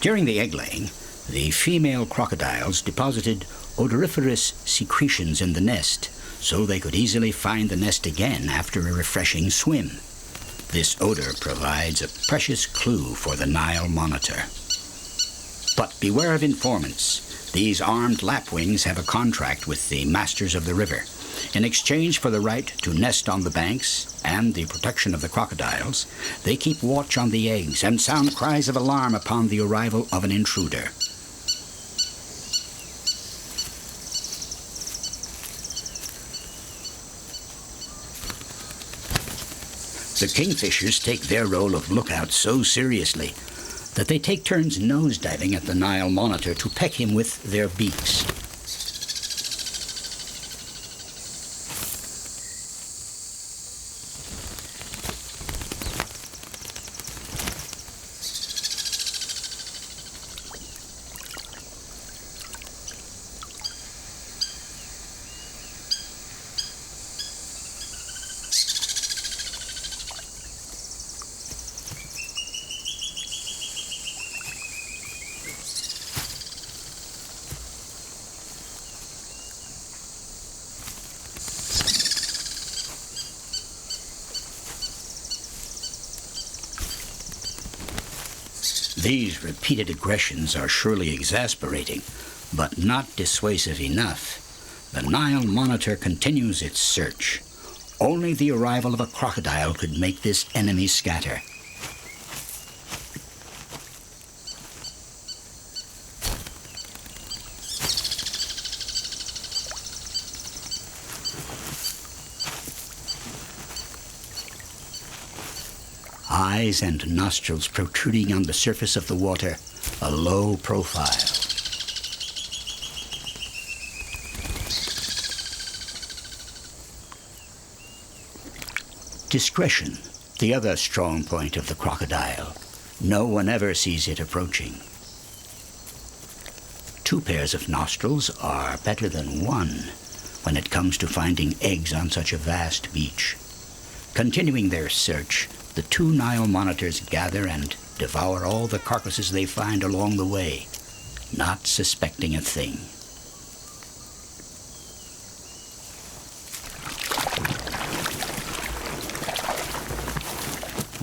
During the egg-laying, the female crocodiles deposited odoriferous secretions in the nest so they could easily find the nest again after a refreshing swim. This odor provides a precious clue for the Nile monitor. But beware of informants. These armed lapwings have a contract with the masters of the river. In exchange for the right to nest on the banks and the protection of the crocodiles, they keep watch on the eggs and sound cries of alarm upon the arrival of an intruder. The kingfishers take their role of lookout so seriously that they take turns nosediving at the Nile monitor to peck him with their beaks. These repeated aggressions are surely exasperating, but not dissuasive enough. The Nile monitor continues its search. Only the arrival of a crocodile could make this enemy scatter. Eyes and nostrils protruding on the surface of the water, a low profile. Discretion, the other strong point of the crocodile. No one ever sees it approaching. 2 pairs of nostrils are better than 1 when it comes to finding eggs on such a vast beach. Continuing their search, the 2 Nile monitors gather and devour all the carcasses they find along the way, not suspecting a thing.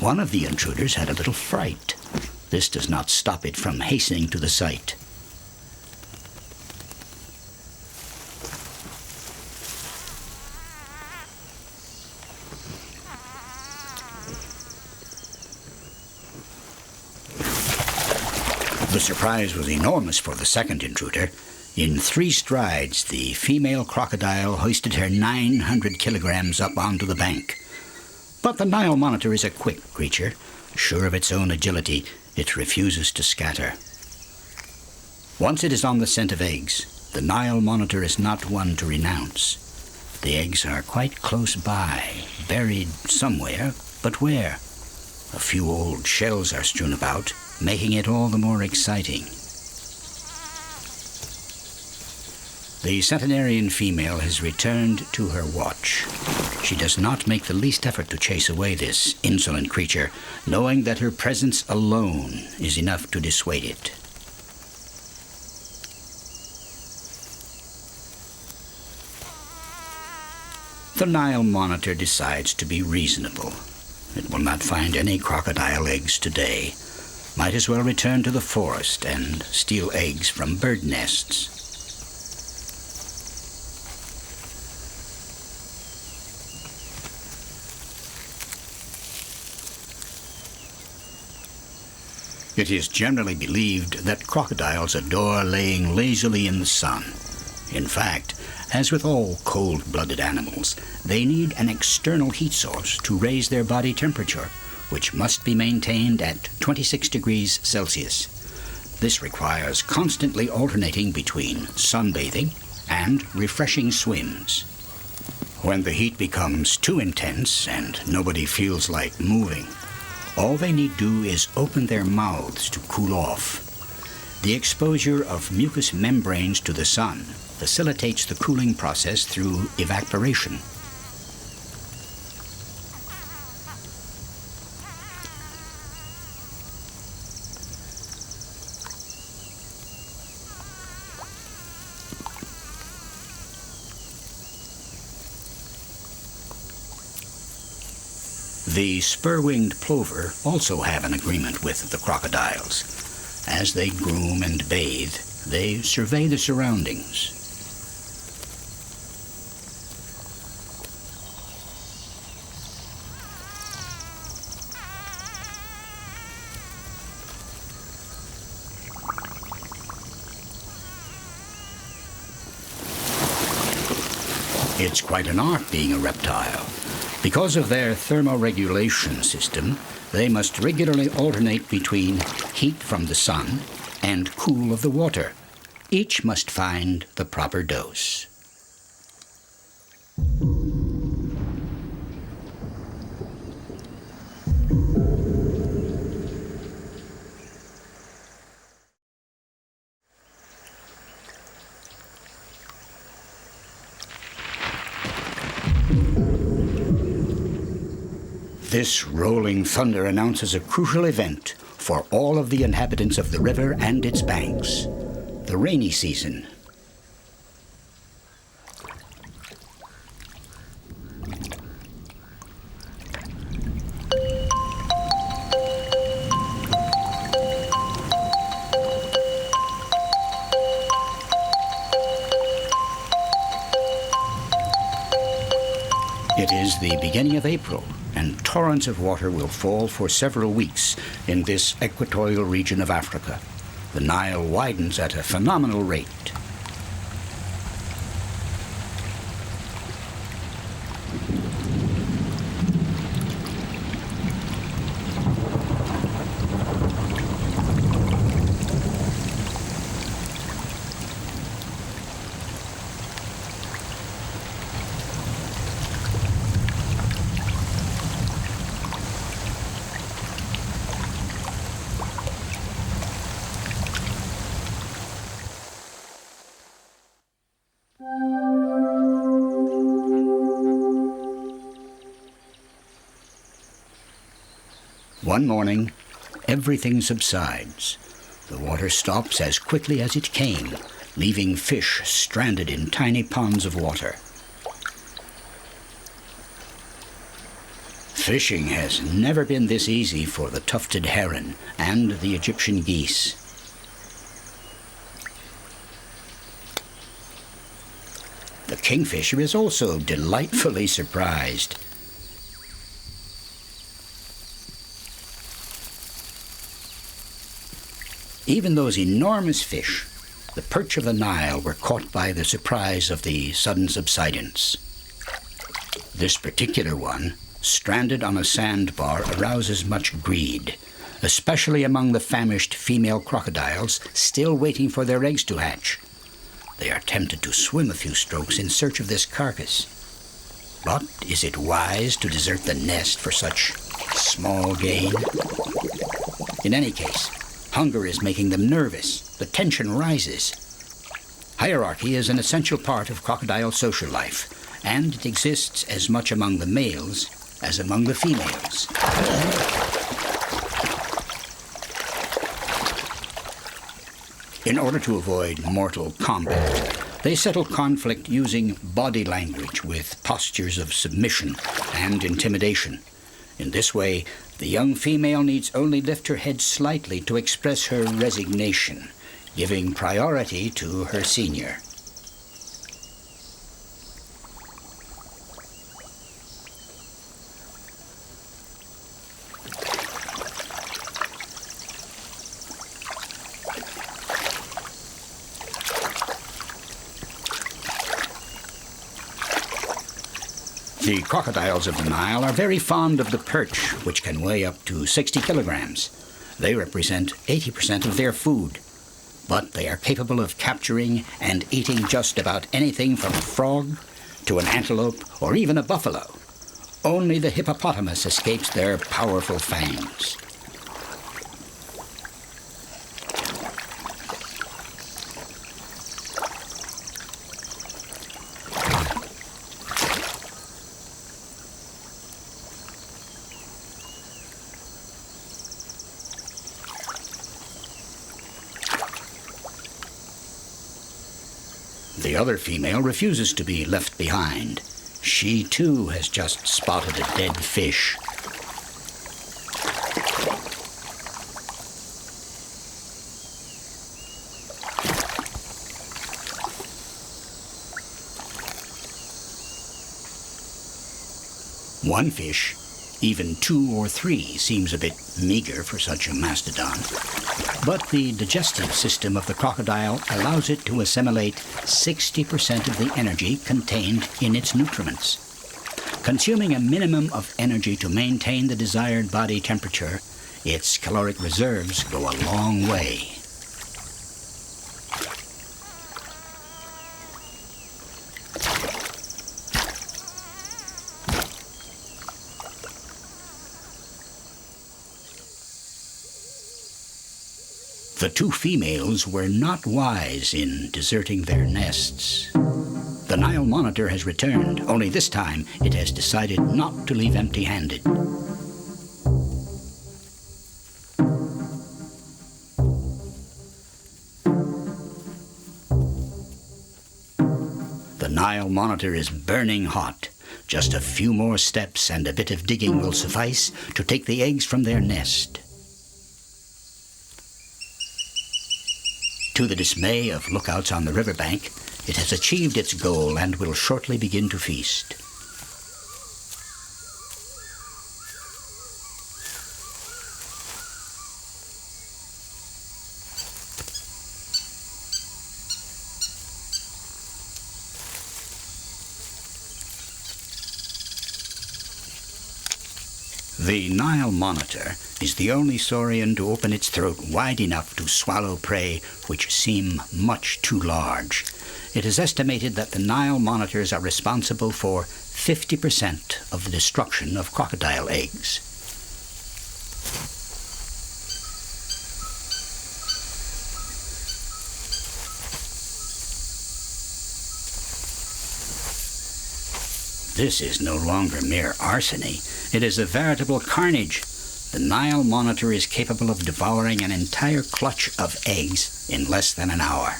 One of the intruders had a little fright. This does not stop it from hastening to the site. The surprise was enormous for the second intruder. In 3 strides, the female crocodile hoisted her 900 kilograms up onto the bank. But the Nile monitor is a quick creature. Sure of its own agility, it refuses to scatter. Once it is on the scent of eggs, the Nile monitor is not one to renounce. The eggs are quite close by, buried somewhere, but where? A few old shells are strewn about, making it all the more exciting. The centenarian female has returned to her watch. She does not make the least effort to chase away this insolent creature, knowing that her presence alone is enough to dissuade it. The Nile monitor decides to be reasonable. It will not find any crocodile eggs today. Might as well return to the forest and steal eggs from bird nests. It is generally believed that crocodiles adore laying lazily in the sun. In fact, as with all cold-blooded animals, they need an external heat source to raise their body temperature, which must be maintained at 26 degrees Celsius. This requires constantly alternating between sunbathing and refreshing swims. When the heat becomes too intense and nobody feels like moving, all they need do is open their mouths to cool off. The exposure of mucous membranes to the sun facilitates the cooling process through evaporation. The spur-winged plover also have an agreement with the crocodiles. As they groom and bathe, they survey the surroundings. It's quite an art being a reptile. Because of their thermoregulation system, they must regularly alternate between heat from the sun and cool of the water. Each must find the proper dose. This rolling thunder announces a crucial event for all of the inhabitants of the river and its banks, the rainy season. It is the beginning of April, and torrents of water will fall for several weeks in this equatorial region of Africa. The Nile widens at a phenomenal rate. One morning, everything subsides. The water stops as quickly as it came, leaving fish stranded in tiny ponds of water. Fishing has never been this easy for the tufted heron and the Egyptian geese. The kingfisher is also delightfully surprised. Even those enormous fish, the perch of the Nile, were caught by the surprise of the sudden subsidence. This particular one, stranded on a sandbar, arouses much greed, especially among the famished female crocodiles still waiting for their eggs to hatch. They are tempted to swim a few strokes in search of this carcass. But is it wise to desert the nest for such small gain? In any case, hunger is making them nervous. The tension rises. Hierarchy is an essential part of crocodile social life, and it exists as much among the males as among the females. In order to avoid mortal combat, they settle conflict using body language with postures of submission and intimidation. In this way, the young female needs only lift her head slightly to express her resignation, giving priority to her senior. The crocodiles of the Nile are very fond of the perch, which can weigh up to 60 kilograms. They represent 80% of their food, but they are capable of capturing and eating just about anything from a frog to an antelope or even a buffalo. Only the hippopotamus escapes their powerful fangs. The other female refuses to be left behind. She too has just spotted a dead fish. One fish, even 2 or 3, seems a bit meager for such a mastodon. But the digestive system of the crocodile allows it to assimilate 60% of the energy contained in its nutriments. Consuming a minimum of energy to maintain the desired body temperature, its caloric reserves go a long way. The 2 females were not wise in deserting their nests. The Nile monitor has returned, only this time it has decided not to leave empty-handed. The Nile monitor is burning hot. Just a few more steps and a bit of digging will suffice to take the eggs from their nest. To the dismay of lookouts on the riverbank, it has achieved its goal and will shortly begin to feast. The Nile monitor is the only saurian to open its throat wide enough to swallow prey which seem much too large. It is estimated that the Nile monitors are responsible for 50% of the destruction of crocodile eggs. This is no longer mere larceny. It is a veritable carnage. The Nile monitor is capable of devouring an entire clutch of eggs in less than an hour.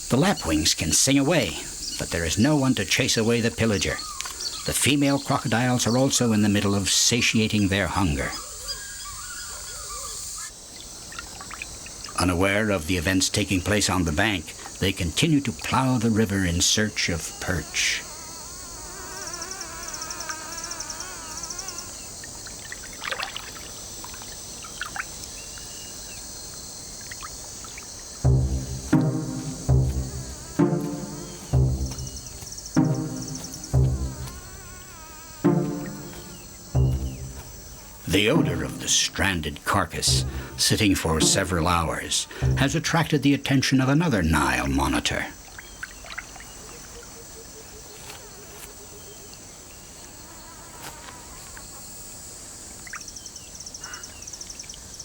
The lapwings can sing away, but there is no one to chase away the pillager. The female crocodiles are also in the middle of satiating their hunger. Unaware of the events taking place on the bank, they continue to plow the river in search of perch. The odor of the stranded carcass, sitting for several hours, has attracted the attention of another Nile monitor.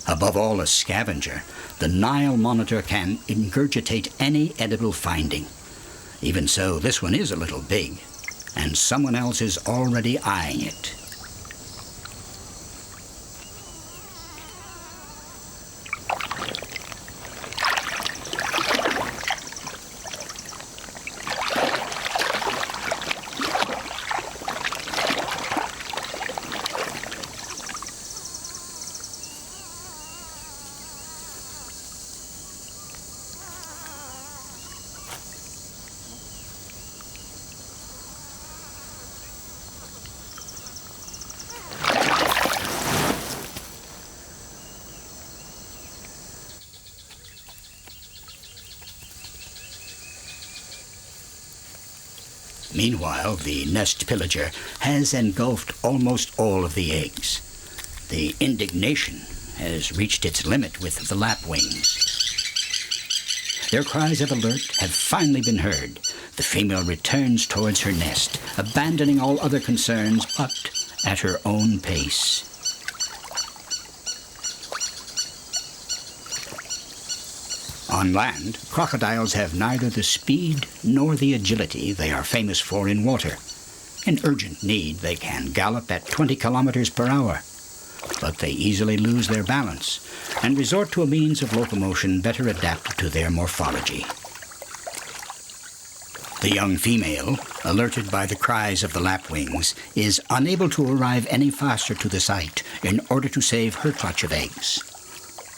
Above all a scavenger, the Nile monitor can ingurgitate any edible finding. Even so, this one is a little big, and someone else is already eyeing it. Meanwhile, the nest pillager has engulfed almost all of the eggs. The indignation has reached its limit with the lapwings. Their cries of alert have finally been heard. The female returns towards her nest, abandoning all other concerns, but at her own pace. On land, crocodiles have neither the speed nor the agility they are famous for in water. In urgent need, they can gallop at 20 kilometers per hour. But they easily lose their balance and resort to a means of locomotion better adapted to their morphology. The young female, alerted by the cries of the lapwings, is unable to arrive any faster to the site in order to save her clutch of eggs.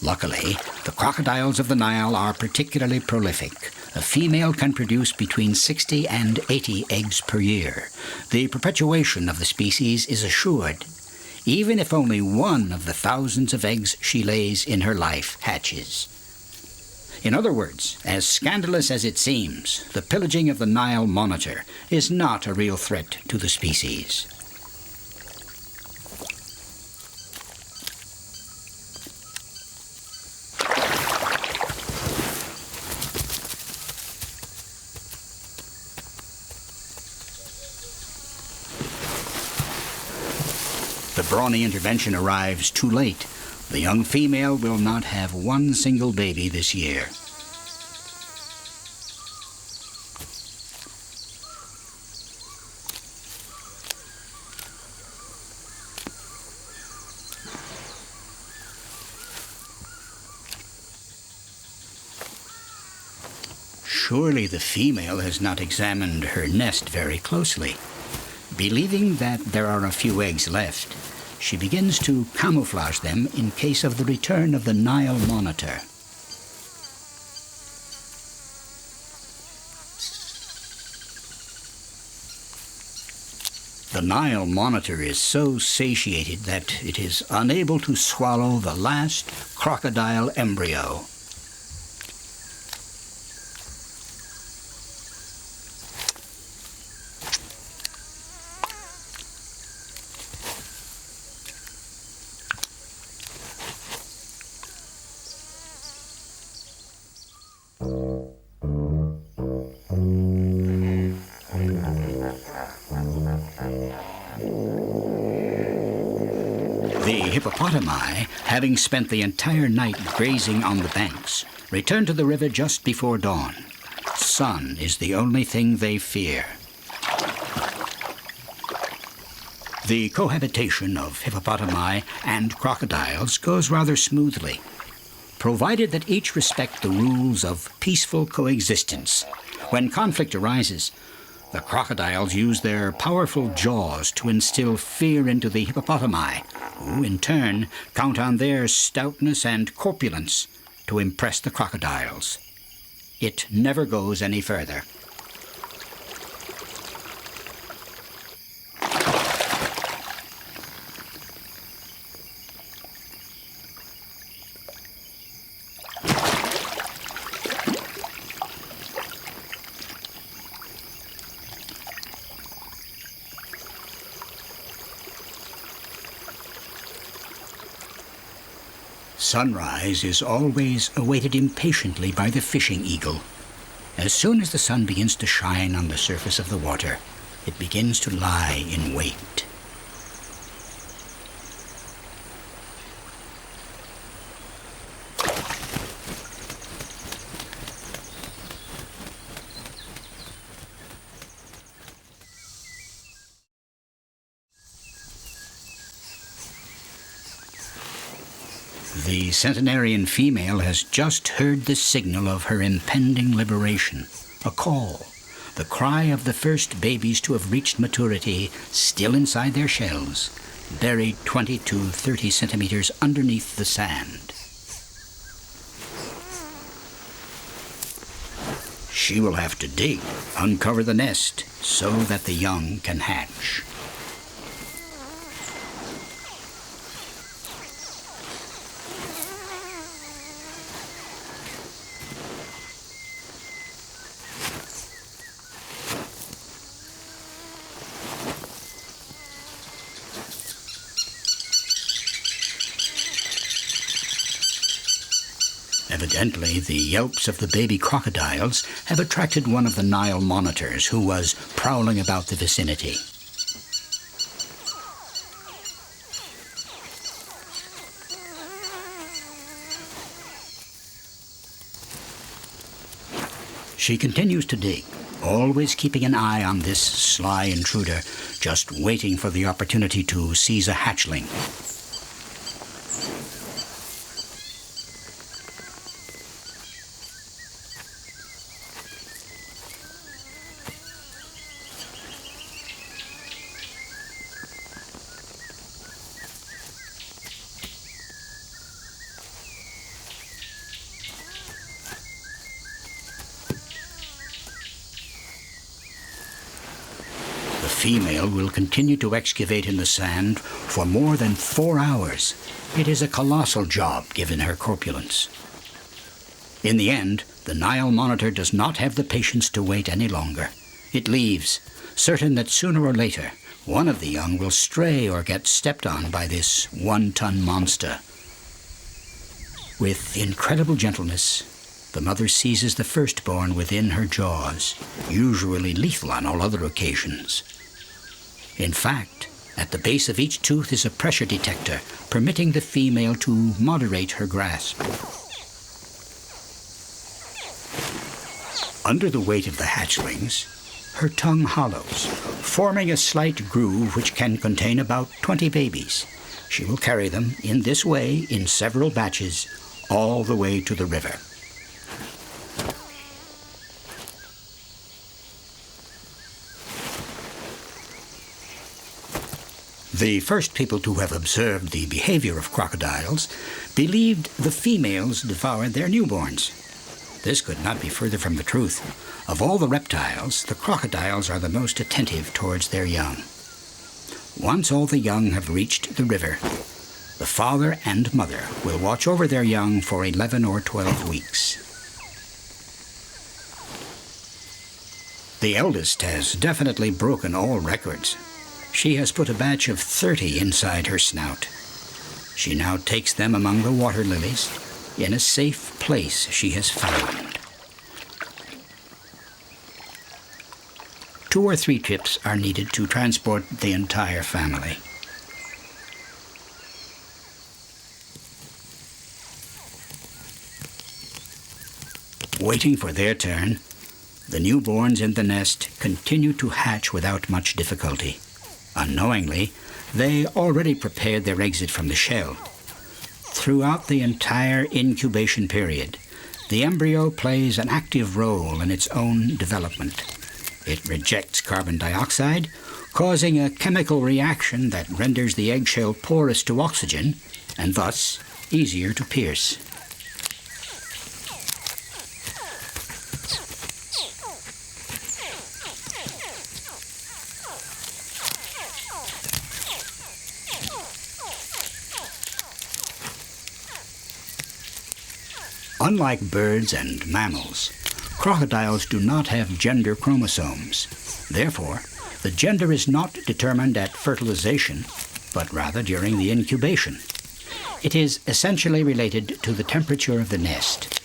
Luckily, the crocodiles of the Nile are particularly prolific. A female can produce between 60 and 80 eggs per year. The perpetuation of the species is assured, even if only one of the thousands of eggs she lays in her life hatches. In other words, as scandalous as it seems, the pillaging of the Nile monitor is not a real threat to the species. The brawny intervention arrives too late. The young female will not have one single baby this year. Surely the female has not examined her nest very closely. Believing that there are a few eggs left, she begins to camouflage them in case of the return of the Nile monitor. The Nile monitor is so satiated that it is unable to swallow the last crocodile embryo. The hippopotami, having spent the entire night grazing on the banks, return to the river just before dawn. Sun is the only thing they fear. The cohabitation of hippopotami and crocodiles goes rather smoothly, provided that each respect the rules of peaceful coexistence. When conflict arises, the crocodiles use their powerful jaws to instill fear into the hippopotami, who in turn count on their stoutness and corpulence to impress the crocodiles. It never goes any further. Sunrise is always awaited impatiently by the fishing eagle. As soon as the sun begins to shine on the surface of the water, it begins to lie in wait. The centenarian female has just heard the signal of her impending liberation, a call, the cry of the first babies to have reached maturity, still inside their shells, buried 20 to 30 centimeters underneath the sand. She will have to dig, uncover the nest, so that the young can hatch. Evidently, the yelps of the baby crocodiles have attracted one of the Nile monitors who was prowling about the vicinity. She continues to dig, always keeping an eye on this sly intruder, just waiting for the opportunity to seize a hatchling. female will continue to excavate in the sand for more than 4 hours. It is a colossal job given her corpulence. In the end, the Nile monitor does not have the patience to wait any longer. It leaves, certain that sooner or later, one of the young will stray or get stepped on by this 1-ton monster. With incredible gentleness, the mother seizes the firstborn within her jaws, usually lethal on all other occasions. In fact, at the base of each tooth is a pressure detector, permitting the female to moderate her grasp. Under the weight of the hatchlings, her tongue hollows, forming a slight groove which can contain about 20 babies. She will carry them in this way in several batches all the way to the river. The first people to have observed the behavior of crocodiles believed the females devoured their newborns. This could not be further from the truth. Of all the reptiles, the crocodiles are the most attentive towards their young. Once all the young have reached the river, the father and mother will watch over their young for 11 or 12 weeks. The eldest has definitely broken all records. She has put a batch of 30 inside her snout. She now takes them among the water lilies in a safe place she has found. 2 or 3 trips are needed to transport the entire family. Waiting for their turn, the newborns in the nest continue to hatch without much difficulty. Unknowingly, they already prepared their exit from the shell. Throughout the entire incubation period, the embryo plays an active role in its own development. It rejects carbon dioxide, causing a chemical reaction that renders the eggshell porous to oxygen and thus easier to pierce. Unlike birds and mammals, crocodiles do not have gender chromosomes. Therefore, the gender is not determined at fertilization, but rather during the incubation. It is essentially related to the temperature of the nest.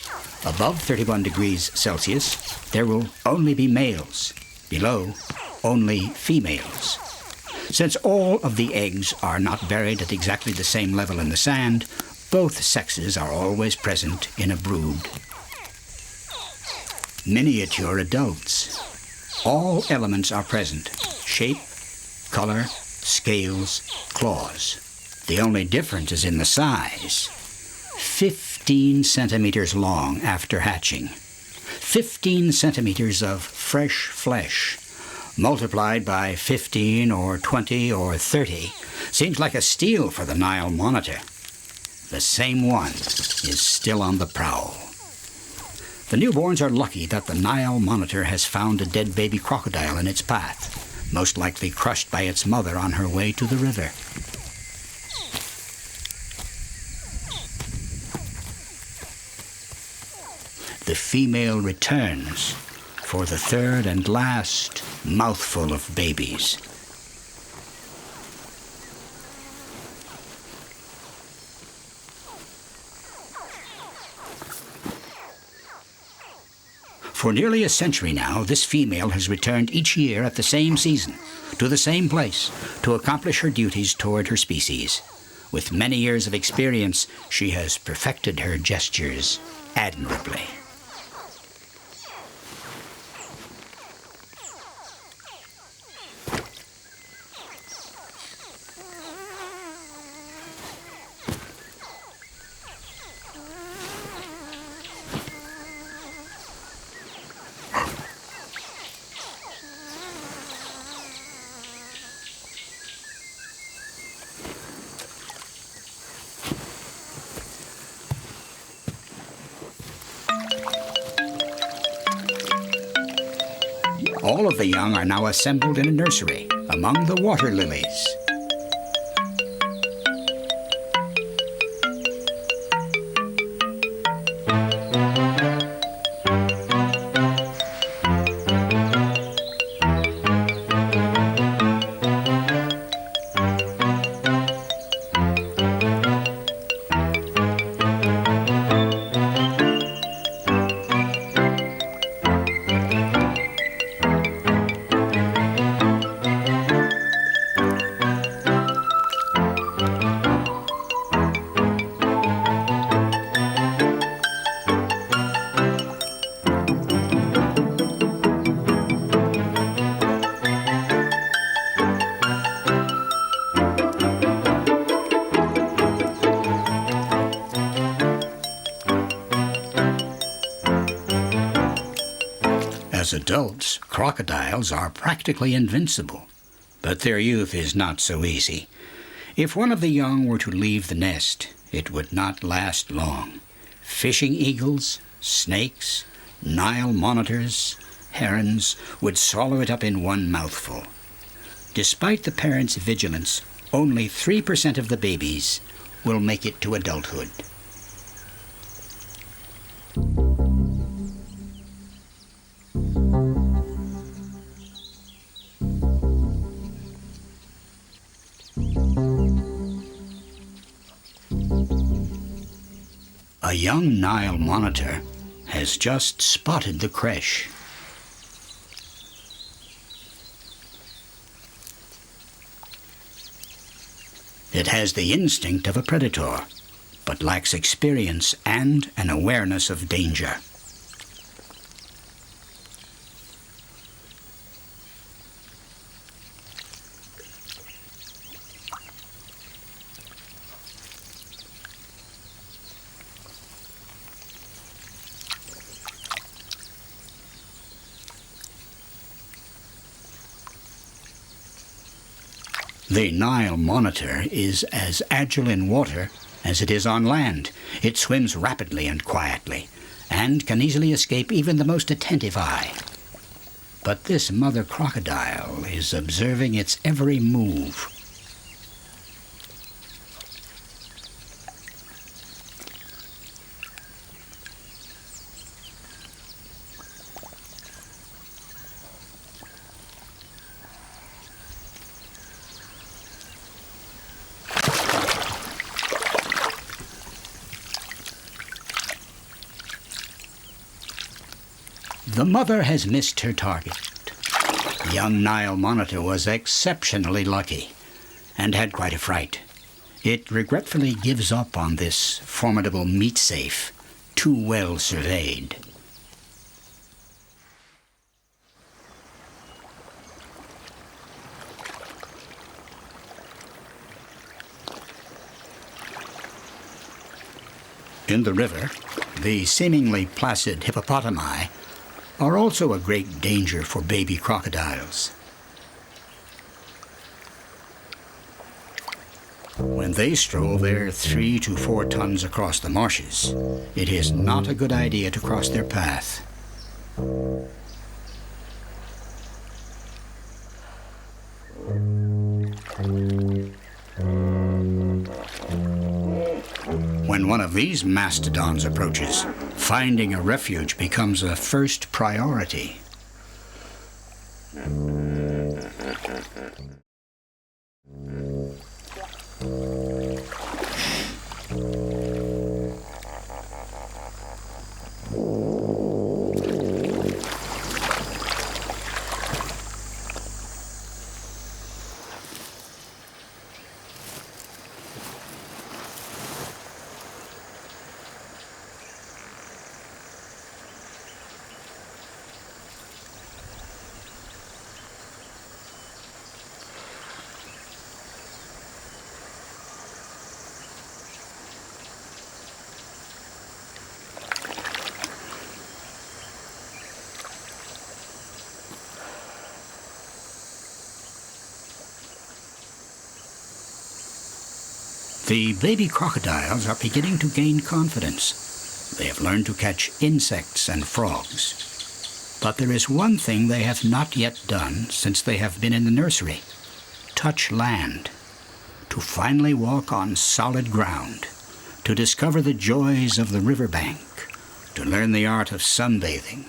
Above 31 degrees Celsius, there will only be males. Below, only females. Since all of the eggs are not buried at exactly the same level in the sand, both sexes are always present in a brood. Miniature adults. All elements are present: shape, color, scales, claws. The only difference is in the size. 15 centimeters long after hatching. 15 centimeters of fresh flesh, multiplied by 15 or 20 or 30, seems like a steal for the Nile monitor. The same one is still on the prowl. The newborns are lucky that the Nile monitor has found a dead baby crocodile in its path, most likely crushed by its mother on her way to the river. The female returns for the third and last mouthful of babies. For nearly a century now, this female has returned each year at the same season, to the same place, to accomplish her duties toward her species. With many years of experience, she has perfected her gestures admirably. All of the young are now assembled in a nursery, among the water lilies. As adults, crocodiles are practically invincible, but their youth is not so easy. If one of the young were to leave the nest, it would not last long. Fishing eagles, snakes, Nile monitors, herons would swallow it up in one mouthful. Despite the parents' vigilance, only 3% of the babies will make it to adulthood. A young Nile monitor has just spotted the creche. It has the instinct of a predator, but lacks experience and an awareness of danger. The Nile monitor is as agile in water as it is on land. It swims rapidly and quietly, and can easily escape even the most attentive eye. But this mother crocodile is observing its every move. The mother has missed her target. The young Nile monitor was exceptionally lucky and had quite a fright. It regretfully gives up on this formidable meat safe, too well surveyed. In the river, the seemingly placid hippopotami are also a great danger for baby crocodiles. When they stroll their 3 to 4 tons across the marshes, it is not a good idea to cross their path. When one of these mastodons approaches, finding a refuge becomes a first priority. The baby crocodiles are beginning to gain confidence. They have learned to catch insects and frogs. But there is one thing they have not yet done since they have been in the nursery. touch land, to finally walk on solid ground, to discover the joys of the riverbank, to learn the art of sunbathing.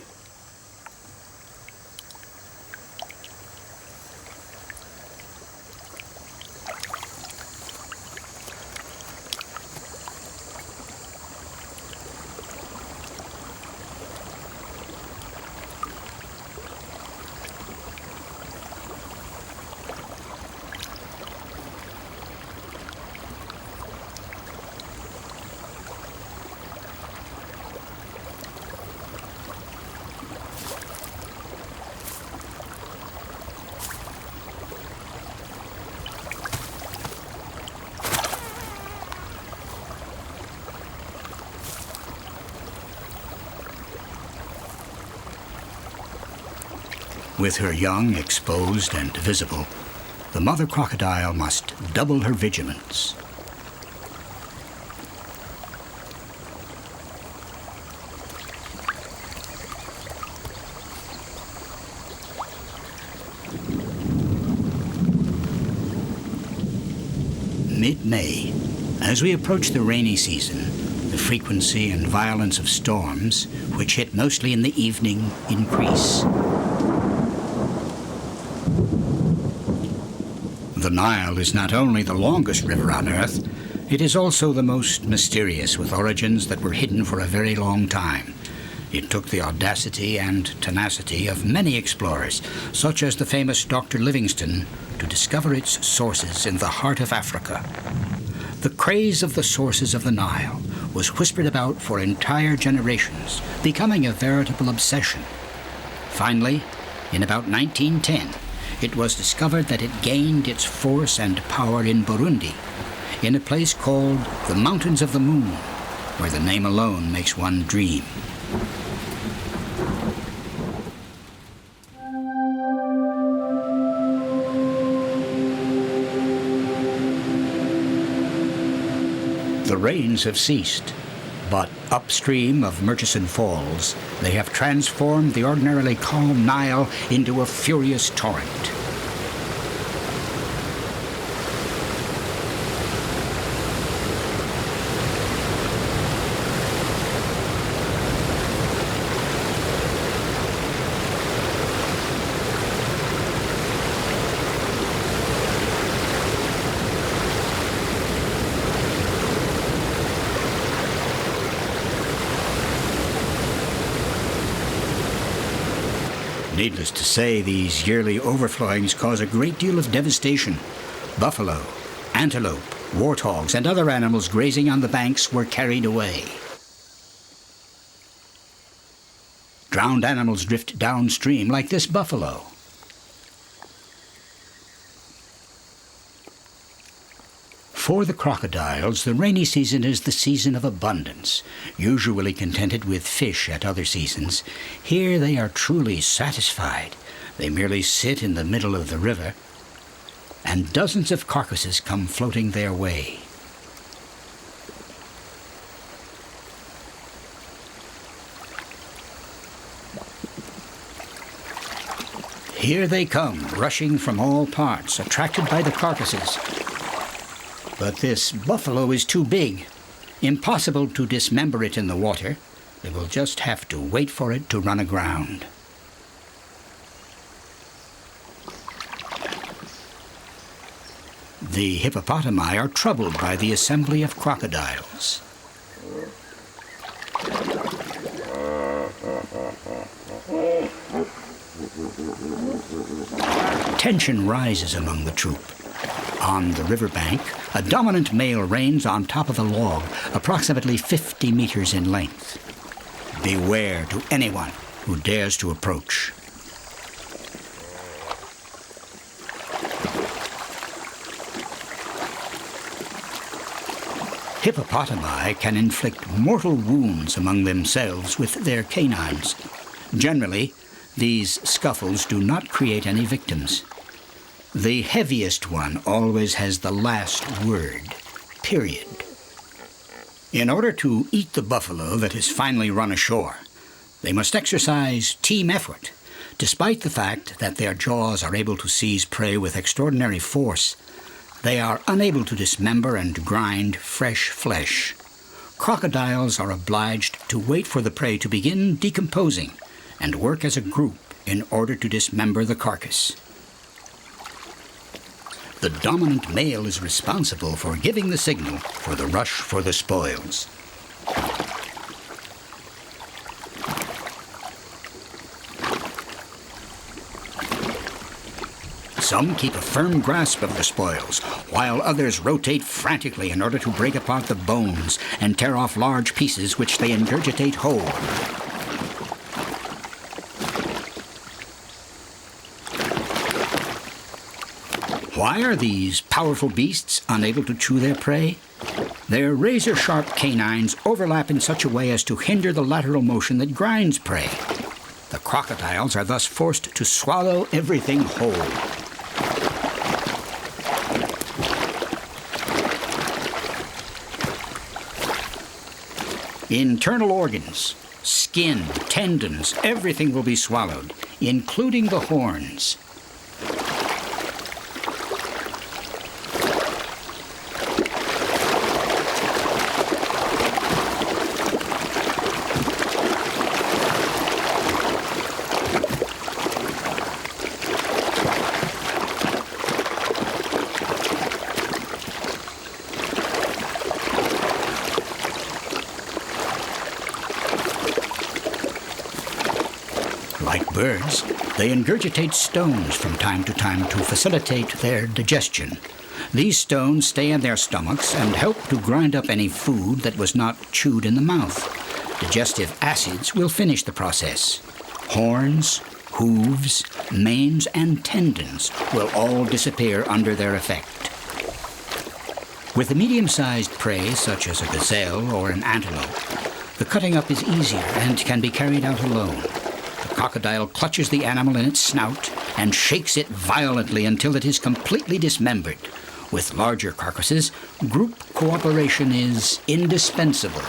With her young exposed and visible, the mother crocodile must double her vigilance. Mid-May, as we approach the rainy season, the frequency and violence of storms, which hit mostly in the evening, increase. The Nile is not only the longest river on Earth, it is also the most mysterious, with origins that were hidden for a very long time. It took the audacity and tenacity of many explorers, such as the famous Dr. Livingstone, to discover its sources in the heart of Africa. The craze of the sources of the Nile was whispered about for entire generations, becoming a veritable obsession. Finally, in about 1910, it was discovered that it gained its force and power in Burundi, in a place called the Mountains of the Moon, where the name alone makes one dream. The rains have ceased, but upstream of Murchison Falls, they have transformed the ordinarily calm Nile into a furious torrent. Needless to say, these yearly overflowings cause a great deal of devastation. Buffalo, antelope, warthogs, and other animals grazing on the banks were carried away. Drowned animals drift downstream, like this buffalo. For the crocodiles, the rainy season is the season of abundance. Usually contented with fish at other seasons, here they are truly satisfied. They merely sit in the middle of the river, and dozens of carcasses come floating their way. Here they come, rushing from all parts, attracted by the carcasses. But this buffalo is too big. Impossible to dismember it in the water. They will just have to wait for it to run aground. The hippopotami are troubled by the assembly of crocodiles. Tension rises among the troop. On the riverbank, a dominant male reigns on top of a log, approximately 50 meters in length. Beware to anyone who dares to approach. Hippopotami can inflict mortal wounds among themselves with their canines. Generally, these scuffles do not create any victims. The heaviest one always has the last word, period. In order to eat the buffalo that has finally run ashore, they must exercise team effort. Despite the fact that their jaws are able to seize prey with extraordinary force, they are unable to dismember and grind fresh flesh. Crocodiles are obliged to wait for the prey to begin decomposing and work as a group in order to dismember the carcass. The dominant male is responsible for giving the signal for the rush for the spoils. Some keep a firm grasp of the spoils, while others rotate frantically in order to break apart the bones and tear off large pieces which they ingurgitate whole. Why are these powerful beasts unable to chew their prey? Their razor-sharp canines overlap in such a way as to hinder the lateral motion that grinds prey. The crocodiles are thus forced to swallow everything whole. Internal organs, skin, tendons, everything will be swallowed, including the horns. Like birds, they ingurgitate stones from time to time to facilitate their digestion. These stones stay in their stomachs and help to grind up any food that was not chewed in the mouth. Digestive acids will finish the process. Horns, hooves, manes, and tendons will all disappear under their effect. With a medium-sized prey, such as a gazelle or an antelope, the cutting up is easier and can be carried out alone. The crocodile clutches the animal in its snout and shakes it violently until it is completely dismembered. With larger carcasses, group cooperation is indispensable.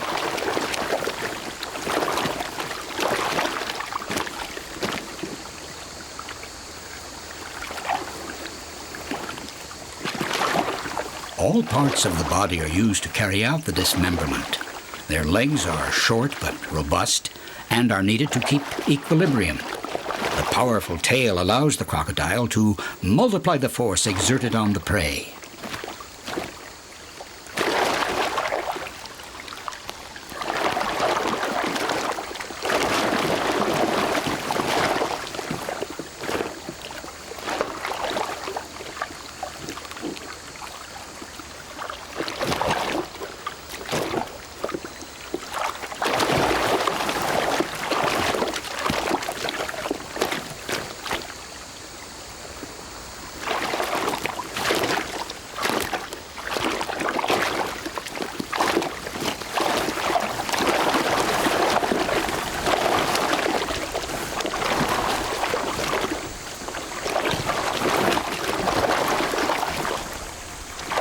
All parts of the body are used to carry out the dismemberment. Their legs are short but robust and are needed to keep equilibrium. The powerful tail allows the crocodile to multiply the force exerted on the prey.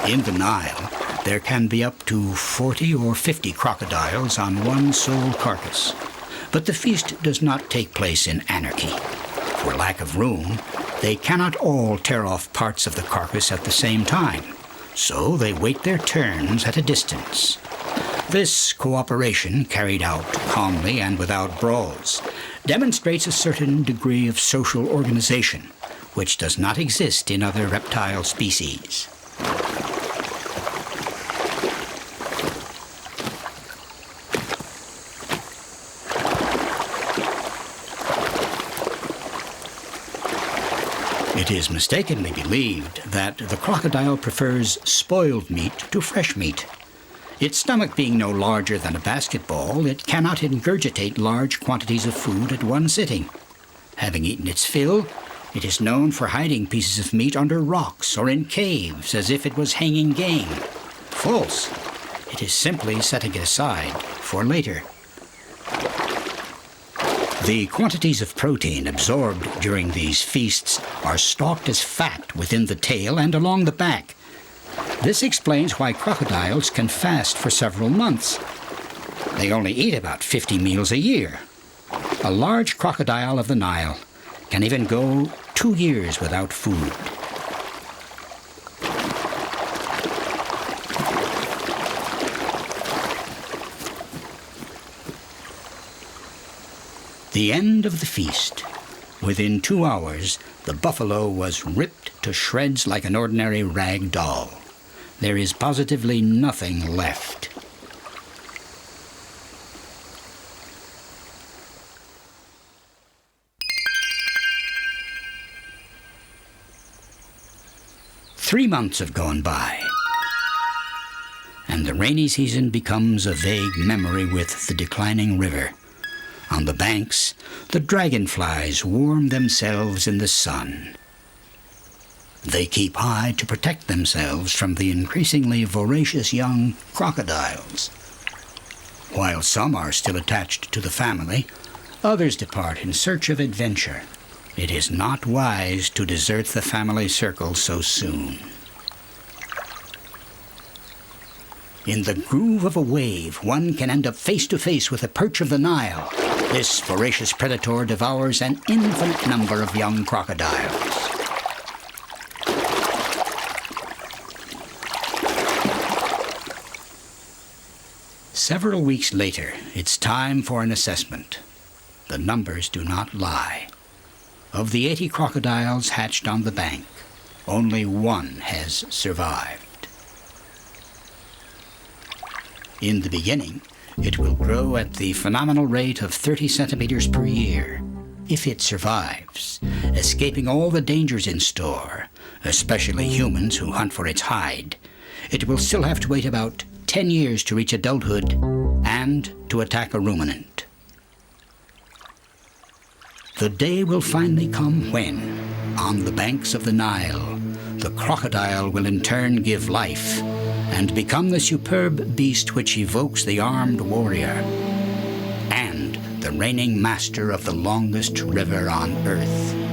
In the Nile, there can be up to 40 or 50 crocodiles on one sole carcass. But the feast does not take place in anarchy. For lack of room, they cannot all tear off parts of the carcass at the same time, so they wait their turns at a distance. This cooperation, carried out calmly and without brawls, demonstrates a certain degree of social organization, which does not exist in other reptile species. It is mistakenly believed that the crocodile prefers spoiled meat to fresh meat. Its stomach being no larger than a basketball, it cannot ingurgitate large quantities of food at one sitting. Having eaten its fill, it is known for hiding pieces of meat under rocks or in caves as if it was hanging game. False. It is simply setting it aside for later. The quantities of protein absorbed during these feasts are stocked as fat within the tail and along the back. This explains why crocodiles can fast for several months. They only eat about 50 meals a year. A large crocodile of the Nile can even go 2 years without food. The end of the feast. Within 2 hours, the buffalo was ripped to shreds like an ordinary rag doll. There is positively nothing left. Three months have gone by, and the rainy season becomes a vague memory with the declining river. On the banks, the dragonflies warm themselves in the sun. They keep high to protect themselves from the increasingly voracious young crocodiles. While some are still attached to the family, others depart in search of adventure. It is not wise to desert the family circle so soon. In the groove of a wave, one can end up face to face with a perch of the Nile. This voracious predator devours an infinite number of young crocodiles. Several weeks later, it's time for an assessment. The numbers do not lie. Of the 80 crocodiles hatched on the bank, only one has survived. In the beginning, it will grow at the phenomenal rate of 30 centimeters per year. If it survives, escaping all the dangers in store, especially humans who hunt for its hide, it will still have to wait about 10 years to reach adulthood and to attack a ruminant. The day will finally come when, on the banks of the Nile, the crocodile will in turn give life and become the superb beast which evokes the armed warrior and the reigning master of the longest river on earth.